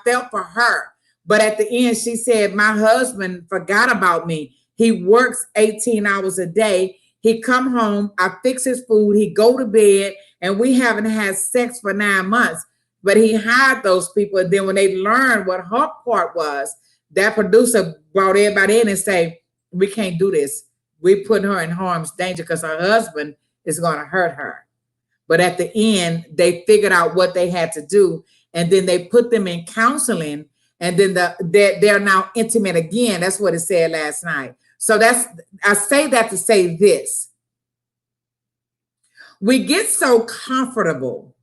S1: felt for her. But at the end, she said, my husband forgot about me. He works 18 hours a day. He come home, I fix his food, he go to bed, and we haven't had sex for 9 months. But he hired those people. And then when they learned what her part was, that producer brought everybody in and say, we can't do this. We put her in harm's danger because her husband is going to hurt her. But at the end, they figured out what they had to do. And then they put them in counseling. And then they're now intimate again. That's what it said last night. So I say that to say this. We get so comfortable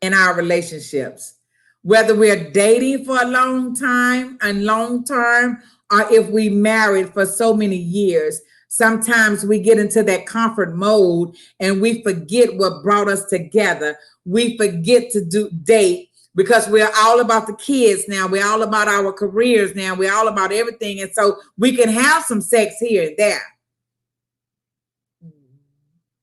S1: in our relationships, whether we're dating for a long time and long term, or if we married for so many years, sometimes we get into that comfort mode and we forget what brought us together. We forget to date because we're all about the kids now. We're all about our careers now. We're all about everything. And so we can have some sex here and there.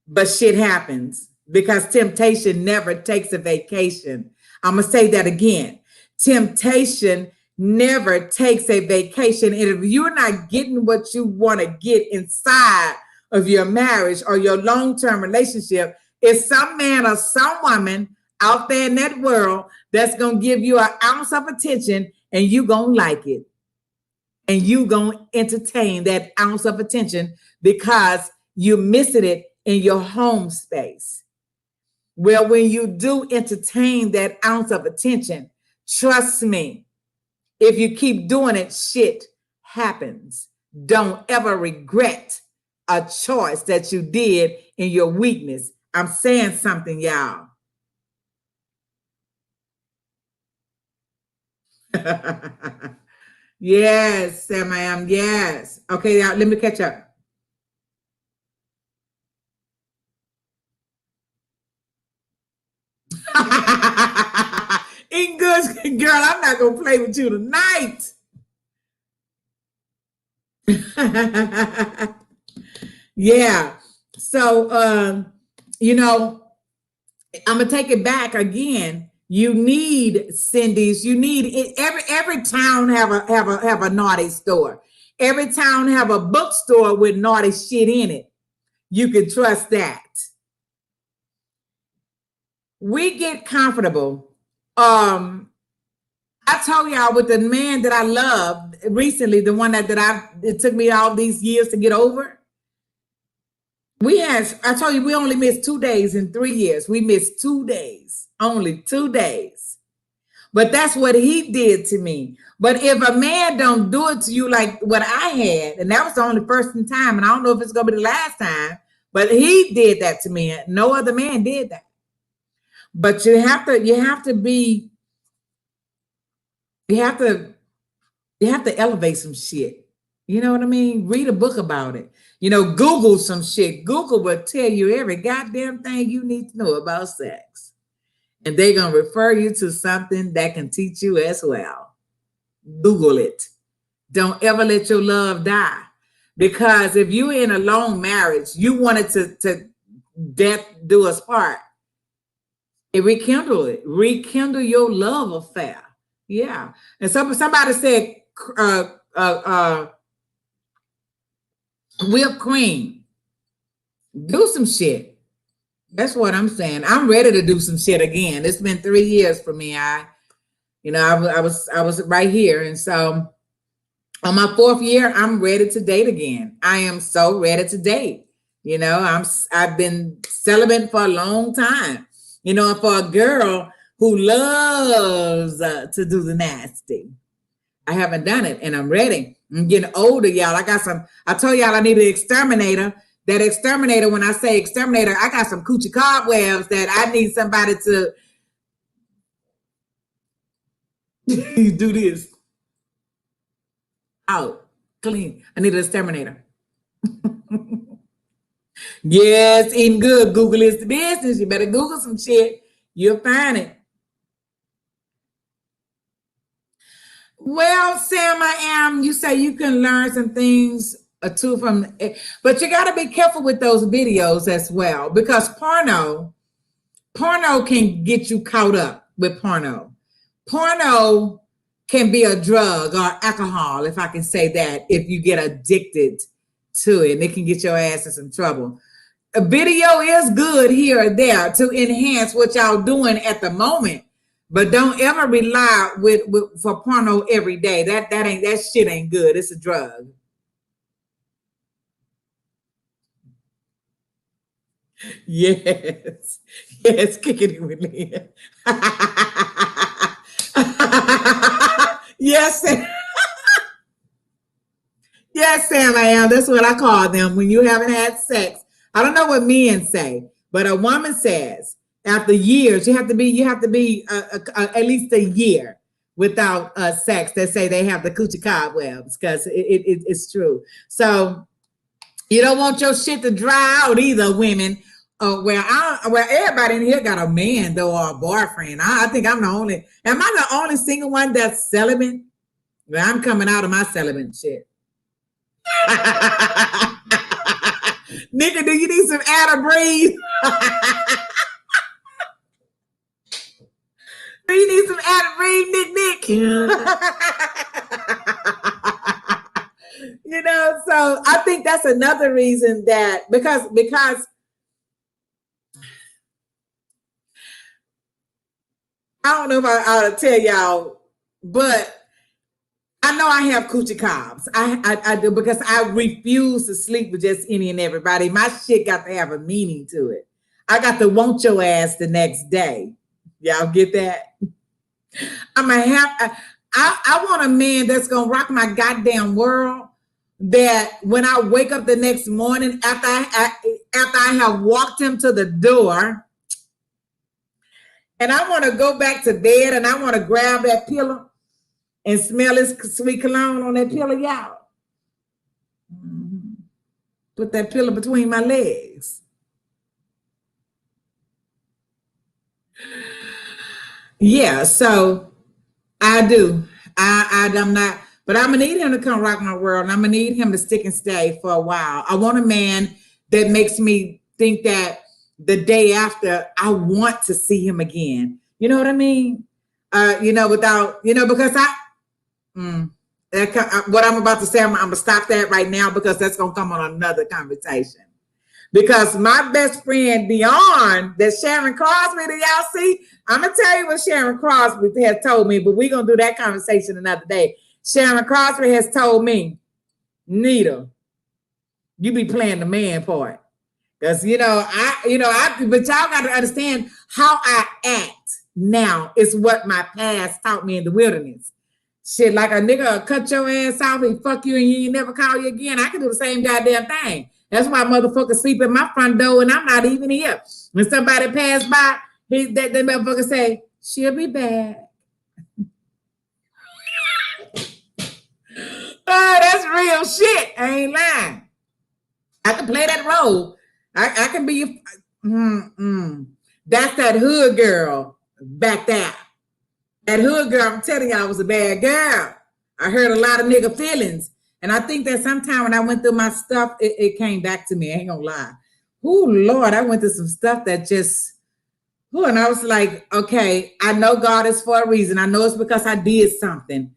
S1: But shit happens because temptation never takes a vacation. I'm going to say that again. Temptation never takes a vacation. And if you're not getting what you want to get inside of your marriage or your long-term relationship, it's some man or some woman out there in that world that's going to give you an ounce of attention and you going to like it. And you going to entertain that ounce of attention because you're missing it in your home space. Well, when you do entertain that ounce of attention, trust me, if you keep doing it, shit happens. Don't ever regret a choice that you did in your weakness. I'm saying something, y'all. Yes, Sam, I am. Yes. Okay, now let me catch up. In good, girl, I'm not gonna play with you tonight. Yeah. So you know, I'm gonna take it back again. You need Cindy's. You need it. Every town have a naughty store. Every town have a bookstore with naughty shit in it. You can trust that. We get comfortable. I told y'all with the man that I loved recently, the one that it took me all these years to get over. I told you we only missed 2 days in 3 years. We missed 2 days, only 2 days. But that's what he did to me. But if a man don't do it to you like what I had, and that was the only first time, and I don't know if it's gonna be the last time, but he did that to me. No other man did that. But you have to elevate some shit. You know what I mean? Read a book about it. You know, Google some shit. Google will tell you every goddamn thing you need to know about sex. And they're going to refer you to something that can teach you as well. Google it. Don't ever let your love die. Because if you're in a long marriage, you wanted to death do us part. Rekindle your love affair. Yeah. And somebody said whipped cream. Do some shit. That's what I'm saying. I'm ready to do some shit again. It's been 3 years for me. I was right here. And so on my 4th year, I'm ready to date again. I am so ready to date. You know, I've been celibate for a long time. You know, for a girl who loves to do the nasty. I haven't done it and I'm ready. I'm getting older, y'all. I told y'all I need an exterminator. That exterminator, when I say exterminator, I got some coochie cobwebs that I need somebody to do this. Out, clean. I need an exterminator. Yes, eating good. Google is the business. You better Google some shit. You'll find it. Well, Sam, I am. You say you can learn some things or two from it, but you got to be careful with those videos as well, because porno can get you caught up with porno. Porno can be a drug or alcohol, if I can say that, if you get addicted to it, and it can get your ass in some trouble. A video is good here or there to enhance what y'all doing at the moment, but don't ever rely for porno every day. That shit ain't good. It's a drug. Yes, kicking it with me. Yes. Yes, Sam, I am. That's what I call them when you haven't had sex. I don't know what men say, but a woman says after years, you have to be at least a year without sex that say they have the coochie cobwebs, because it's true. So you don't want your shit to dry out either, women. Well, everybody in here got a man though, or a boyfriend. I think I'm the only. Am I the only single one that's celibate? Well, I'm coming out of my celibate shit. Nigga, do you need some air to breathe? Do you need some air to breathe, Nick? You know, so I think that's another reason that because I don't know if I ought to tell y'all, but I know I have coochie cobs. I do, because I refuse to sleep with just any and everybody. My shit got to have a meaning to it. I got to want your ass the next day. Y'all get that? I want a man that's gonna rock my goddamn world. That when I wake up the next morning after I have walked him to the door, and I want to go back to bed, and I want to grab that pillow and smell his sweet cologne on that pillow, y'all. Put that pillow between my legs. Yeah, so I do. I'm not, but I'm gonna need him to come rock my world, and I'm gonna need him to stick and stay for a while. I want a man that makes me think that the day after I want to see him again. You know what I mean? Without, because what I'm about to say, I'm gonna stop that right now, because that's gonna come on another conversation. Because my best friend beyond that, Sharon Crosby, do y'all see? I'm gonna tell you what Sharon Crosby has told me, but we're gonna do that conversation another day. Sharon Crosby has told me, Nita, you be playing the man part. Because but y'all got to understand how I act now is what my past taught me in the wilderness. Shit, like a nigga cut your ass off and fuck you and he ain't never call you again. I can do the same goddamn thing. That's why motherfuckers sleep at my front door and I'm not even here. When somebody pass by, that motherfucker say, she'll be back. Oh, that's real shit. I ain't lying. I can play that role. I can be. That's that hood girl back there. That hood girl, I'm telling y'all, was a bad girl. I heard a lot of nigga feelings. And I think that sometime when I went through my stuff, it came back to me. I ain't gonna lie. Oh, Lord, I went through some stuff that just, and I was like, okay, I know God is for a reason. I know it's because I did something.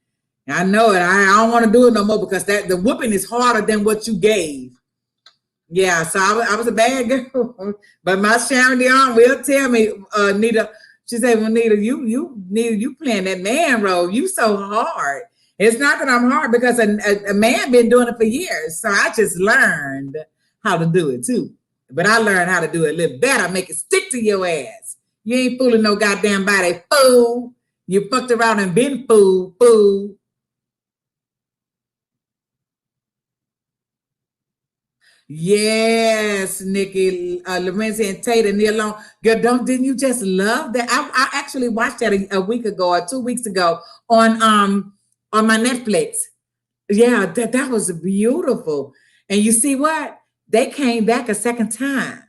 S1: I know it. I don't want to do it no more, because the whooping is harder than what you gave. Yeah, so I was a bad girl. But my Sharon Dion will tell me, Nita, she said, well, Nita, you playing that man role. You so hard. It's not that I'm hard, because a man been doing it for years. So I just learned how to do it too. But I learned how to do it a little better. Make it stick to your ass. You ain't fooling no goddamn body, fool. You fucked around and been fool. Yes, Nikki, Lorenzi and Tate and Neil Long. Girl, didn't you just love that? I actually watched that a week ago or 2 weeks ago on my Netflix. Yeah, that was beautiful. And you see what? They came back a second time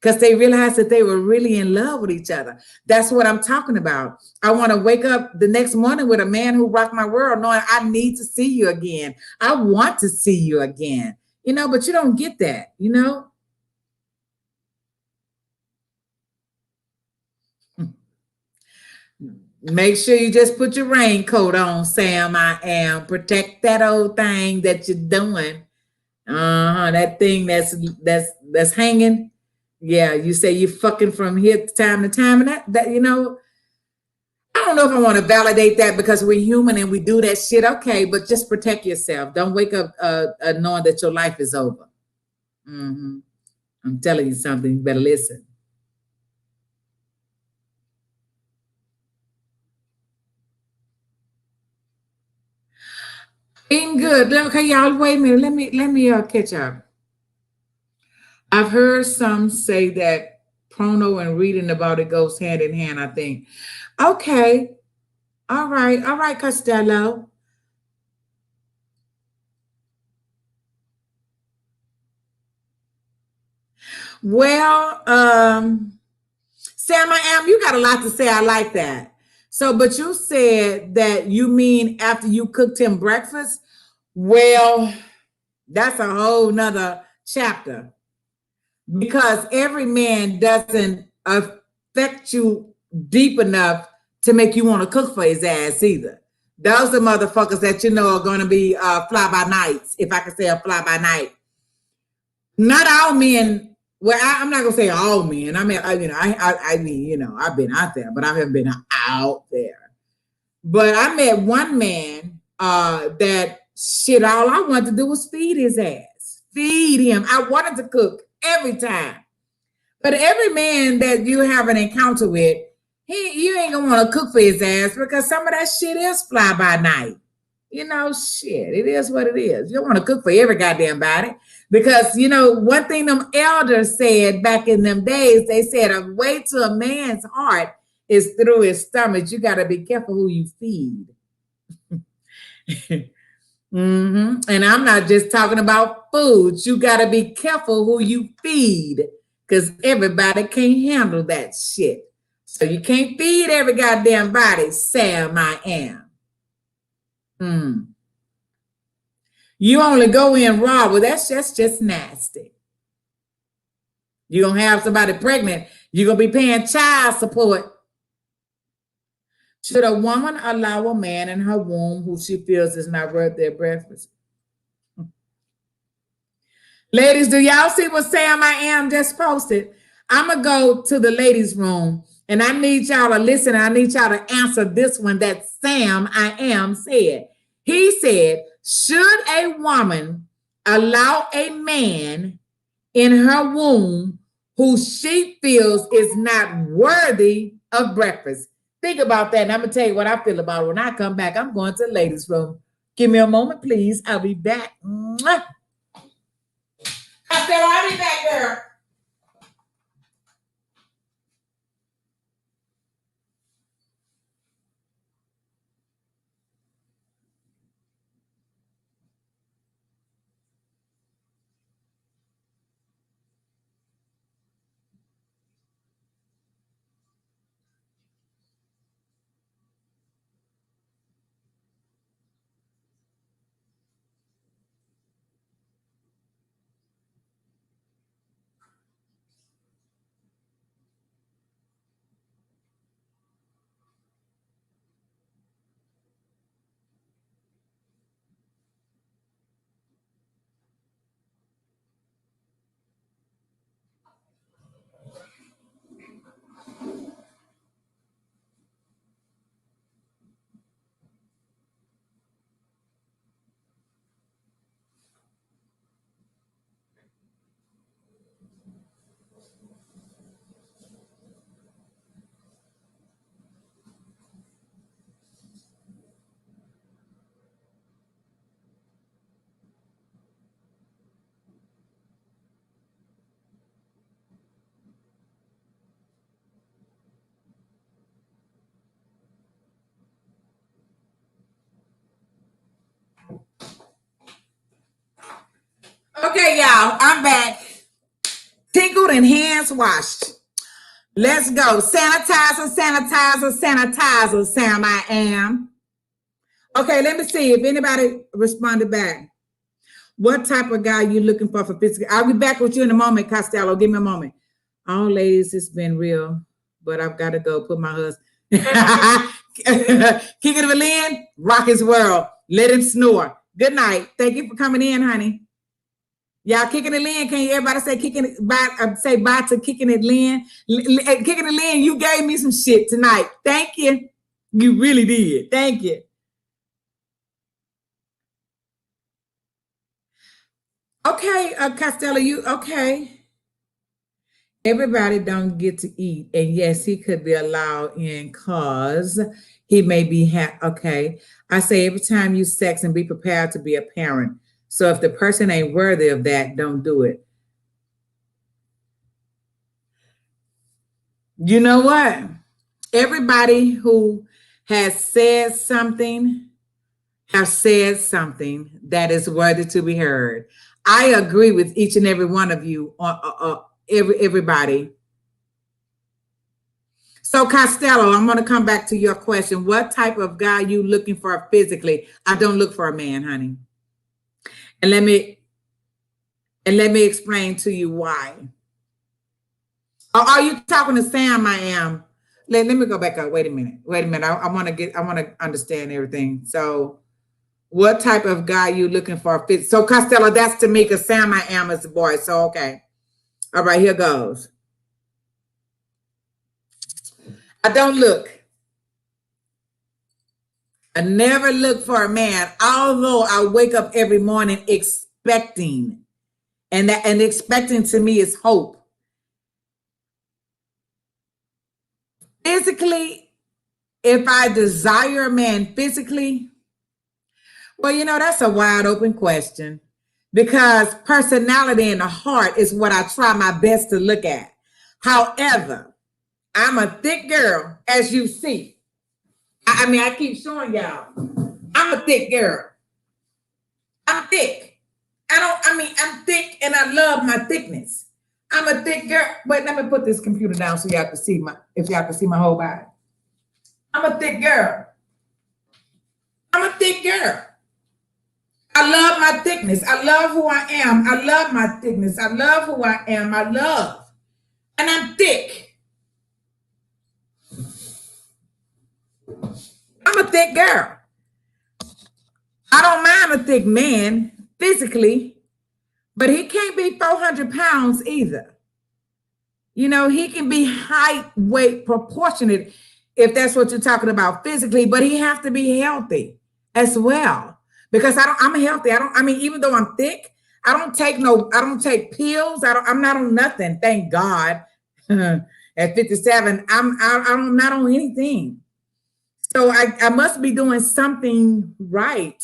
S1: because they realized that they were really in love with each other. That's what I'm talking about. I want to wake up the next morning with a man who rocked my world, knowing I need to see you again. I want to see you again. But you don't get that, Make sure you just put your raincoat on, Sam. I am. Protect that old thing that you're doing. That thing that's hanging. Yeah, you say you fucking from here time to time, and that I don't know if I want to validate that, because we're human and we do that shit. Okay, but just protect yourself. Don't wake up knowing that your life is over. I'm telling you something. You better listen. Eating good. Okay, y'all. Wait a minute. Let me catch up. I've heard some say that porno and reading about it goes hand in hand. I think. Okay. All right, Costello. Well, Sam, I am. You got a lot to say. I like that. So, but you said that you mean after you cooked him breakfast. Well, that's a whole nother chapter because every man doesn't affect you deep enough to make you want to cook for his ass either. Those are motherfuckers that you know are going to be fly by nights, if I can say a fly by night. Not all men. Well, I'm not gonna say all men. I mean, I mean, I've been out there, but I haven't been out there. But I met one man that shit. All I wanted to do was feed his ass, feed him. I wanted to cook every time. But every man that you have an encounter with, you ain't gonna want to cook for his ass because some of that shit is fly by night. Shit, it is what it is. You don't want to cook for every goddamn body because, one thing them elders said back in them days, they said a way to a man's heart is through his stomach. You got to be careful who you feed. And I'm not just talking about foods. You got to be careful who you feed because everybody can't handle that shit. So you can't feed every goddamn body, Sam, I am. You only go in raw. Well, that's just nasty. You're going to have somebody pregnant. You're going to be paying child support. Should a woman allow a man in her womb who she feels is not worth their breakfast? Ladies, do y'all see what Sam I am just posted? I'm going to go to the ladies' room and I need y'all to listen. I need y'all to answer this one that Sam I am said. He said, should a woman allow a man in her womb who she feels is not worthy of breakfast? Think about that. And I'm going to tell you what I feel about it. When I come back, I'm going to the ladies' room. Give me a moment, please. I'll be back. Mwah. I said, I'll be back, girl. Okay, y'all, I'm back. Tinkled and hands washed. Let's go. Sanitizer, sanitizer, sanitizer, Sam, I am. Okay, let me see if anybody responded back. What type of guy you looking for physical? I'll be back with you in a moment, Costello. Give me a moment. All ladies, it's been real, but I've got to go put my husband. Kick it to Lynn, rock his world. Let him snore. Good night. Thank you for coming in, honey. Y'all kicking it, Lynn. Can you everybody say kicking it bye? Say bye to kicking it, Lynn. Kicking it, Lynn. You gave me some shit tonight. Thank you. You really did. Thank you. Okay, Costello, you okay? Everybody don't get to eat, and yes, he could be allowed in cause he may be okay. I say every time you sex and be prepared to be a parent. So if the person ain't worthy of that, don't do it. You know what? Everybody who has said something, that is worthy to be heard. I agree with each and every one of you, everybody. So Costello, I'm going to come back to your question. What type of guy you looking for physically? I don't look for a man, honey. And let me explain to you why. Or are you talking to Sam? I am. Let me go back up. Wait a minute. I want to understand everything. So what type of guy you looking for? So Costello, that's Tamika. Sam, I am is the boy. So, okay. All right, here goes. I don't look. I never look for a man, although I wake up every morning expecting. And expecting to me is hope. Physically, if I desire a man physically, well, that's a wide open question, because personality and the heart is what I try my best to look at. However, I'm a thick girl, as you see. I keep showing y'all. I'm a thick girl. I'm thick. I'm thick and I love my thickness. I'm a thick girl. Wait, let me put this computer down so y'all can see if y'all can see my whole body. I'm a thick girl. I'm a thick girl. I love my thickness. I love who I am. I love my thickness. I love who I am. I love. And I'm thick. I'm a thick girl. I don't mind a thick man physically, but he can't be 400 pounds either. He can be height, weight, proportionate, if that's what you're talking about physically, but he has to be healthy as well. Because I'm healthy. Even though I'm thick, I don't take pills. I'm not on nothing. Thank God. At 57, I'm not on anything. So I must be doing something right.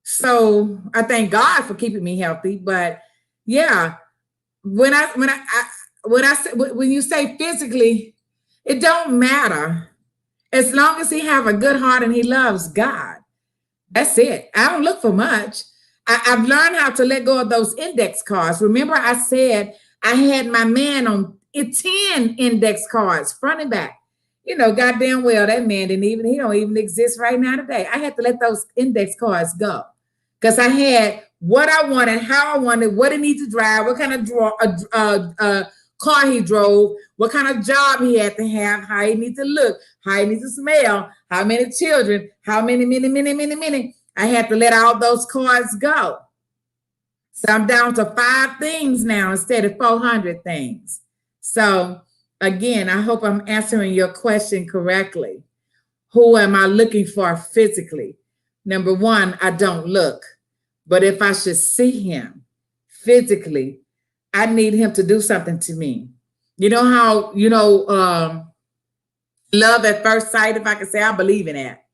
S1: So I thank God for keeping me healthy. But yeah, when you say physically, it don't matter. As long as he have a good heart and he loves God. That's it. I don't look for much. I've learned how to let go of those index cards. Remember, I said I had my man on 10 index cards, front and back. Goddamn well, that man he don't even exist right now today. I had to let those index cards go because I had what I wanted, how I wanted, what he needed to drive, what kind of car he drove, what kind of job he had to have, how he needs to look, how he needs to smell, how many children, how many. I had to let all those cards go. So I'm down to 5 things now instead of 400 things. So again, I hope I'm answering your question correctly. Who am I looking for physically? Number 1, I don't look. But if I should see him physically, I need him to do something to me. You know how, love at first sight, if I can say, I believe in that.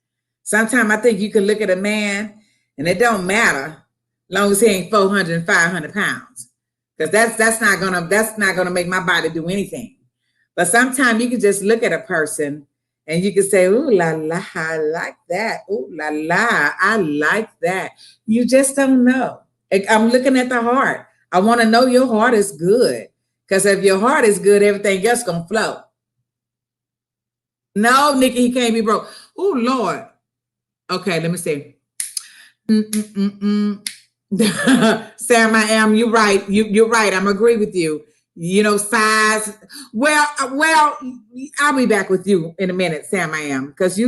S1: Sometimes I think you can look at a man and it don't matter as long as he ain't 400 and 500 pounds. Because that's not gonna make my body do anything. But sometimes you can just look at a person and you can say, ooh la la, I like that. Ooh la la, I like that. You just don't know. I'm looking at the heart. I want to know your heart is good. Because if your heart is good, everything else gonna flow. No, Nikki, he can't be broke. Oh, Lord. Okay, let me see. Sam, I am. You're right. You're right. I'm agree with you. Size. Well, I'll be back with you in a minute, Sam. I am, because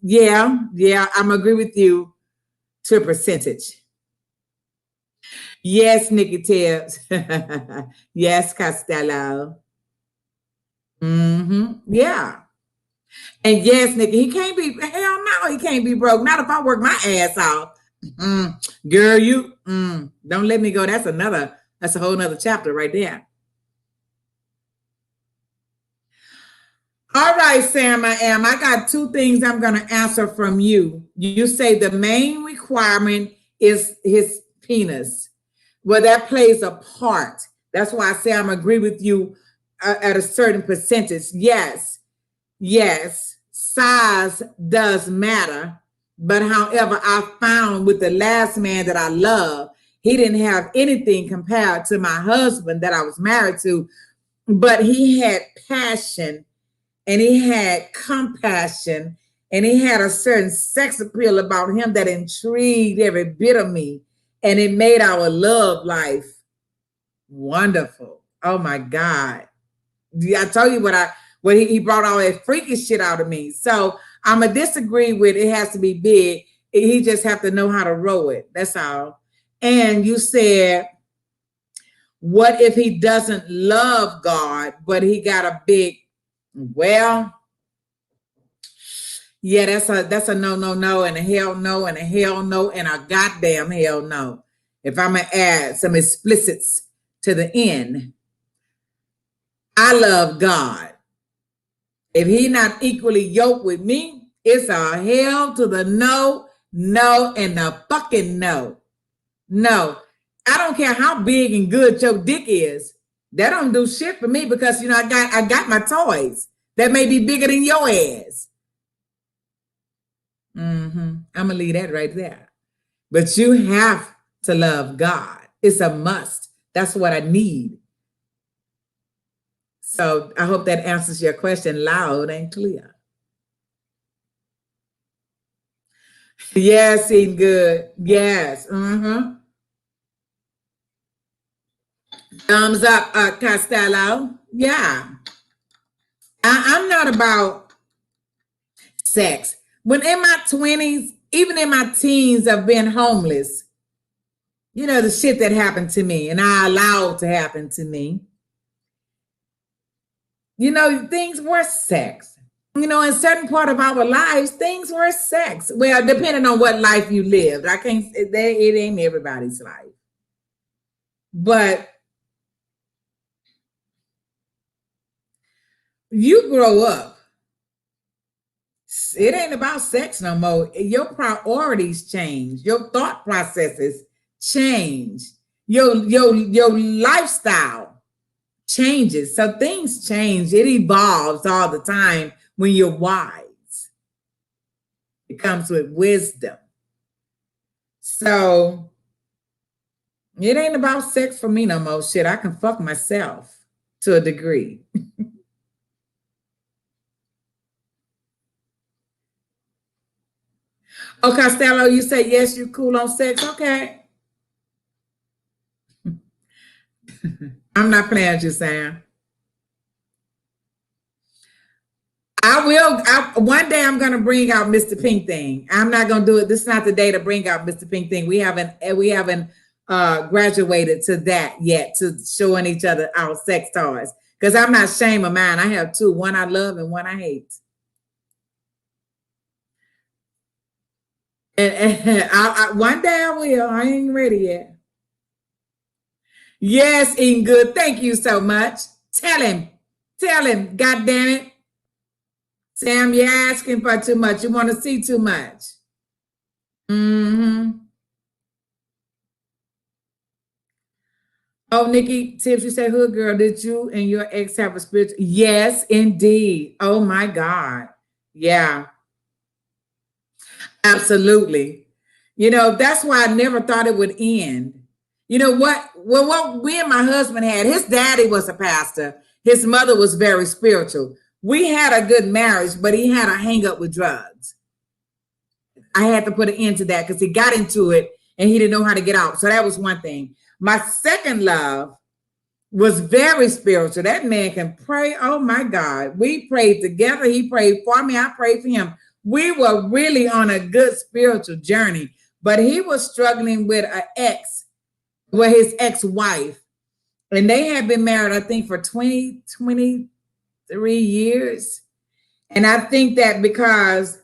S1: yeah. I'm agree with you to a percentage. Yes, Nikki Tibbs. Yes, Costello. Yeah. And yes, Nikki, he can't be, hell no, he can't be broke. Not if I work my ass off. Girl, you don't let me go. That's a whole nother chapter right there. All right, Sam, I got 2 things I'm going to answer from you. You say the main requirement is his penis. Well, that plays a part. That's why I say I'm agree with you at a certain percentage. Yes. size does matter. But however, I found with the last man that I love, he didn't have anything compared to my husband that I was married to, but he had passion and he had compassion and he had a certain sex appeal about him that intrigued every bit of me. And it made our love life wonderful. Oh my God. I told you what he brought all that freaky shit out of me. So I'm going to disagree with it has to be big. He just have to know how to roll it. That's all. And you said, what if he doesn't love God, but he got a big, well, yeah, that's a no, and a hell no, and a hell no, and a goddamn hell no. If I'm going to add some explicits to the end, I love God. If he not equally yoked with me, it's a hell to the no, and the fucking no. No, I don't care how big and good your dick is. That don't do shit for me because, you know, I got my toys that may be bigger than your ass. I'm going to leave that right there. But you have to love God. It's a must. That's what I need. So I hope that answers your question loud and clear. Yes, eating good. Yes. Thumbs up, Costello. Yeah. I'm not about sex. When in my 20s, even in my teens, I've been homeless. You know, the shit that happened to me and I allowed to happen to me. You know, things were sex. You know, in certain part of our lives, things were sex. Well, depending on what life you lived. It ain't everybody's life. But you grow up. It ain't about sex no more. Your priorities change. Your thought processes change. Your lifestyle changes. So things change. It evolves all the time when you're wise. It comes with wisdom. So it ain't about sex for me no more. Shit, I can fuck myself to a degree. Oh, Costello, you say yes, you cool on sex. Okay. I'm not playing with you, Sam. One day I'm going to bring out Mr. Pink Thing. I'm not going to do it. This is not the day to bring out Mr. Pink Thing. We haven't graduated to that yet, to showing each other our sex toys. Because I'm not ashamed of mine. I have two, one I love and one I hate. And one day I will. I ain't ready yet. Yes, eating good. Thank you so much. Tell him. God damn it. Sam, you're asking for too much. You want to see too much. Oh, Nikki Tips, you say, hood girl, did you and your ex have a spiritual? Yes, indeed. Oh my God. Yeah. Absolutely. You know, that's why I never thought it would end. You know what? Well, what we and my husband had, his daddy was a pastor. His mother was very spiritual. We had a good marriage, but he had a hang up with drugs. I had to put an end to that because he got into it and he didn't know how to get out. So that was one thing. My second love was very spiritual. That man can pray. Oh my God. We prayed together. He prayed for me. I prayed for him. We were really on a good spiritual journey, but he was struggling with his ex-wife. And they had been married, I think, for 23 years. And I think that because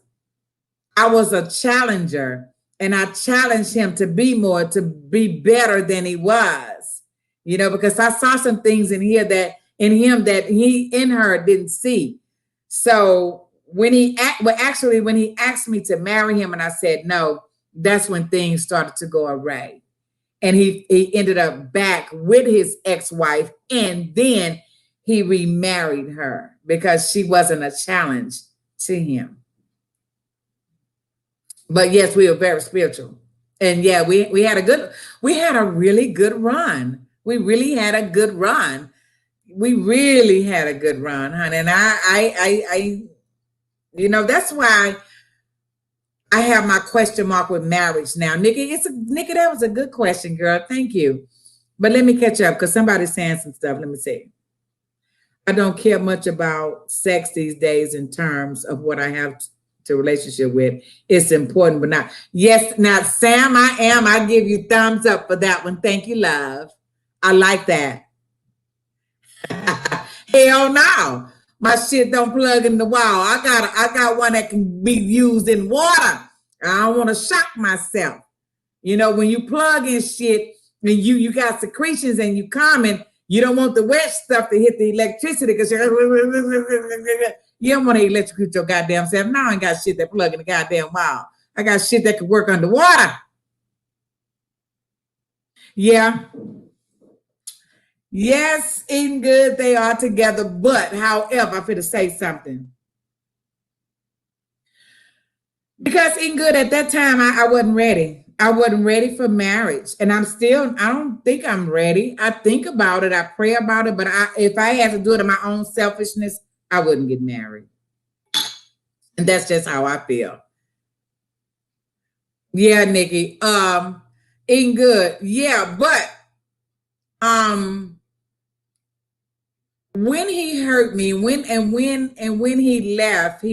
S1: I was a challenger and I challenged him to be more, to be better than he was, you know, because I saw some things in him that he in her didn't see. So when he asked me to marry him and I said no, that's when things started to go awry. And he ended up back with his ex-wife, and then he remarried her because she wasn't a challenge to him. But yes, we were very spiritual. And yeah, we had a really good run. We really had a good run. We really had a good run, honey. And I that's why I have my question mark with marriage now. Nikki, Nikki, that was a good question, girl. Thank you. But let me catch up because somebody's saying some stuff. Let me see. I don't care much about sex these days in terms of what I have to relationship with. It's important, but not. Yes, now, Sam, I am. I give you thumbs up for that one. Thank you, love. I like that. Hell no. My shit don't plug in the wall. I got one that can be used in water. I don't want to shock myself. You know, when you plug in shit and you got secretions and you comment, you don't want the wet stuff to hit the electricity because you don't want to electrocute your goddamn self. Now I ain't got shit that plug in the goddamn wall. I got shit that can work underwater. Yeah. Yes, eating good, they are together. But, however, I'm going to say something. Because eating good at that time, I wasn't ready. I wasn't ready for marriage. And I don't think I'm ready. I think about it. I pray about it. But if I had to do it in my own selfishness, I wouldn't get married. And that's just how I feel. Yeah, Nikki. Eating good. Yeah, but when he hurt me, when he left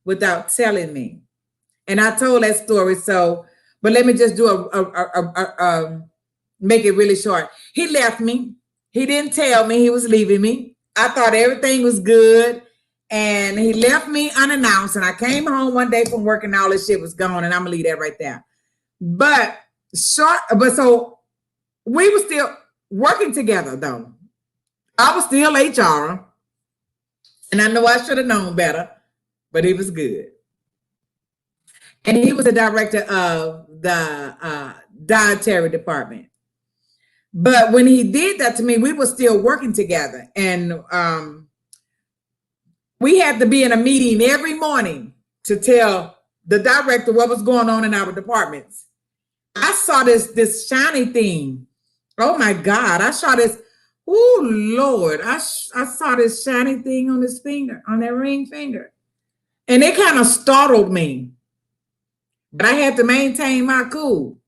S1: without telling me. And I told that story. So, but let me just do make it really short. He left me. He didn't tell me he was leaving me. I thought everything was good. And he left me unannounced. And I came home one day from work and all this shit was gone. And I'm gonna leave that right there. But so we were still working together though. I was still HR. And I know I should have known better, but he was good. And he was the director of the dietary department. But when he did that to me, we were still working together. And we had to be in a meeting every morning to tell the director what was going on in our departments. I saw this shiny thing. Oh my God. I saw this. Oh Lord. I saw this shiny thing on his finger, on that ring finger. And it kind of startled me. But I had to maintain my cool.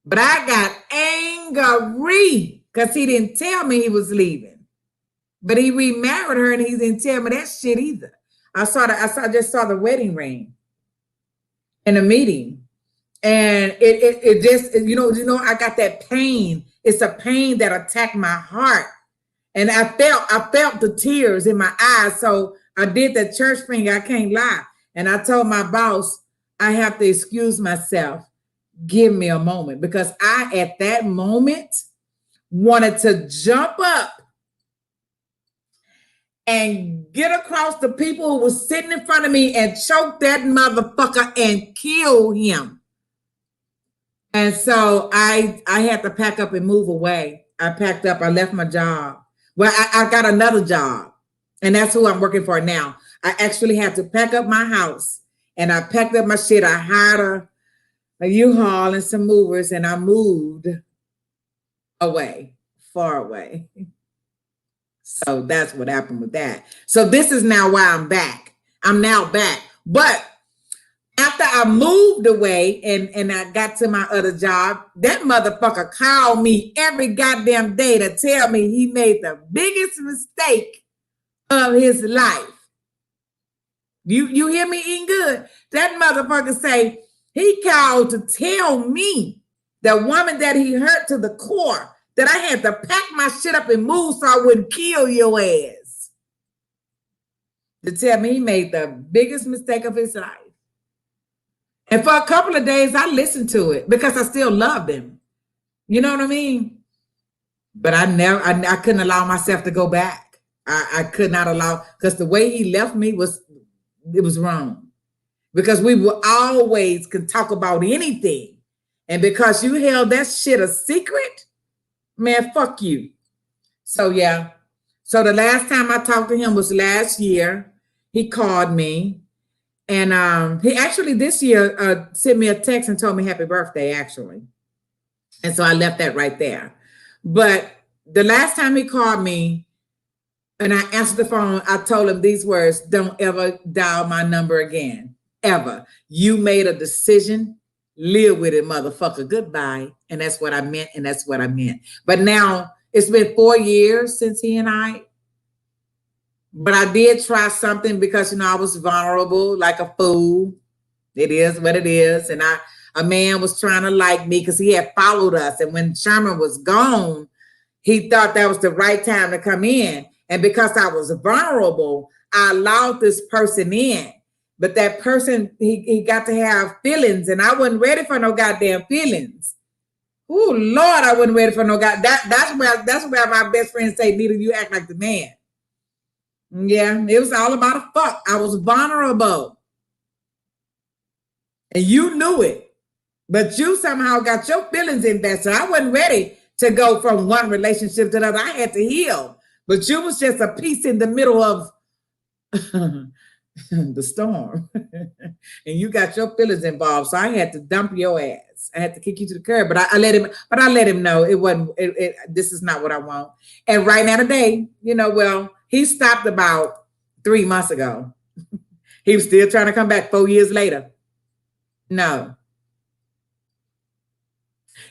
S1: But I got angry because he didn't tell me he was leaving. But he remarried her and he didn't tell me that shit either. I just saw the wedding ring in a meeting. And it just, I got that pain. It's a pain that attacked my heart. And I felt the tears in my eyes. So I did that church thing. I can't lie. And I told my boss, I have to excuse myself. Give me a moment. Because I, at that moment, wanted to jump up and get across the people who were sitting in front of me and choke that motherfucker and kill him. And so I had to pack up and move away. I packed up. I left my job. Well, I got another job. And that's who I'm working for now. I actually had to pack up my house. And I packed up my shit. I hired a U-Haul and some movers. And I moved away, far away. So that's what happened with that. So this is now why I'm back. I'm now back. But after I moved away and I got to my other job, that motherfucker called me every goddamn day to tell me he made the biggest mistake of his life. You hear me eating good? That motherfucker say he called to tell me, the woman that he hurt to the core, that I had to pack my shit up and move so I wouldn't kill your ass. To tell me he made the biggest mistake of his life. And for a couple of days, I listened to it because I still loved him. You know what I mean? But I couldn't allow myself to go back. I could not allow, because the way he left me was wrong. Because we will always can talk about anything. And because you held that shit a secret, man, fuck you. So, yeah. So the last time I talked to him was last year. He called me. And he actually this year sent me a text and told me happy birthday, actually. And so I left that right there. But the last time he called me and I answered the phone, I told him these words: don't ever dial my number again. Ever. You made a decision. Live with it, motherfucker. Goodbye. And that's what I meant. And that's what I meant. But now it's been 4 years since he and I. But I did try something because, I was vulnerable like a fool. It is what it is. And a man was trying to like me because he had followed us. And when Sherman was gone, he thought that was the right time to come in. And because I was vulnerable, I allowed this person in. But that person, he got to have feelings. And I wasn't ready for no goddamn feelings. Oh, Lord, I wasn't ready for no that's where my best friend say, Nita, you act like the man. Yeah, it was all about a fuck. I was vulnerable. And you knew it. But you somehow got your feelings invested. I wasn't ready to go from one relationship to another. I had to heal. But you was just a piece in the middle of the storm. And you got your feelings involved. So I had to dump your ass. I had to kick you to the curb. But I let him know it wasn't, this is not what I want. And right now today, he stopped about 3 months ago. He was still trying to come back 4 years later. No.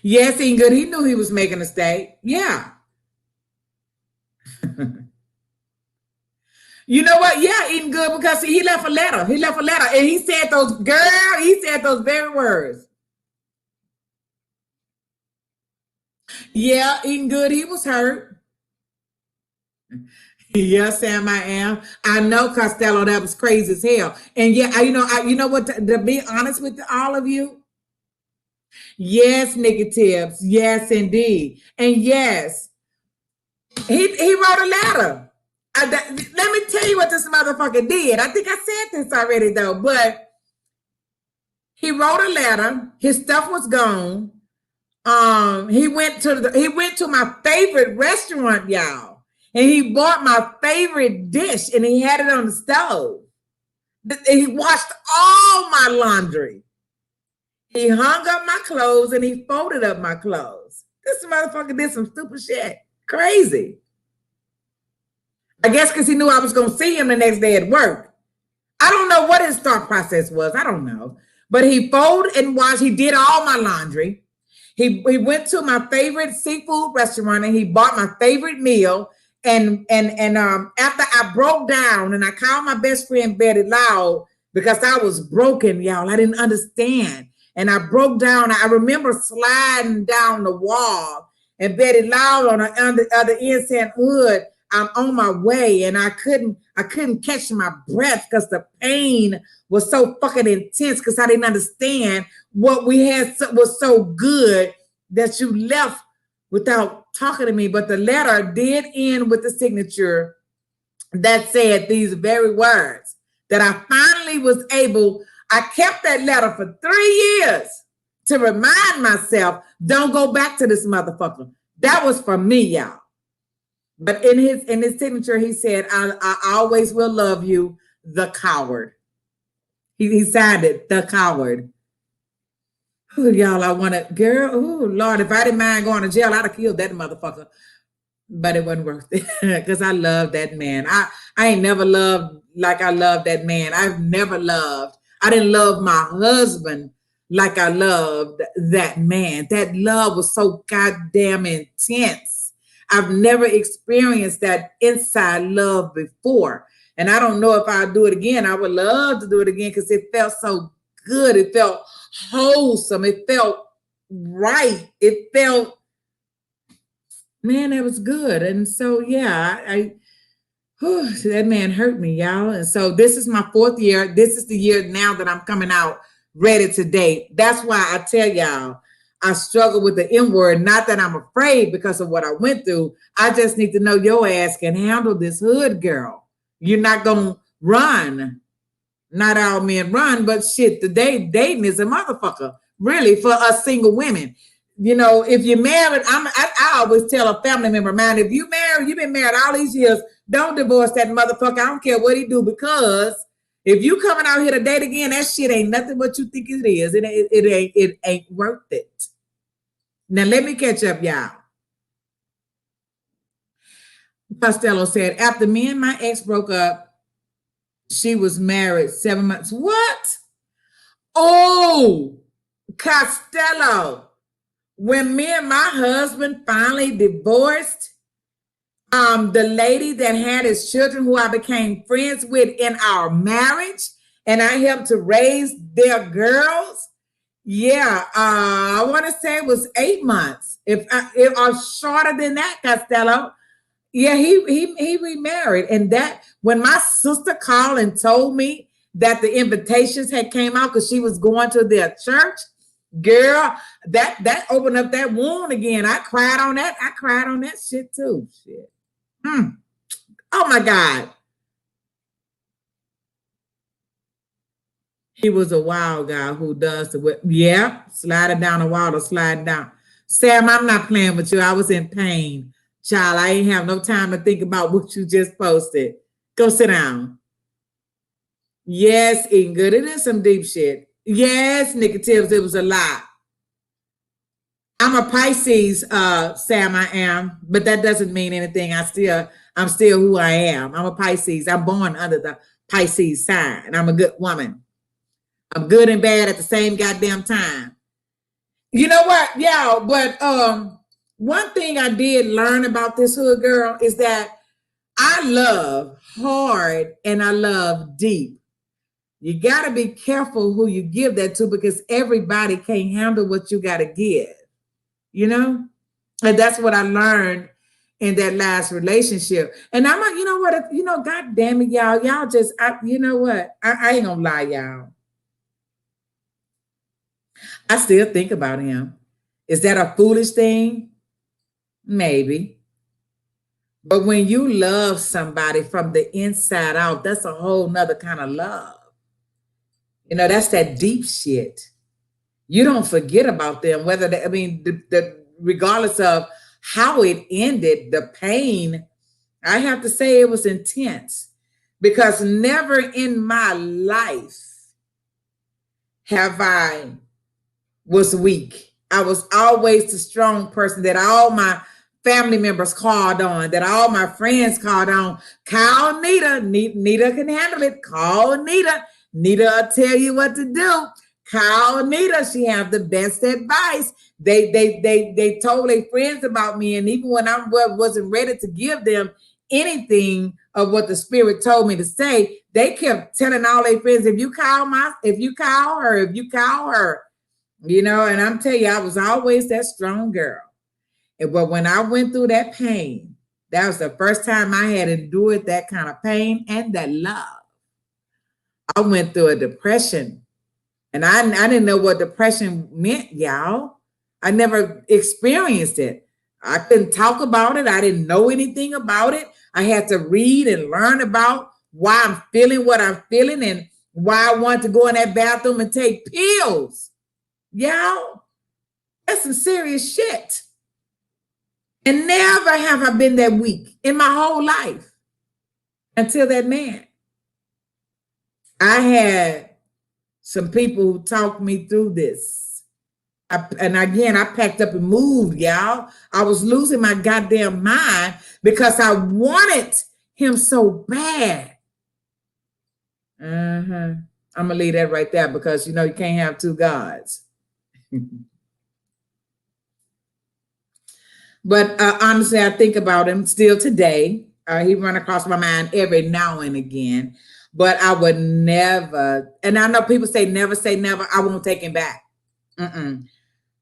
S1: Yes, Ingrid, he knew he was making a mistake. Yeah. You know what? Yeah, eating good because he left a letter. He left a letter and he said those very words. Yeah, eating good. He was hurt. Yes, Sam, I am. I know, Costello, that was crazy as hell. And yeah, you know what? To be honest with all of you, yes, Nikki Tibbs. Yes, indeed. And yes, he wrote a letter. Let me tell you what this motherfucker did. I think I said this already though, but he wrote a letter. His stuff was gone. He went to my favorite restaurant, y'all. And he bought my favorite dish and he had it on the stove. He washed all my laundry. He hung up my clothes and he folded up my clothes. This motherfucker did some stupid shit. Crazy. I guess because he knew I was going to see him the next day at work. I don't know what his thought process was. I don't know. But he folded and washed. He did all my laundry. He went to my favorite seafood restaurant and he bought my favorite meal. And after I broke down and I called my best friend Betty Loud because I was broken, y'all. I didn't understand. And I broke down. I remember sliding down the wall and Betty Loud on the other end saying, Hood, I'm on my way. And I couldn't catch my breath because the pain was so fucking intense because I didn't understand what we had was so good that you left without talking to me. But the letter did end with the signature that said these very words that I finally was able. I kept that letter for 3 years to remind myself, don't go back to this motherfucker. That was for me, y'all. But in his signature, he said, I always will love you, the coward. He signed it, the coward. Ooh, y'all, I want to, girl, oh, Lord, if I didn't mind going to jail, I'd have killed that motherfucker. But it wasn't worth it because I love that man. I ain't never loved like I love that man. I didn't love my husband like I loved that man. That love was so goddamn intense. I've never experienced that inside love before. And I don't know if I'll do it again. I would love to do it again because it felt so good. It felt wholesome. It felt right. It felt, man, that was good. And so, yeah, that man hurt me, y'all. And so this is my 4th year. This is the year now that I'm coming out ready to date. That's why I tell y'all, I struggle with the M word. Not that I'm afraid because of what I went through. I just need to know your ass can handle this hood, girl. You're not going to run. Not all men run, but shit, today dating is a motherfucker, really, for us single women. You know, if you're married, I always tell a family member, man, if you married, you've been married all these years, don't divorce that motherfucker. I don't care what he do, because If you coming out here to date again, that shit ain't nothing what you think it is. It ain't worth it. Now let me catch up, y'all. Costello said, after me and my ex broke up, she was married 7 months. What? Oh, Costello. When me and my husband finally divorced, the lady that had his children, who I became friends with in our marriage, and I helped to raise their girls. Yeah, I want to say it was 8 months, if or shorter than that, Costello. Yeah, he remarried, and that when my sister called and told me that the invitations had came out because she was going to their church, girl, that opened up that wound again. I cried on that. I cried on that shit too. Shit. Oh my God. He was a wild guy who does the, yeah, sliding down the wall or sliding down. Sam, I'm not playing with you. I was in pain. Child, I ain't have no time to think about what you just posted. Go sit down. Yes, eating good. It is some deep shit. Yes, Nikki Tibbs, it was a lot. I'm a Pisces, Sam, I am, but that doesn't mean anything. I'm still who I am. I'm a Pisces. I'm born under the Pisces sign. I'm a good woman. I'm good and bad at the same goddamn time. You know what, y'all? But one thing I did learn about this hood girl is that I love hard and I love deep. You got to be careful who you give that to, because everybody can't handle what you got to give, you know? And that's what I learned in that last relationship. And I'm like, you know what? God damn it, y'all just, you know what? I ain't gonna lie, y'all. I still think about him. Is that a foolish thing? Maybe. But when you love somebody from the inside out, that's a whole nother kind of love. You know, that's that deep shit. You don't forget about them, whether they, regardless of how it ended, the pain, I have to say it was intense, because never in my life have I was weak. I was always the strong person that all my family members called on, that all my friends called on. Call Nita. Nita can handle it. Call Nita. Nita will tell you what to do. Call Nita. She have the best advice. They told their friends about me, and even when I wasn't ready to give them anything of what the Spirit told me to say, they kept telling all their friends, if you call her, you know. And I'm telling you, I was always that strong girl. But when I went through that pain, that was the first time I had endured that kind of pain and that love. I went through a depression, and I didn't know what depression meant, y'all. I never experienced it. I couldn't talk about it. I didn't know anything about it. I had to read and learn about why I'm feeling what I'm feeling and why I want to go in that bathroom and take pills. Y'all, that's some serious shit. And never have I been that weak in my whole life until that man. I had some people who talked me through this. And again, I packed up and moved, y'all. I was losing my goddamn mind because I wanted him so bad. I'm going to leave that right there, because, you know, you can't have two gods. But honestly, I think about him still today. He run across my mind every now and again. But I would never, and I know people say never say never. I won't take him back.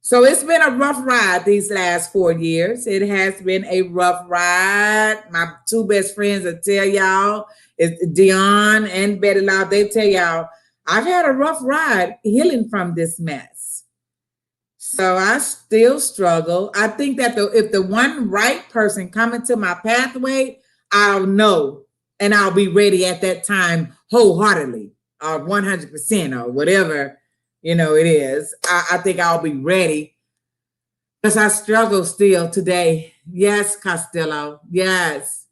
S1: So it's been a rough ride these last 4 years. It has been a rough ride. My two best friends will tell y'all, it's Dion and Betty Lau. They tell y'all, I've had a rough ride healing from this mess. So I still struggle. I think that if the one right person come into my pathway, I'll know, and I'll be ready at that time wholeheartedly, or 100%, or whatever, you know, it is. I think I'll be ready, because I struggle still today. Yes, Costello. Yes.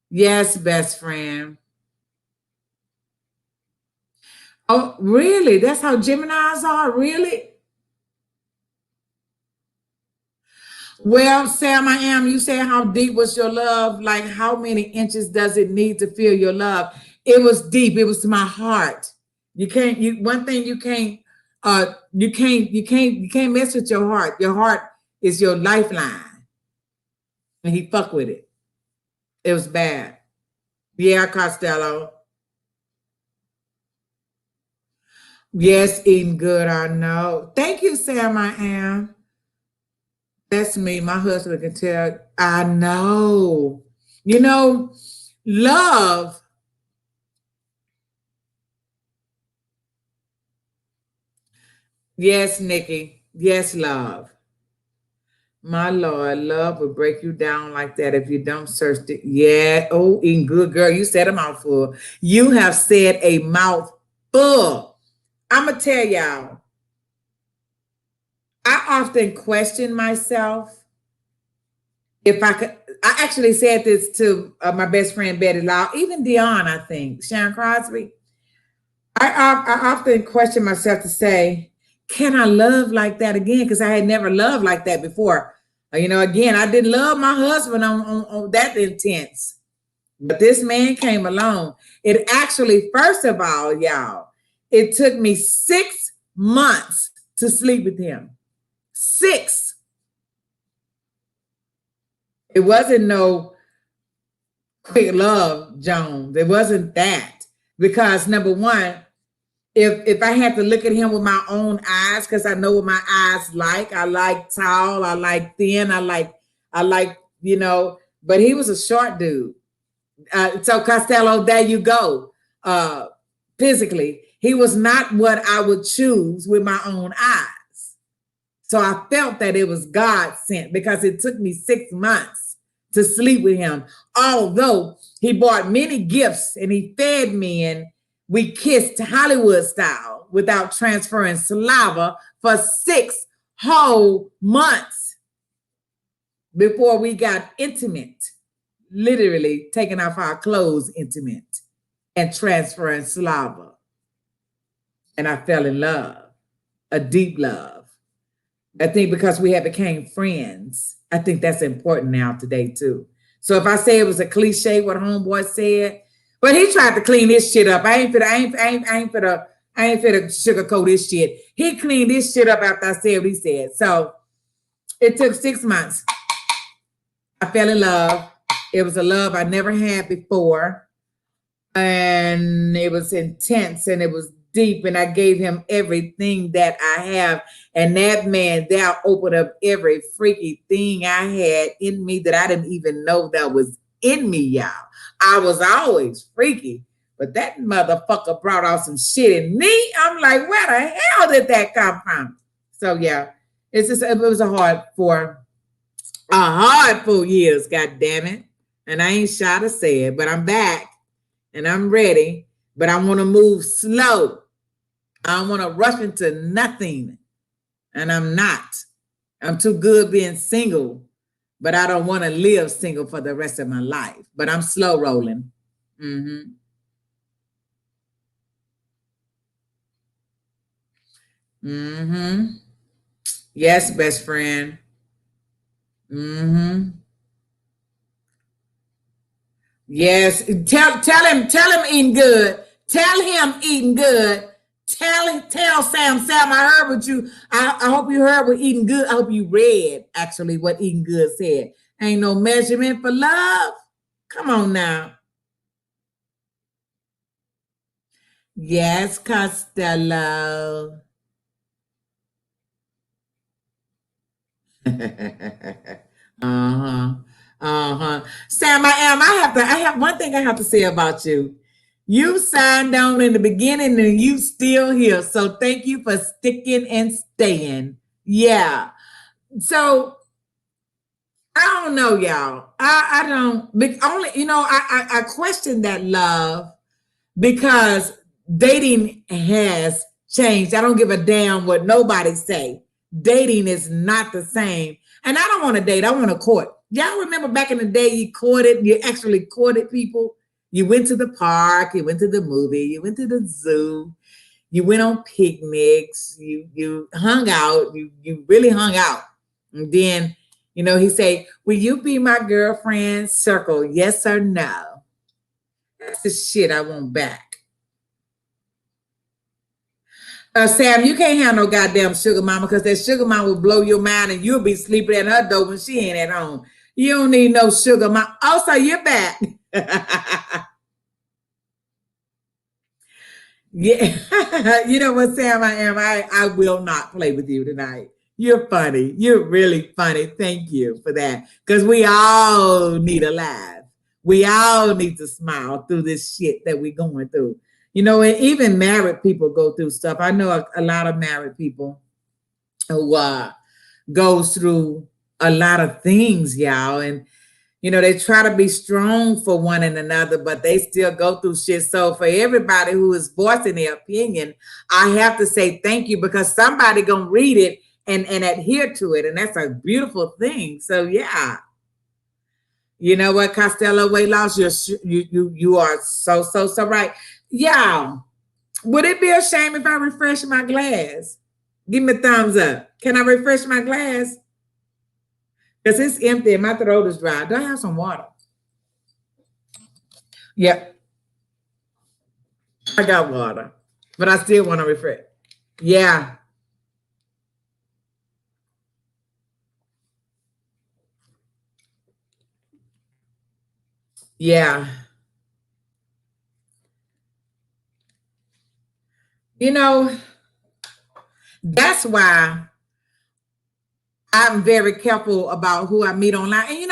S1: Yes, best friend. Oh, really? That's how Geminis are? Really? Well, Sam, I am. You said how deep was your love? Like, how many inches does it need to feel your love? It was deep. It was to my heart. You can't. You one thing you can't. You can't mess with your heart. Your heart is your lifeline, and he fucked with it. It was bad. Yeah, Costello. Yes, eating good. I know. Thank you, Sam. I am. That's me. My husband can tell. I know. You know, love. Yes, Nikki. Yes, love. My Lord, love will break you down like that if you don't search it. Yeah. Oh, eating good, girl. You said a mouthful. You have said a mouthful. I'm going to tell y'all, I often question myself if I could. I actually said this to my best friend Betty Law, even Dion, I think, Sharon Crosby. I often question myself to say, can I love like that again? Because I had never loved like that before. You know, again, I didn't love my husband on that intense. But this man came along. It actually, first of all, y'all, it took me 6 months to sleep with him. 6. It wasn't no quick love, Jones. It wasn't that. Because number one, if I had to look at him with my own eyes, because I know what my eyes like. I like tall, I like thin, I like, you know, but he was a short dude. So Costello, there you go. Physically, he was not what I would choose with my own eyes. So I felt that it was God sent because it took me 6 months to sleep with him. Although he bought many gifts and he fed me and we kissed Hollywood style without transferring saliva for 6 whole months before we got intimate, literally taking off our clothes intimate and transferring saliva. And I fell in love, a deep love. I think because we have became friends, I think that's important now today too. So if I say it was a cliche what homeboy said, but he tried to clean this shit up. I ain't finna sugarcoat this shit. He cleaned this shit up after I said what he said. So it took 6 months. I fell in love. It was a love I never had before. And it was intense and it was deep. And I gave him everything that I have. And that man there opened up every freaky thing I had in me that I didn't even know that was in me, y'all. I was always freaky, but that motherfucker brought out some shit in me. I'm like, where the hell did that come from? So yeah, it was a hard 4 years, god damn it. And I ain't shy to say it, but I'm back and I'm ready, but I want to move slow. I don't want to rush into nothing. And I'm not. I'm too good being single, but I don't want to live single for the rest of my life. But I'm slow rolling. Mm-hmm. Mm-hmm. Yes, best friend. Mm-hmm. Yes. Tell him eating good. Tell him eating good. Tell Sam, I heard what you, I hope you heard what eating good. I hope you read actually what eating good said. Ain't no measurement for love. Come on now. Yes, Costello. uh-huh. Uh-huh. Sam, I have one thing I have to say about you. You signed on in the beginning and you still here. So thank you for sticking and staying. Yeah. So I don't know, y'all. I don't only, I question that love because dating has changed. I don't give a damn what nobody say. Dating is not the same. And I don't want to date. I want to court. Y'all remember back in the day you actually courted people? You went to the park, you went to the movie, you went to the zoo. You went on picnics. You hung out. You really hung out. And then, he say, will you be my girlfriend? Circle yes or no. That's the shit I want back. Sam, you can't have no goddamn sugar mama because that sugar mama will blow your mind and you'll be sleeping at her door when she ain't at home. You don't need no sugar mama. Also, you're back. Yeah. You know what, Sam, I am. I will not play with you tonight. You're funny. You're really funny. Thank you for that. Because we all need a laugh. We all need to smile through this shit that we're going through. And even married people go through stuff. I know a lot of married people who goes through a lot of things, y'all. And, they try to be strong for one and another, but they still go through shit. So for everybody who is voicing their opinion, I have to say thank you because somebody going to read it and adhere to it. And that's a beautiful thing. So, yeah. You know what, Costello, weight loss, you are so right. Y'all, would it be a shame if I refresh my glass? Give me a thumbs up. Can I refresh my glass? Because it's empty and my throat is dry. Do I have some water? Yep. I got water, but I still want to refresh. Yeah. Yeah. That's why I'm very careful about who I meet online. And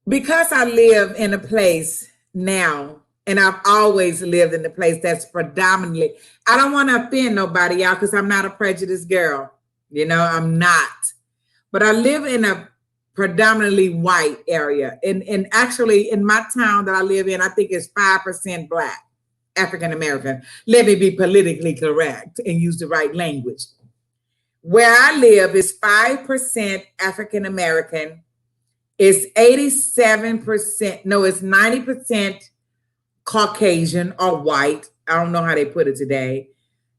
S1: because I live in a place now, and I've always lived in a place that's predominantly, I don't want to offend nobody, y'all, because I'm not a prejudiced girl. I'm not. But I live in a predominantly white area. And actually, in my town that I live in, I think it's 5% Black, African American. Let me be politically correct and use the right language. Where I live is 5% African American. It's 87%, no, it's 90% Caucasian or white. I don't know how they put it today.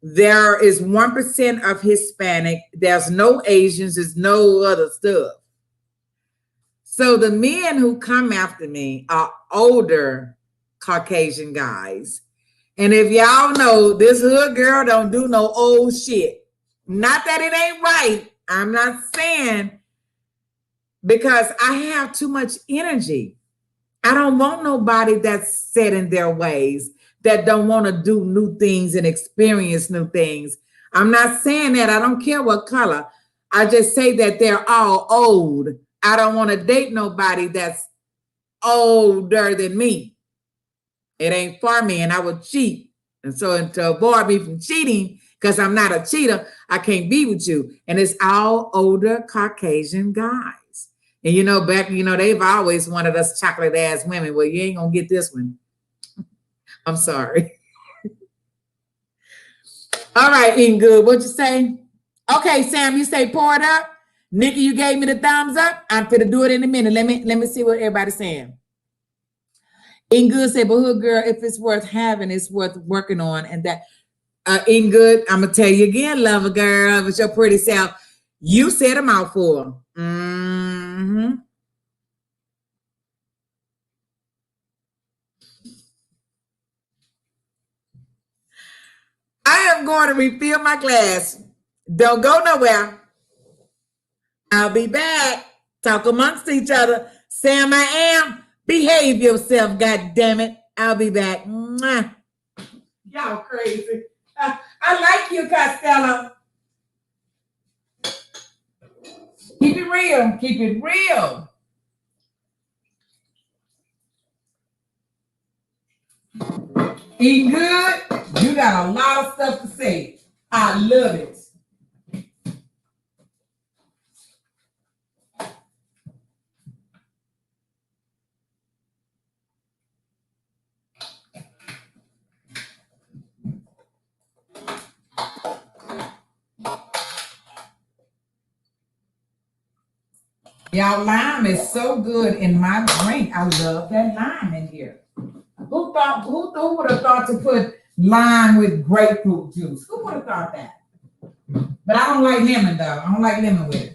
S1: There is 1% of Hispanic. There's no Asians. There's no other stuff. So the men who come after me are older Caucasian guys. And if y'all know, this hood girl don't do no old shit. Not that it ain't right. I'm not saying, because I have too much energy. I don't want nobody that's set in their ways, that don't want to do new things and experience new things. I'm not saying that. I don't care what color. I just say that they're all old. I don't want to date nobody that's older than me. It ain't for me, and I would cheat. And so to avoid me from cheating, because I'm not a cheater, I can't be with you. And it's all older Caucasian guys. And back, they've always wanted us chocolate ass women. Well, you ain't gonna get this one. I'm sorry. All right, eating good. What you say? Okay, Sam, you say pour it up. Nikki, you gave me the thumbs up. I'm finna do it in a minute. Let me see what everybody's saying. Eating good said, but hood girl, if it's worth having, it's worth working on. And that eating good, I'm gonna tell you again, lover girl, with your pretty self. You said a mouthful. Mm-hmm. I am going to refill my glass. Don't go nowhere. I'll be back. Talk amongst each other. Sam, I am. Behave yourself, God damn it. I'll be back. Mwah. Y'all crazy. I like you, Costello. Keep it real. Keep it real. Eating good. You got a lot of stuff to say. I love it. Y'all, lime is so good in my drink. I love that lime in here. Who would have thought to put lime with grapefruit juice? Who would have thought that? But I don't like lemon though. I don't like lemon with it.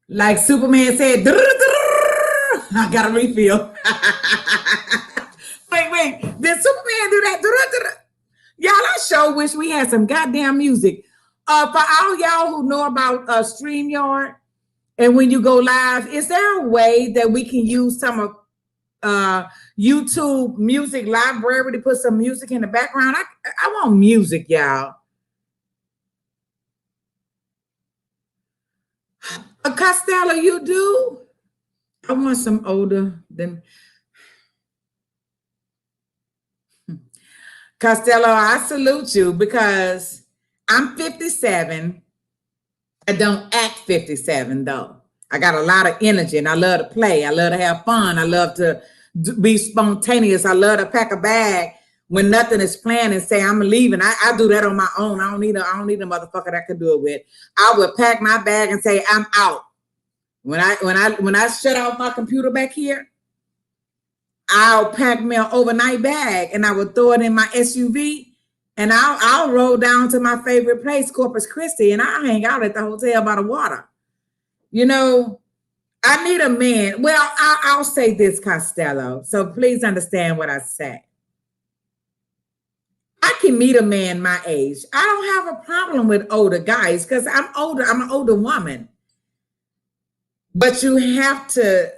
S1: Like Superman said, I got a refill. wait. Did Superman do that? Y'all, I sure wish we had some goddamn music. For all y'all who know about StreamYard, and when you go live, is there a way that we can use some of YouTube music library to put some music in the background? I want music, y'all. Costello, you do? I want some older than Costello. I salute you because I'm 57. I don't act 57 though. I got a lot of energy and I love to play. I love to have fun. I love to be spontaneous. I love to pack a bag when nothing is planned and say I'm leaving. I do that on my own. I don't need a motherfucker that can do it with. I would pack my bag and say I'm out. When I shut off my computer back here, I'll pack me an overnight bag and I would throw it in my SUV and I'll roll down to my favorite place, Corpus Christi, and I'll hang out at the hotel by the water. You know, I need a man. Well, I'll say this, Costello, so please understand what I say. I can meet a man my age. I don't have a problem with older guys because I'm older. I'm an older woman. But you have to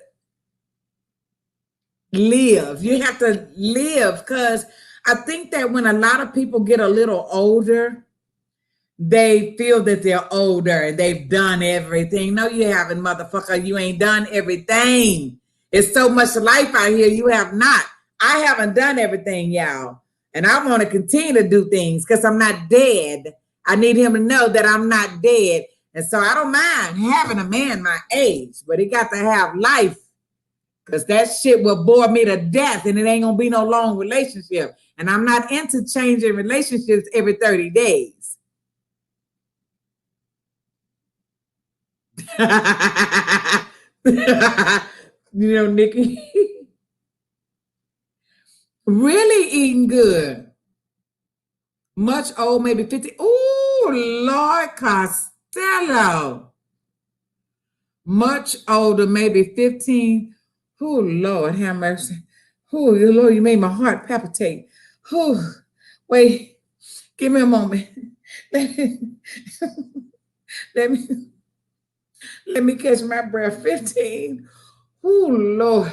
S1: live. You have to live because I think that when a lot of people get a little older, they feel that they're older and they've done everything. No, you haven't, motherfucker. You ain't done everything. It's so much life out here. You have not. I haven't done everything, y'all. And I want to continue to do things because I'm not dead. I need him to know that I'm not dead. And so I don't mind having a man my age, but he got to have life because that shit will bore me to death and it ain't going to be no long relationship. And I'm not into changing relationships every 30 days. You know, Nikki. Really eating good. Much old, maybe 50. Oh, Lord Costello. Much older, maybe 15. Oh, Lord, have mercy. Oh, Lord, you made my heart palpitate. Oh, wait, give me a moment. Let me catch my breath. 15. Oh, Lord.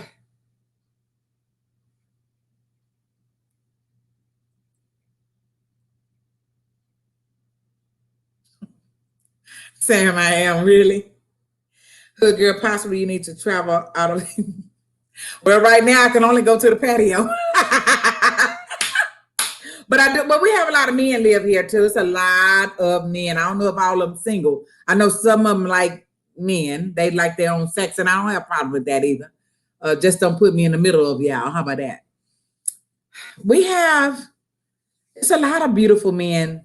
S1: Sam, I am really. Good girl, possibly you need to travel out of. Well, right now I can only go to the patio. But we have a lot of men live here too. It's a lot of men. I don't know if all of them single. I know some of them like men. They like their own sex, and I don't have a problem with that either. Just don't put me in the middle of y'all. How about that? It's a lot of beautiful men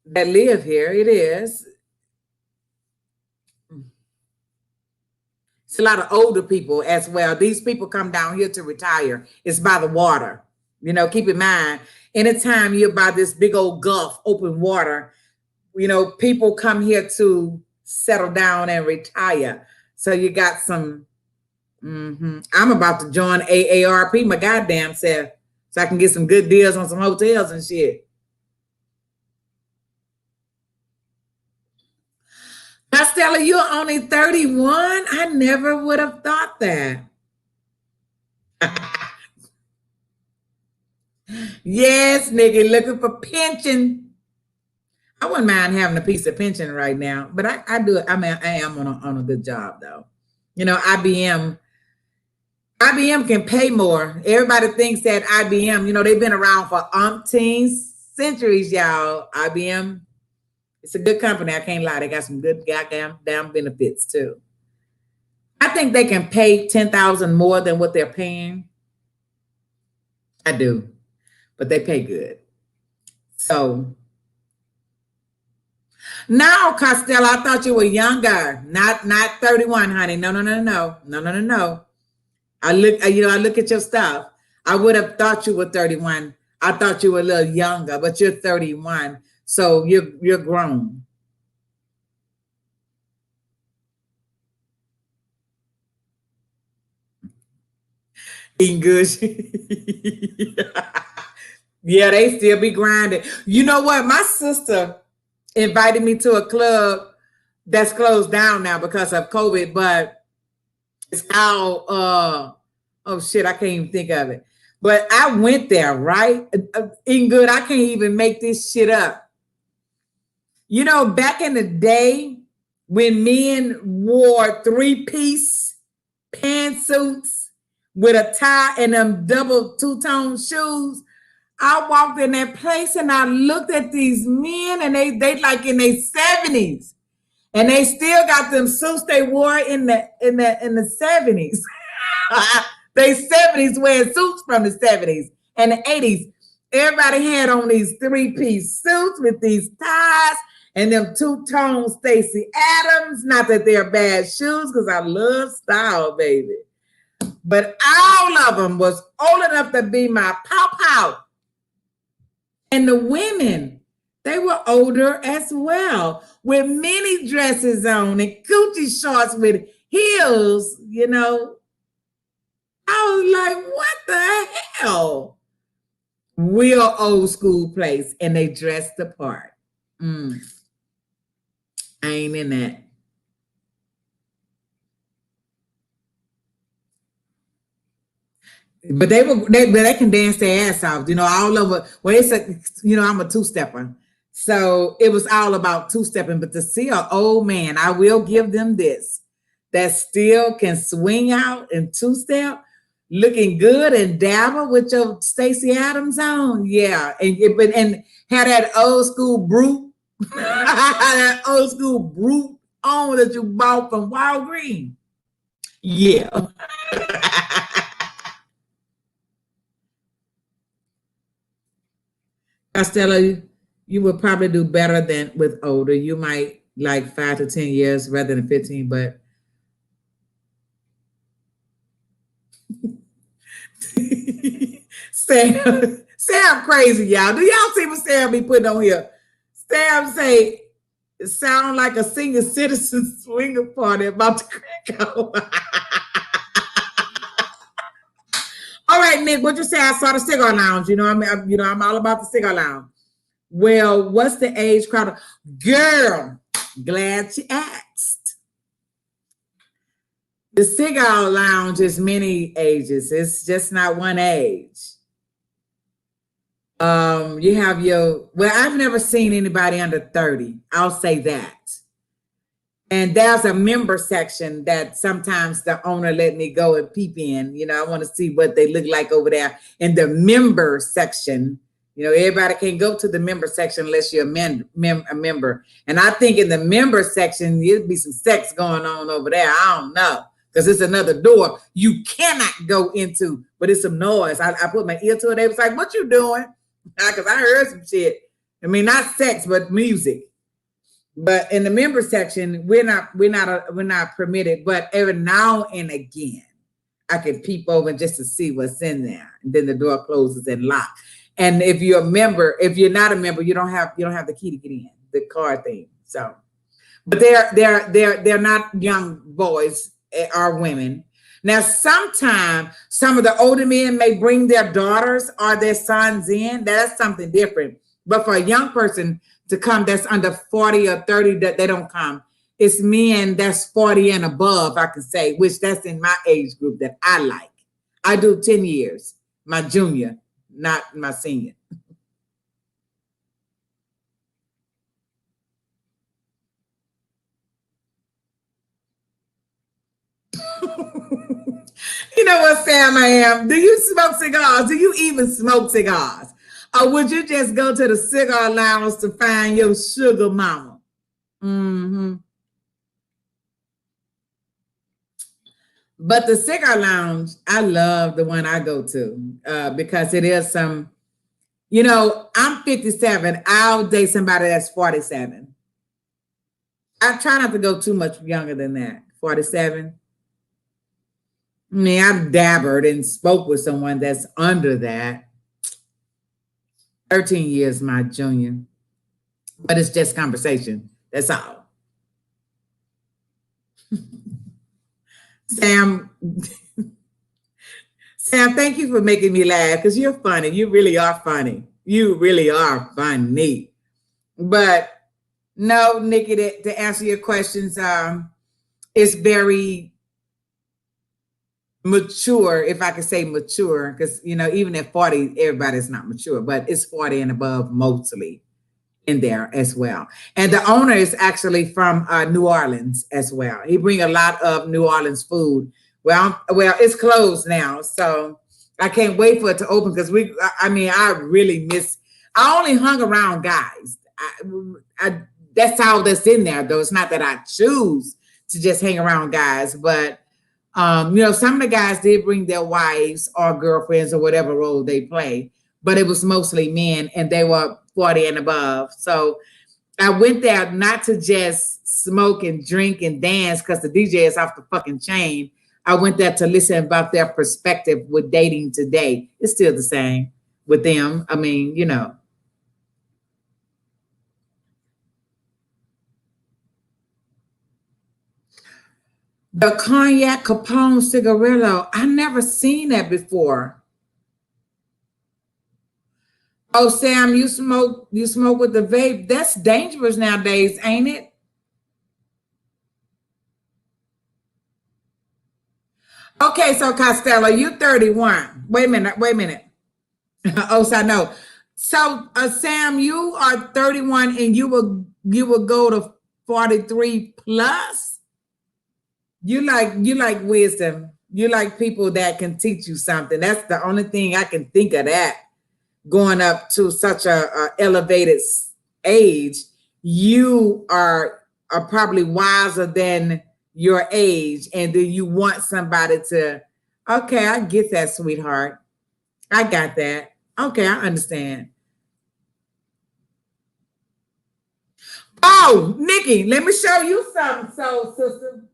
S1: that live here. It is. It's a lot of older people as well. These people come down here to retire. It's by the water. You know, keep in mind, anytime you're by this big old Gulf, open water, you know, people come here to settle down and retire. So you got some, I'm about to join AARP, my goddamn self, so I can get some good deals on some hotels and shit. Costello, you're only 31? I never would have thought that. Yes, nigga, looking for pension. I wouldn't mind having a piece of pension right now, but I do it. I mean, I am on a good job though. You know, IBM can pay more. Everybody thinks that IBM, you know, they've been around for umpteen centuries, y'all. IBM, it's a good company. I can't lie. They got some good goddamn benefits too. I think they can pay $10,000 more than what they're paying. I do, but they pay good. So now, Costello, I thought you were younger, not 31, honey. No, no, no, no, no, no, no, no. I look at your stuff. I would have thought you were 31. I thought you were a little younger, but you're 31, so you're grown. Eating good. Yeah, they still be grinding. You know what? My sister invited me to a club that's closed down now because of COVID, but it's out. Oh shit, I can't even think of it. But I went there, right? Eating good. I can't even make this shit up. You know, back in the day when men wore 3-piece pantsuits with a tie and them double two-tone shoes, I walked in that place and I looked at these men and they like in their 70s. And they still got them suits they wore in the 70s. They 70s wearing suits from the 70s and the 80s. Everybody had on these 3-piece suits with these ties and them two-tone Stacey Adams. Not that they're bad shoes, because I love style, baby. But all of them was old enough to be my pow-pow. And the women, they were older as well, with mini dresses on and coochie shorts with heels, you know. I was like, what the hell? Real old school place, and they dressed the part. I ain't in that. But they can dance their ass off, you know, all over. Well, it's a, you know, I'm a two-stepper. So it was all about two-stepping. But to see an old man, I will give them this, that still can swing out and two-step, looking good and dabble with your Stacey Adams on. Yeah. And had that old school brute, that old school brute on that you bought from Walgreens. Yeah. Costello, you would probably do better than with older. You might like 5 to 10 years rather than 15, but Sam crazy, y'all. Do y'all see what Sam be putting on here? Sam say it sound like a senior citizen swinger party about to crack out. All right, Nick, what you say? I saw the cigar lounge. You know, I'm all about the cigar lounge. Well, what's the age crowd? Girl, glad you asked. The cigar lounge is many ages. It's just not one age. You have I've never seen anybody under 30. I'll say that. And there's a member section that sometimes the owner let me go and peep in. You know, I want to see what they look like over there in the member section. You know, everybody can't go to the member section unless you're a member. And I think in the member section, there'd be some sex going on over there. I don't know, because it's another door you cannot go into, but it's some noise. I put my ear to it. They was like, what you doing? Because I heard some shit. I mean, not sex, but music. But in the member section, we're not permitted. But every now and again, I can peep over just to see what's in there. And then the door closes and locks. And if you're a member, if you're not a member, you don't have the key to get in, the card thing. So, but they're not young boys or women. Now, sometimes some of the older men may bring their daughters or their sons in. That's something different. But for a young person to come that's under 40 or 30, that they don't come. It's men that's 40 and above, I can say, which that's in my age group that I like. I do 10 years, my junior, not my senior. You know what, Sam, I am? Do you smoke cigars? Do you even smoke cigars? Or would you just go to the cigar lounge to find your sugar mama? Mm-hmm. But the cigar lounge, I love the one I go to because it is some, I'm 57. I'll date somebody that's 47. I try not to go too much younger than that. 47. I mean, I've dabbered and spoke with someone that's under that. 13 years my junior. But it's just conversation. That's all. Sam, thank you for making me laugh because you're funny. You really are funny. You really are funny. But no, Nikki, to answer your questions, it's very mature, if I could say mature, because, even at 40, everybody's not mature, but it's 40 and above mostly in there as well. And the owner is actually from New Orleans as well. He bring a lot of New Orleans food. Well, it's closed now, so I can't wait for it to open because I really miss. I only hung around guys. That's all that's in there, though. It's not that I choose to just hang around guys, but some of the guys did bring their wives or girlfriends or whatever role they play, but it was mostly men, and they were 40 and above. So I went there not to just smoke and drink and dance because the DJ is off the fucking chain. I went there to listen about their perspective with dating today. It's still the same with them. I mean, The cognac Capone cigarillo. I never seen that before. Oh, Sam, you smoke with the vape. That's dangerous nowadays, ain't it? Okay, so Costello, you 31. Wait a minute. Oh, so I know. So Sam, you are 31 and you will go to 43 plus. You like wisdom. You like people that can teach you something. That's the only thing I can think of that. Going up to such a elevated age, you are probably wiser than your age, and do you want somebody to? Okay, I get that, sweetheart. I got that. Okay, I understand. Oh, Nikki, let me show you something. So, sister,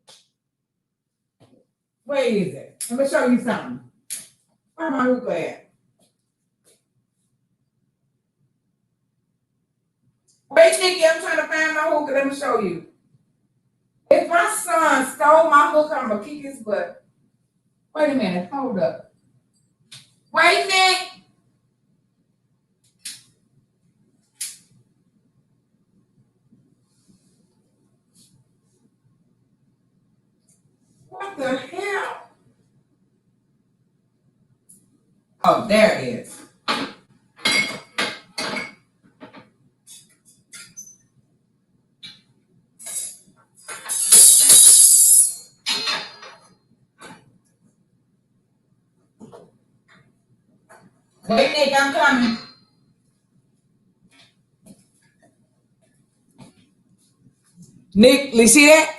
S1: where is it? Let me show you something. Where my hookah at? Wait, Nikki, I'm trying to find my hookah. Let me show you. If my son stole my hookah, I'm going to kick his butt. Wait a minute. Hold up. Wait, Nick. What the hell? Oh, there it is. Wait, Nick, I'm coming. Nick, you see that?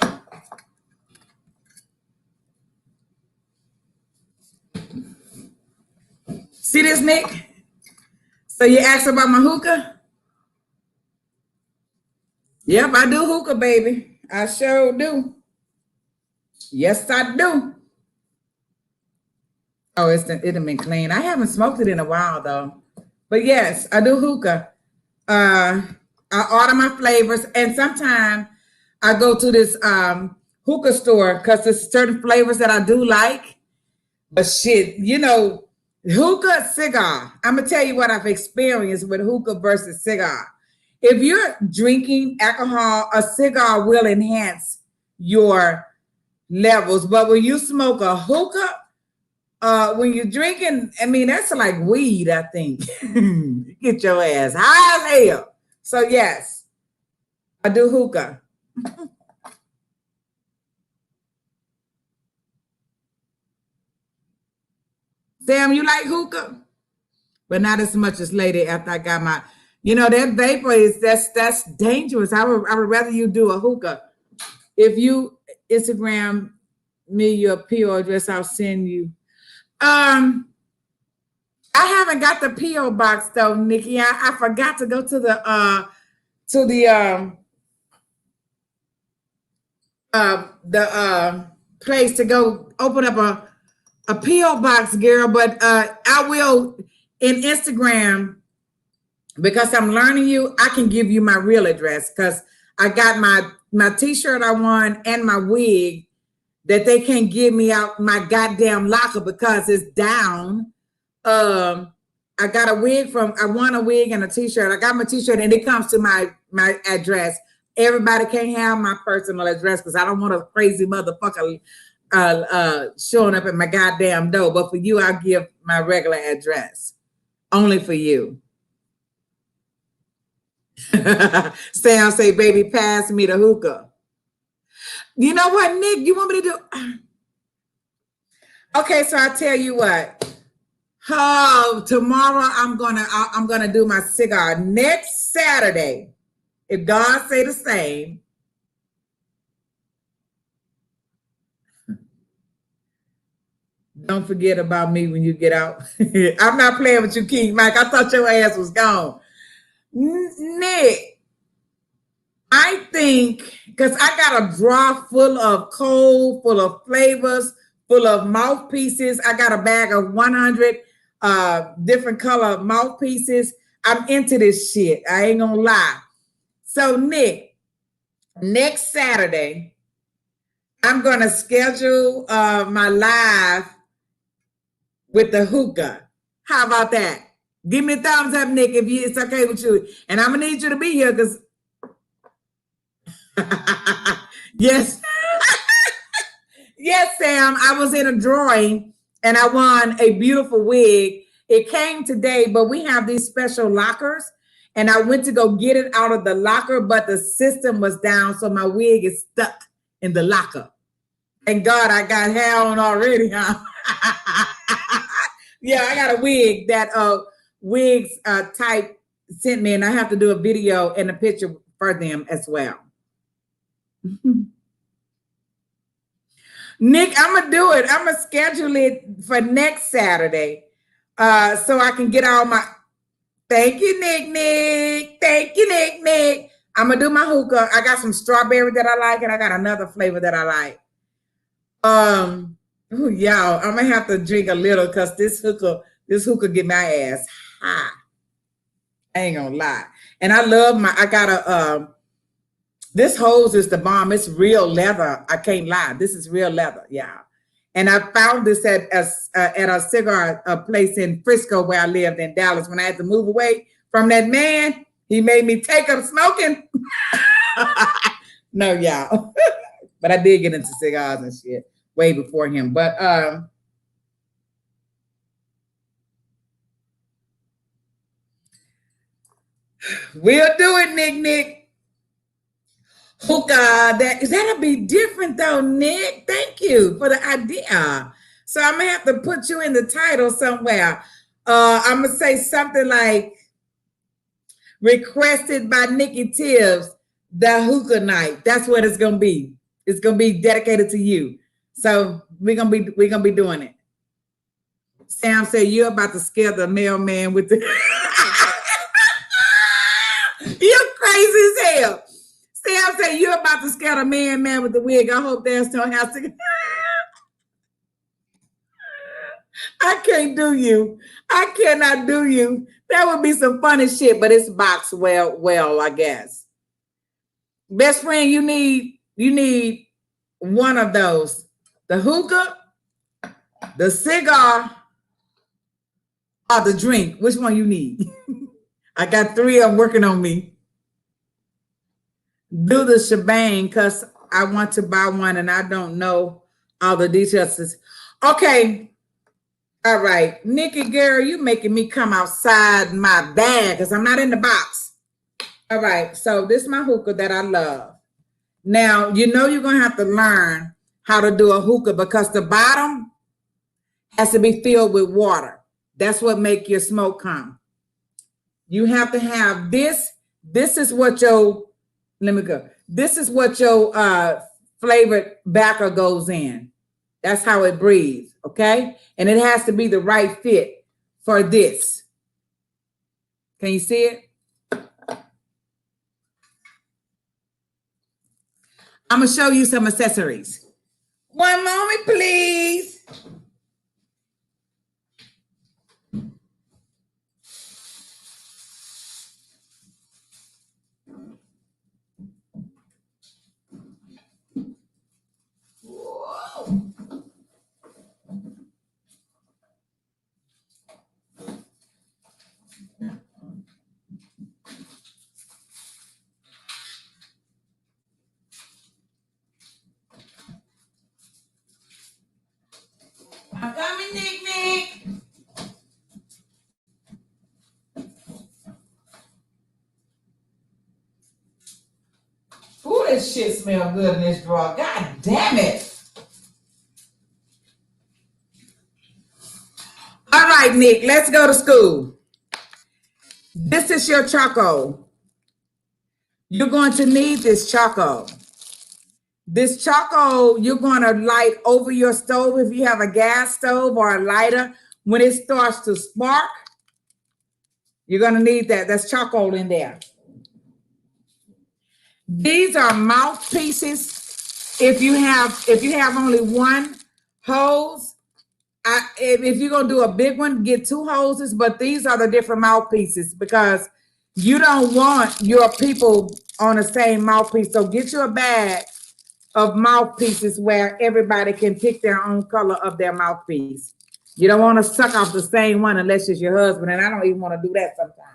S1: See this, Nick? So you asked about my hookah? Yep, I do hookah, baby. I sure do. Yes, I do. Oh, it'd been clean. I haven't smoked it in a while, though. But yes, I do hookah. I order my flavors, and sometimes I go to this hookah store because there's certain flavors that I do like. But shit, hookah, cigar. I'm going to tell you what I've experienced with hookah versus cigar. If you're drinking alcohol, a cigar will enhance your levels. But when you smoke a hookah, when you're drinking, that's like weed, I think. Get your ass high as hell. So yes, I do hookah. Sam, you like hookah? But not as much as later after I got my, that vapor is, that's dangerous. I would rather you do a hookah. If you Instagram me your PO address. I'll send you. I haven't got the PO box though, Nikki. I forgot to go to the place to go open up a PO box, girl. But I will in Instagram, because I'm learning you. I can give you my real address because I got my t-shirt I won and my wig that they can't give me out my goddamn locker because it's down. I got a wig I won a wig and a t-shirt. I got my t-shirt and it comes to my address. Everybody can't have my personal address because I don't want a crazy motherfucker showing up at my goddamn door. But for you, I'll give my regular address. Only for you. Sam say, baby, pass me the hookah. You know what, Nick? You want me to do? Okay, so I tell you what. Oh, tomorrow I'm gonna do my cigar. Next Saturday, if God say the same. Don't forget about me when you get out. I'm not playing with you, King Mike. I thought your ass was gone. Nick, I think, because I got a drawer full of cold, full of flavors, full of mouthpieces. I got a bag of 100 different color mouthpieces. I'm into this shit. I ain't gonna lie. So, Nick, next Saturday, I'm gonna schedule my live with the hookah. How about that? Give me a thumbs up, Nick, if it's okay with you. And I'm gonna need you to be here because yes. Yes, Sam. I was in a drawing and I won a beautiful wig. It came today, but we have these special lockers. And I went to go get it out of the locker, but the system was down. So my wig is stuck in the locker. Thank God I got hair on already, huh? Yeah, I got a wig that wigs type sent me, and I have to do a video and a picture for them as well. Nick, I'm gonna do it. I'm gonna schedule it for next Saturday, so I can get all my. Thank you, Nick. Thank you, Nick. I'm gonna do my hookah. I got some strawberry that I like, and I got another flavor that I like. Y'all, I'm gonna have to drink a little because this hookah get my ass high. I ain't gonna lie. And I love I got a this hose is the bomb. It's real leather. I can't lie. This is real leather, yeah. And I found this at a cigar place in Frisco where I lived in Dallas. When I had to move away from that man, he made me take up smoking. No, y'all. But I did get into cigars and shit way before him. But we'll do it, Nick. Hookah, that'll be different though, Nick. Thank you for the idea. So I'm gonna have to put you in the title somewhere. I'm gonna say something like requested by Nikki Tibbs, the hookah night. That's what it's gonna be. It's gonna be dedicated to you. So we're gonna be doing it. Sam said you're about to scare the mailman with the you're crazy as hell. Sam said you're about to scare the man with the wig. I hope there's no house to I can't do you. I cannot do you. That would be some funny shit, but it's boxed well, I guess. Best friend, you need one of those. The hookah, the cigar, or the drink. Which one you need? I got 3 of them working on me. Do the shebang because I want to buy one and I don't know all the details. Okay. All right. Nikki, girl, you making me come outside my bag because I'm not in the box. All right. So this is my hookah that I love. Now, you know you're going to have to learn how to do a hookah because the bottom has to be filled with water. That's what makes your smoke come. You have to have this. This is what your This is what your flavored backer goes in. That's how it breathes, okay? And it has to be the right fit for this. Can you see it? I'm gonna show you some accessories. One moment, please. Whoa. I'm coming, Nick. Ooh, this shit smell good in this drawer. God damn it. All right, Nick, let's go to school. This is your charcoal. You're going to need this charcoal. This charcoal, you're going to light over your stove if you have a gas stove or a lighter. When it starts to spark, you're going to need that. That's charcoal in there. These are mouthpieces. If you have only one hose, if you're going to do a big one, get 2 hoses, but these are the different mouthpieces because you don't want your people on the same mouthpiece. So get you a bag of mouthpieces where everybody can pick their own color of their mouthpiece. You don't want to suck off the same one unless it's your husband, and I don't even want to do that sometimes.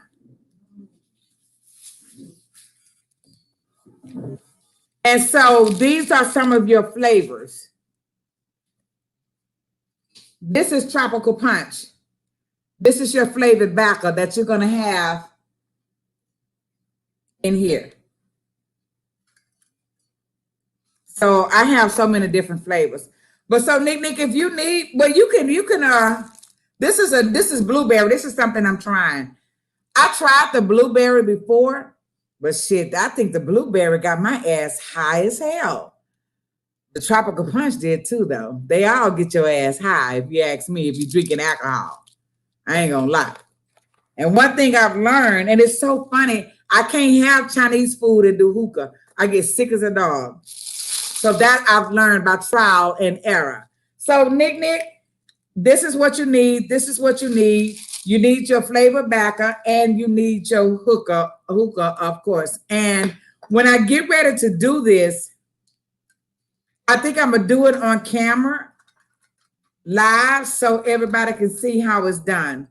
S1: And so these are some of your flavors. This is tropical punch. This is your flavored backer that you're going to have in here. So I have so many different flavors. But so Nick, if you need, well, you can, this is blueberry. This is something I'm trying. I tried the blueberry before, but shit, I think the blueberry got my ass high as hell. The tropical punch did too, though. They all get your ass high, if you ask me, if you're drinking alcohol. I ain't gonna lie. And one thing I've learned, and it's so funny, I can't have Chinese food and do hookah. I get sick as a dog. So that I've learned by trial and error. So Nick, this is what you need. This is what you need. You need your flavor backer and you need your hookah, of course. And when I get ready to do this, I think I'm gonna do it on camera live so everybody can see how it's done.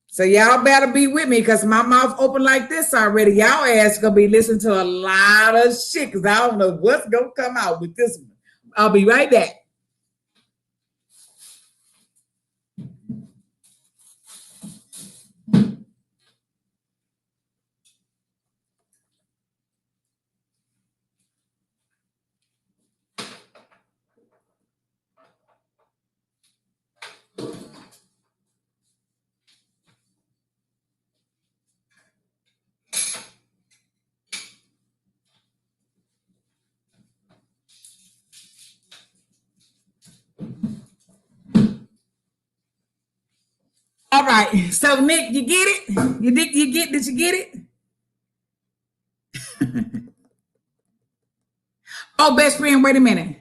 S1: So y'all better be with me because my mouth open like this already. Y'all ass gonna be listening to a lot of shit because I don't know what's gonna come out with this one. I'll be right back. All right, so Nick, you get it? Did you get it? Oh, best friend, wait a minute.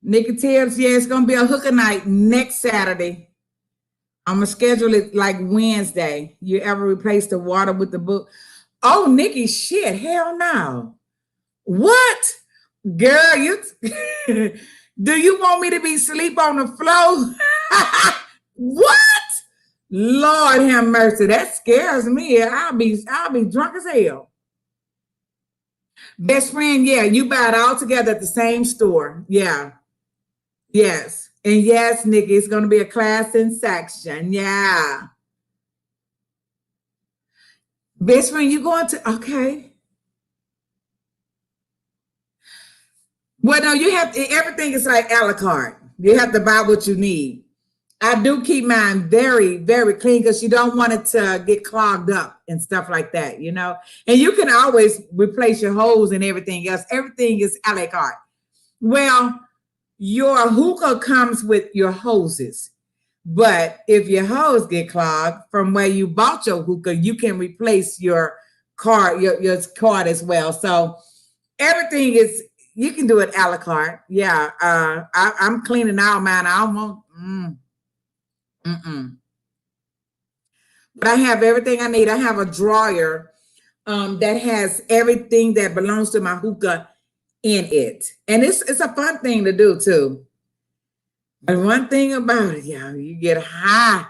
S1: Nikki tells, yeah, it's gonna be a hooker night next Saturday. I'm gonna schedule it like Wednesday. You ever replace the water with the book? Oh, Nikki, shit, hell no. What? Girl, you do you want me to be asleep on the floor? What? Lord have mercy. That scares me. I'll be drunk as hell. Best friend, yeah, you buy it all together at the same store. Yeah. Yes. And yes, Nikki, it's gonna be a class in section. Yeah. Best friend, you going to okay. Well, no, you have to, everything is like a la carte. You have to buy what you need. I do keep mine very, very clean because you don't want it to get clogged up and stuff like that, you know. And you can always replace your hose and everything else. Everything is a la carte. Well, your hookah comes with your hoses. But if your hose get clogged from where you bought your hookah, you can replace your card, your card as well. So everything is, you can do it a la carte. Yeah. I'm cleaning out mine. I don't want but I have everything I need. I have a drawer that has everything that belongs to my hookah in it. And it's a fun thing to do too. But one thing about it, y'all, you get high.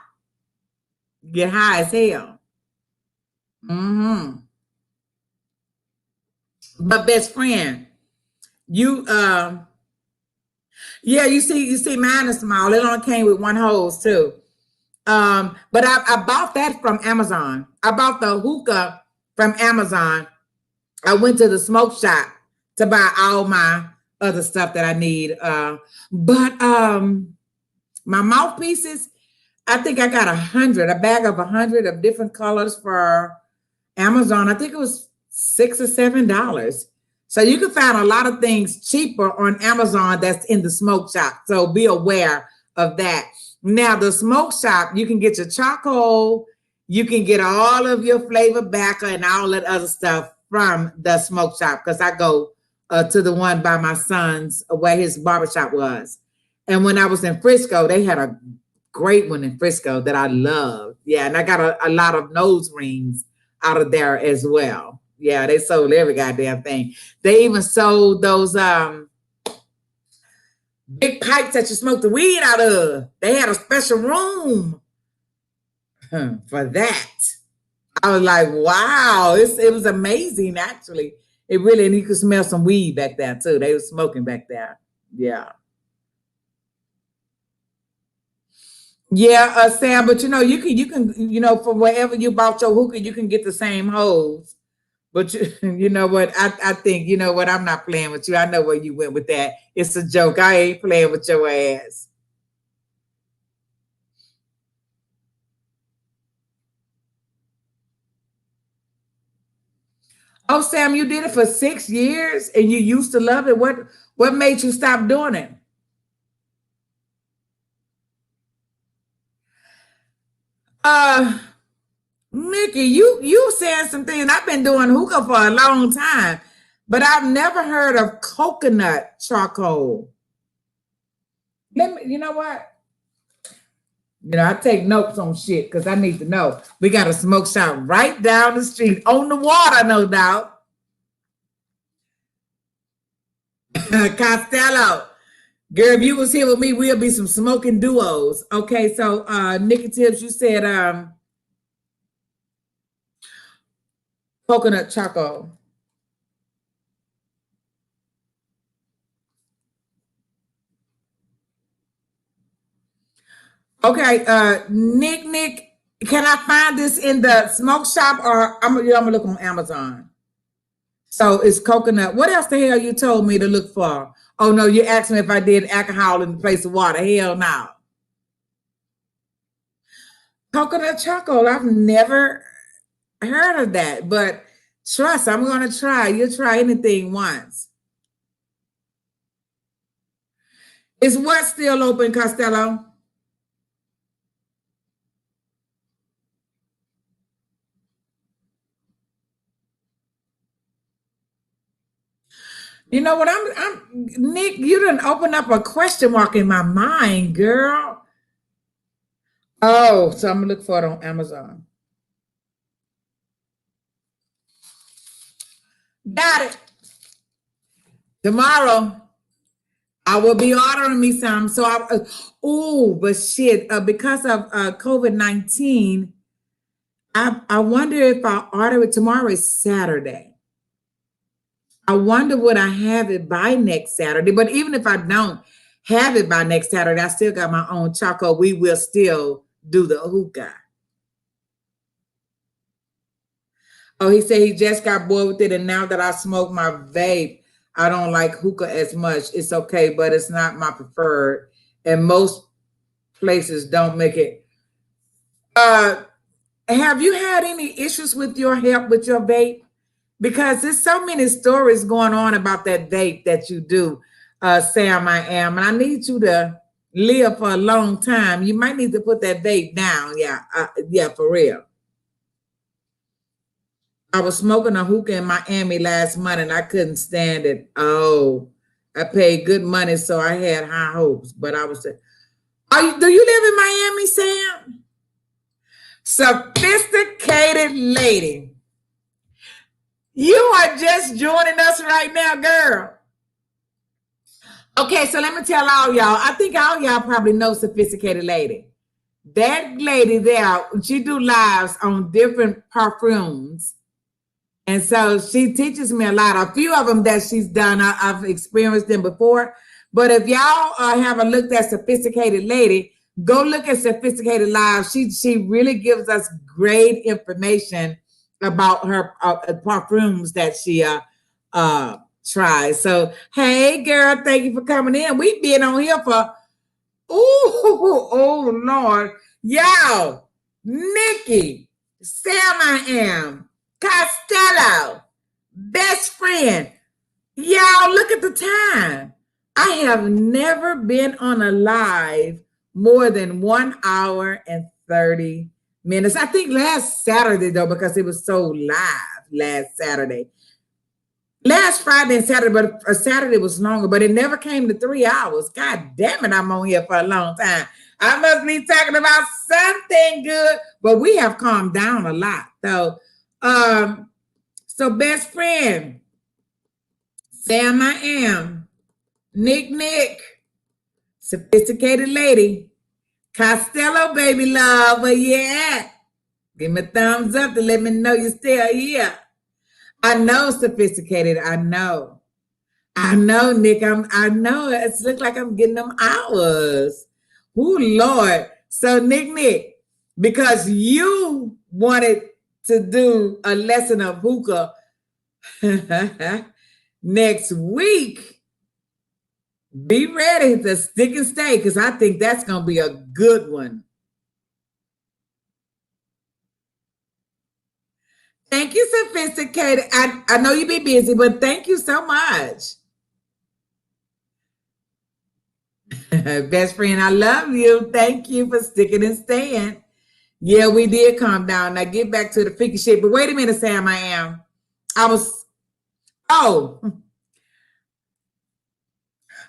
S1: You get high as hell. But best friend, you yeah, you see mine is small. It only came with one hose too. But I bought that from Amazon. I bought the hookah from Amazon. I went to the smoke shop to buy all my other stuff that I need. But my mouthpieces, I think I got a bag of 100 of different colors for Amazon. I think it was $6 or $7. So you can find a lot of things cheaper on Amazon that's in the smoke shop. So be aware of that. Now, the smoke shop, you can get your charcoal, you can get all of your flavor backer and all that other stuff from the smoke shop because I go to the one by my son's where his barbershop was. And when I was in Frisco, they had a great one in Frisco that I loved. Yeah, and I got a lot of nose rings out of there as well. Yeah, they sold every goddamn thing. They even sold those big pipes that you smoke the weed out of. They had a special room for that. I was like, wow, it was amazing, actually. It really, and you could smell some weed back there too. They were smoking back there. Yeah. Yeah, Sam, but you can, for wherever you bought your hookah, you can get the same hose. But you know what? I think, you know what? I'm not playing with you. I know where you went with that. It's a joke. I ain't playing with your ass. Oh, Sam, you did it for 6 years and you used to love it. What made you stop doing it? Uh, Mickey, you saying some things. I've been doing hookah for a long time, but I've never heard of coconut charcoal. Let me, you know what? I take notes on shit because I need to know. We got a smoke shop right down the street on the water, no doubt. Costello. Girl, if you was here with me, we'll be some smoking duos. Okay, so Nikki Tibbs, you said coconut charcoal. Okay, Nick, can I find this in the smoke shop or I'm gonna look on Amazon? So it's coconut. What else the hell you told me to look for? Oh no, you asked me if I did alcohol in place of water. Hell no. Coconut charcoal. I've never heard of that, but trust, I'm gonna try. You'll try anything once. Is what still open, Costello? You know what? I'm Nick. You didn't open up a question mark in my mind, girl. Oh, so I'm gonna look for it on Amazon. Got it. Tomorrow, I will be ordering me some. So oh, but shit, because of COVID-19, I wonder if I order it tomorrow is Saturday. I wonder would I have it by next Saturday. But even if I don't have it by next Saturday, I still got my own choco. We will still do the hookah. Oh, he said he just got bored with it, and now that I smoke my vape, I don't like hookah as much. It's okay, but it's not my preferred. And most places don't make it. Have you had any issues with your health with your vape? Because there's so many stories going on about that vape that you do, Sam. I am, and I need you to live for a long time. You might need to put that vape down. Yeah, for real. I was smoking a hookah in Miami last month, and I couldn't stand it. Oh, I paid good money, so I had high hopes. But I was, do you live in Miami, Sam? Sophisticated lady. You are just joining us right now, girl. Okay, so let me tell all y'all. I think all y'all probably know Sophisticated Lady. That lady there, she do lives on different perfumes. And so she teaches me a lot. A few of them that she's done, I've experienced them before. But if y'all haven't looked at Sophisticated Lady, go look at Sophisticated Lives. She really gives us great information about her perfumes that she tries. So, hey, girl, thank you for coming in. We've been on here for, oh, Lord. Y'all, Nikki, Sam I Am, Costello, best friend. Y'all, look at the time. I have never been on a live more than 1 hour and 30 minutes. I think last Saturday, though, because it was so live last Saturday. Last Friday and Saturday, but Saturday was longer, but it never came to 3 hours. God damn it, I'm on here for a long time. I must be talking about something good, but we have calmed down a lot, though. So best friend, Sam I Am, Nick, Sophisticated Lady, Costello, baby love, where you at? Give me a thumbs up to let me know you're still here. I know, Sophisticated. I know, Nick. I know. It looks like I'm getting them hours. Oh, Lord. So, Nick, because you wanted to do a lesson of hookah next week, be ready to stick and stay, because I think that's going to be a good one. Thank you, Sophisticated. I know you be busy, but thank you so much. Best friend, I love you. Thank you for sticking and staying. Yeah, we did calm down. Now get back to the freaky shit. But wait a minute, Sam,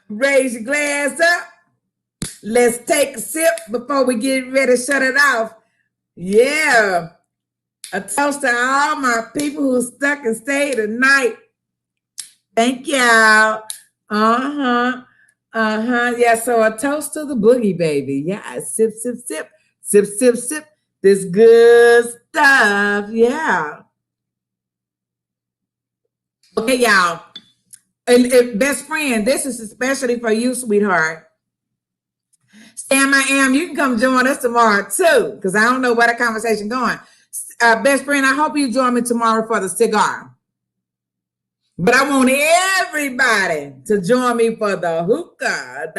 S1: raise your glass up. Let's take a sip before we get ready to shut it off. Yeah. A toast to all my people who stuck and stayed tonight. Thank y'all. Yeah, so a toast to the boogie, baby. Yeah, sip, sip, sip. Sip, sip, sip. This good stuff. Yeah. Okay, y'all. And best friend, this is especially for you, sweetheart. Sam I Am, you can come join us tomorrow, too, because I don't know where the conversation going. Best friend, I hope you join me tomorrow for the cigar. But I want everybody to join me for the hookah.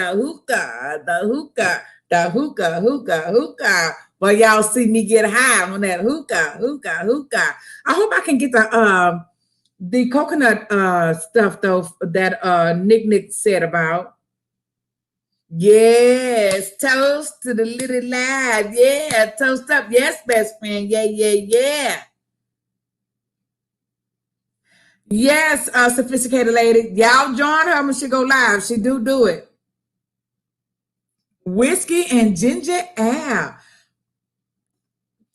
S1: Well, y'all see me get high on that hookah. I hope I can get the coconut stuff, though, that Nick said about. Yes, toast to the little lad. Yeah, toast up. Yes, best friend. Yeah. Yes, Sophisticated Lady. Y'all join her when she go live. She do it. Whiskey and ginger ale.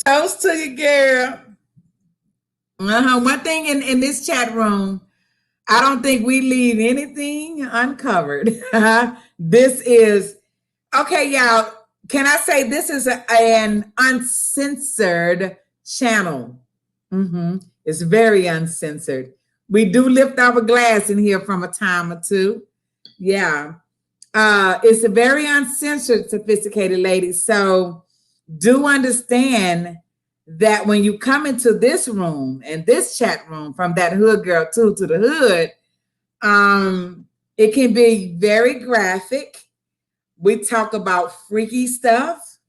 S1: Toast to you, girl. One thing in this chat room, I don't think we leave anything uncovered. This is, okay, y'all. Can I say this is an uncensored channel? It's very uncensored. We do lift our glass in here from a time or two. Yeah. It's a very uncensored, Sophisticated Lady. So do understand that when you come into this room and this chat room from that hood girl to the hood, it can be very graphic, We talk about freaky stuff.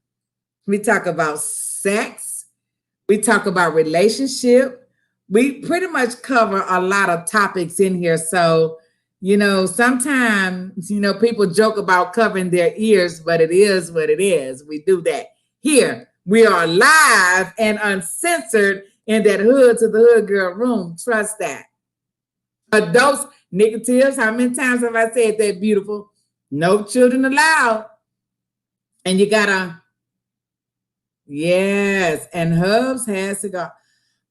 S1: We talk about sex. We talk about relationship. We pretty much cover a lot of topics in here. So, sometimes, people joke about covering their ears, but it is what it is. We do that. Here, we are live and uncensored in that hood to the hood girl room. Trust that. Adults, negatives, how many times have I said that beautiful? No children allowed. And you gotta, yes, and Hubs has cigar.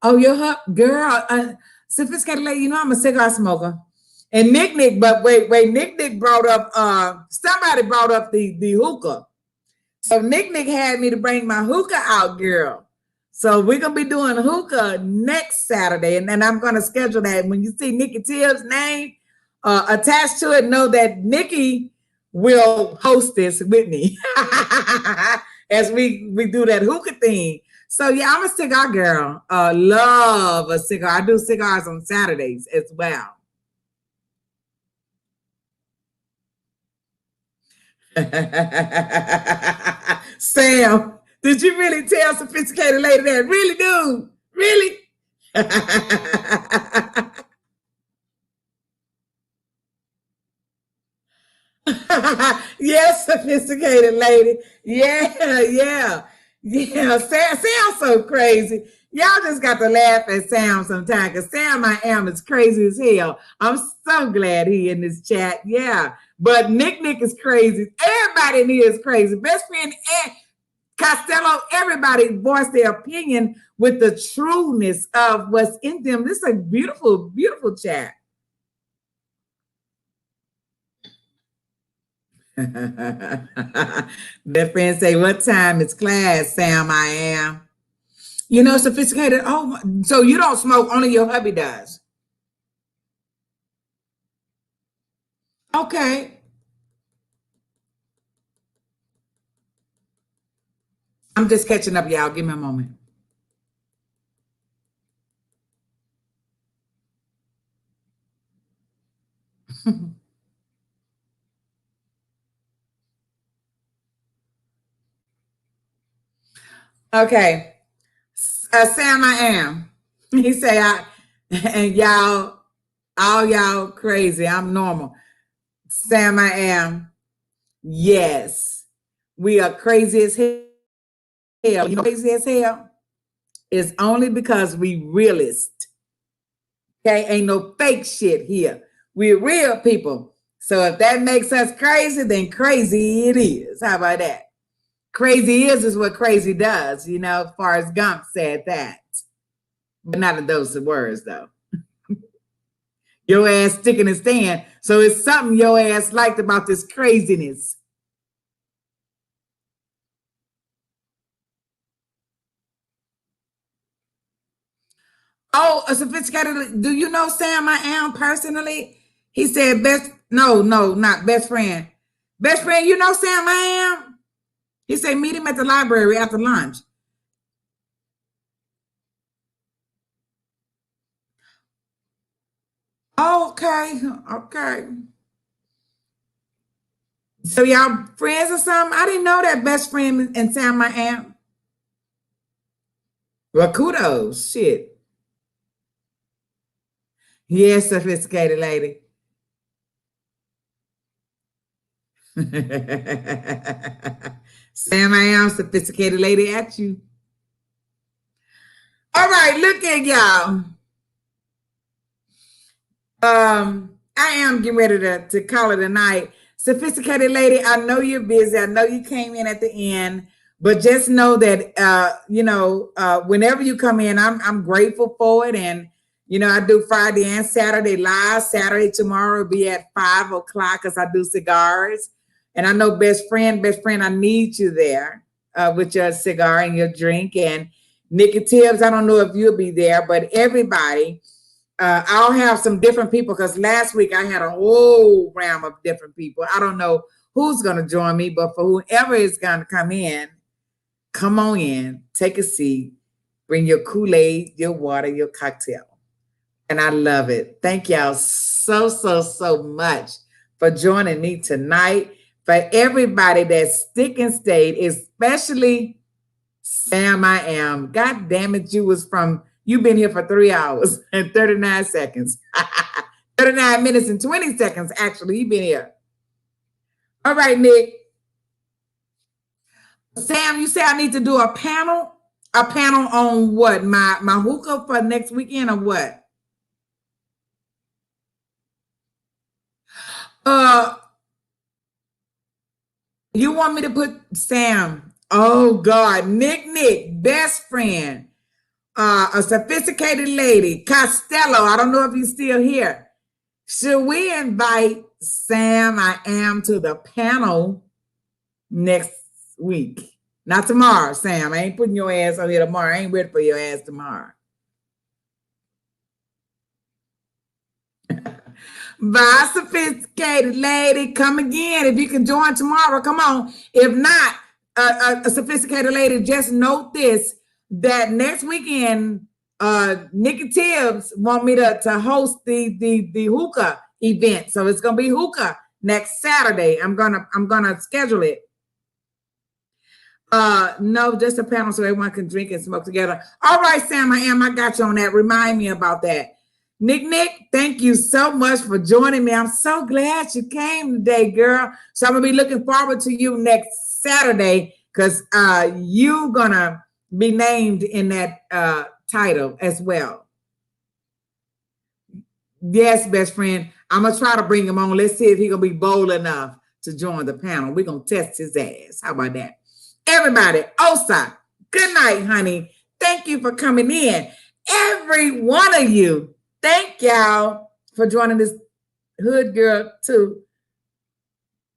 S1: Oh, your hub, girl, sophisticated lady, I'm a cigar smoker. And Nick, but wait, Nick brought up, somebody brought up the hookah. So Nick had me to bring my hookah out, girl. So we're going to be doing hookah next Saturday. And then I'm going to schedule that. When you see Nikki Tibbs' name attached to it, know that Nikki will host this with me as we do that hookah thing. So, yeah, I'm a cigar girl. Love a cigar. I do cigars on Saturdays as well. Sam, did you really tell sophisticated lady that? Really, dude? Really? Yes, sophisticated lady. Yeah. Sam's so crazy. Y'all just got to laugh at Sam sometimes because Sam I am is crazy as hell. I'm so glad he in this chat. Yeah. But Nick is crazy. Everybody in here is crazy. Best friend Costello, everybody voiced their opinion with the trueness of what's in them. This is a beautiful, beautiful chat. Best friend say, what time is class, Sam? I am. Sophisticated. Oh, so you don't smoke, only your hubby does. Okay. I'm just catching up, y'all. Give me a moment. Okay. Sam, I am. He say, and y'all, all y'all crazy. I'm normal. Sam, I am. Yes. We are crazy as hell. Crazy as hell is only because we realist. Okay, ain't no fake shit here. We're real people. So if that makes us crazy, then crazy it is. How about that? Crazy is what crazy does, as far as Gump said that. But not in those words, though. Your ass sticking and stand. So it's something your ass liked about this craziness. Oh, a sophisticated. Do you know Sam I am personally? He said no, not best friend. Best friend, you know Sam I am? He said meet him at the library after lunch. Okay. So y'all friends or something? I didn't know that best friend and Sam I am. Well, kudos. Shit. Yes, sophisticated lady. Sam I am, sophisticated lady at you. All right, look at y'all. I am getting ready to call it a night. Sophisticated lady, I know you're busy. I know you came in at the end, but just know that whenever you come in, I'm grateful for it. And I do Friday and Saturday live. Saturday tomorrow will be at 5:00 because I do cigars. And I know best friend, I need you there with your cigar and your drink. And Nikki Tibbs, I don't know if you'll be there, but everybody. I'll have some different people because last week I had a whole round of different people. I don't know who's going to join me, but for whoever is going to come in, come on in, take a seat, bring your Kool-Aid, your water, your cocktail. And I love it. Thank y'all so much for joining me tonight, for everybody that stick and stayed, especially Sam. I am. God damn it, you've been here for 3 hours and 39 seconds. 39 minutes and 20 seconds, actually. You've been here. All right, Nick. Sam, you say I need to do a panel? A panel on what? My hookah for next weekend or what? You want me to put Sam? Oh God, Nick, best friend, a sophisticated lady, Costello. I don't know if he's still here. Should we invite Sam I am to the panel next week? Not tomorrow, Sam. I ain't putting your ass on here tomorrow. I ain't ready for your ass tomorrow. Bye, sophisticated lady. Come again. If you can join tomorrow, come on. If not, a sophisticated lady, just note this, that next weekend, Nikki Tibbs want me to host the hookah event. So it's gonna be hookah next Saturday. I'm gonna schedule it. No, just a panel so everyone can drink and smoke together. All right, Sam, I got you on that. Remind me about that. Nick, thank you so much for joining me. I'm so glad you came today, girl. So I'm gonna be looking forward to you next Saturday, because you're gonna be named in that title as well. Yes, best friend. I'm gonna try to bring him on. Let's see if he's gonna be bold enough to join the panel. We're gonna test his ass. How about that? Everybody, Osa, good night, honey. Thank you for coming in. Every one of you, thank y'all for joining this Hood Girl to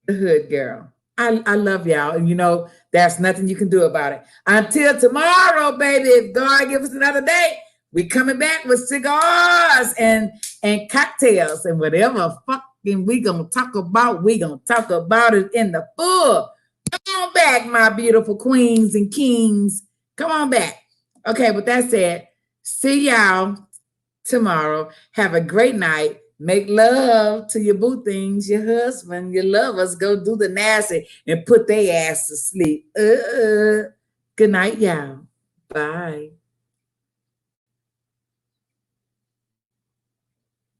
S1: the Hood Girl. I love y'all. And you know, there's nothing you can do about it. Until tomorrow, baby, if God gives us another day, we coming back with cigars and cocktails and whatever fucking we gonna talk about it in the full. Come on back, my beautiful queens and kings. Come on back. Okay, with that said, see y'all tomorrow. Have a great night. Make love to your boo things, your husband, your lovers. Go do the nasty and put their ass to sleep. Good night, y'all. Bye.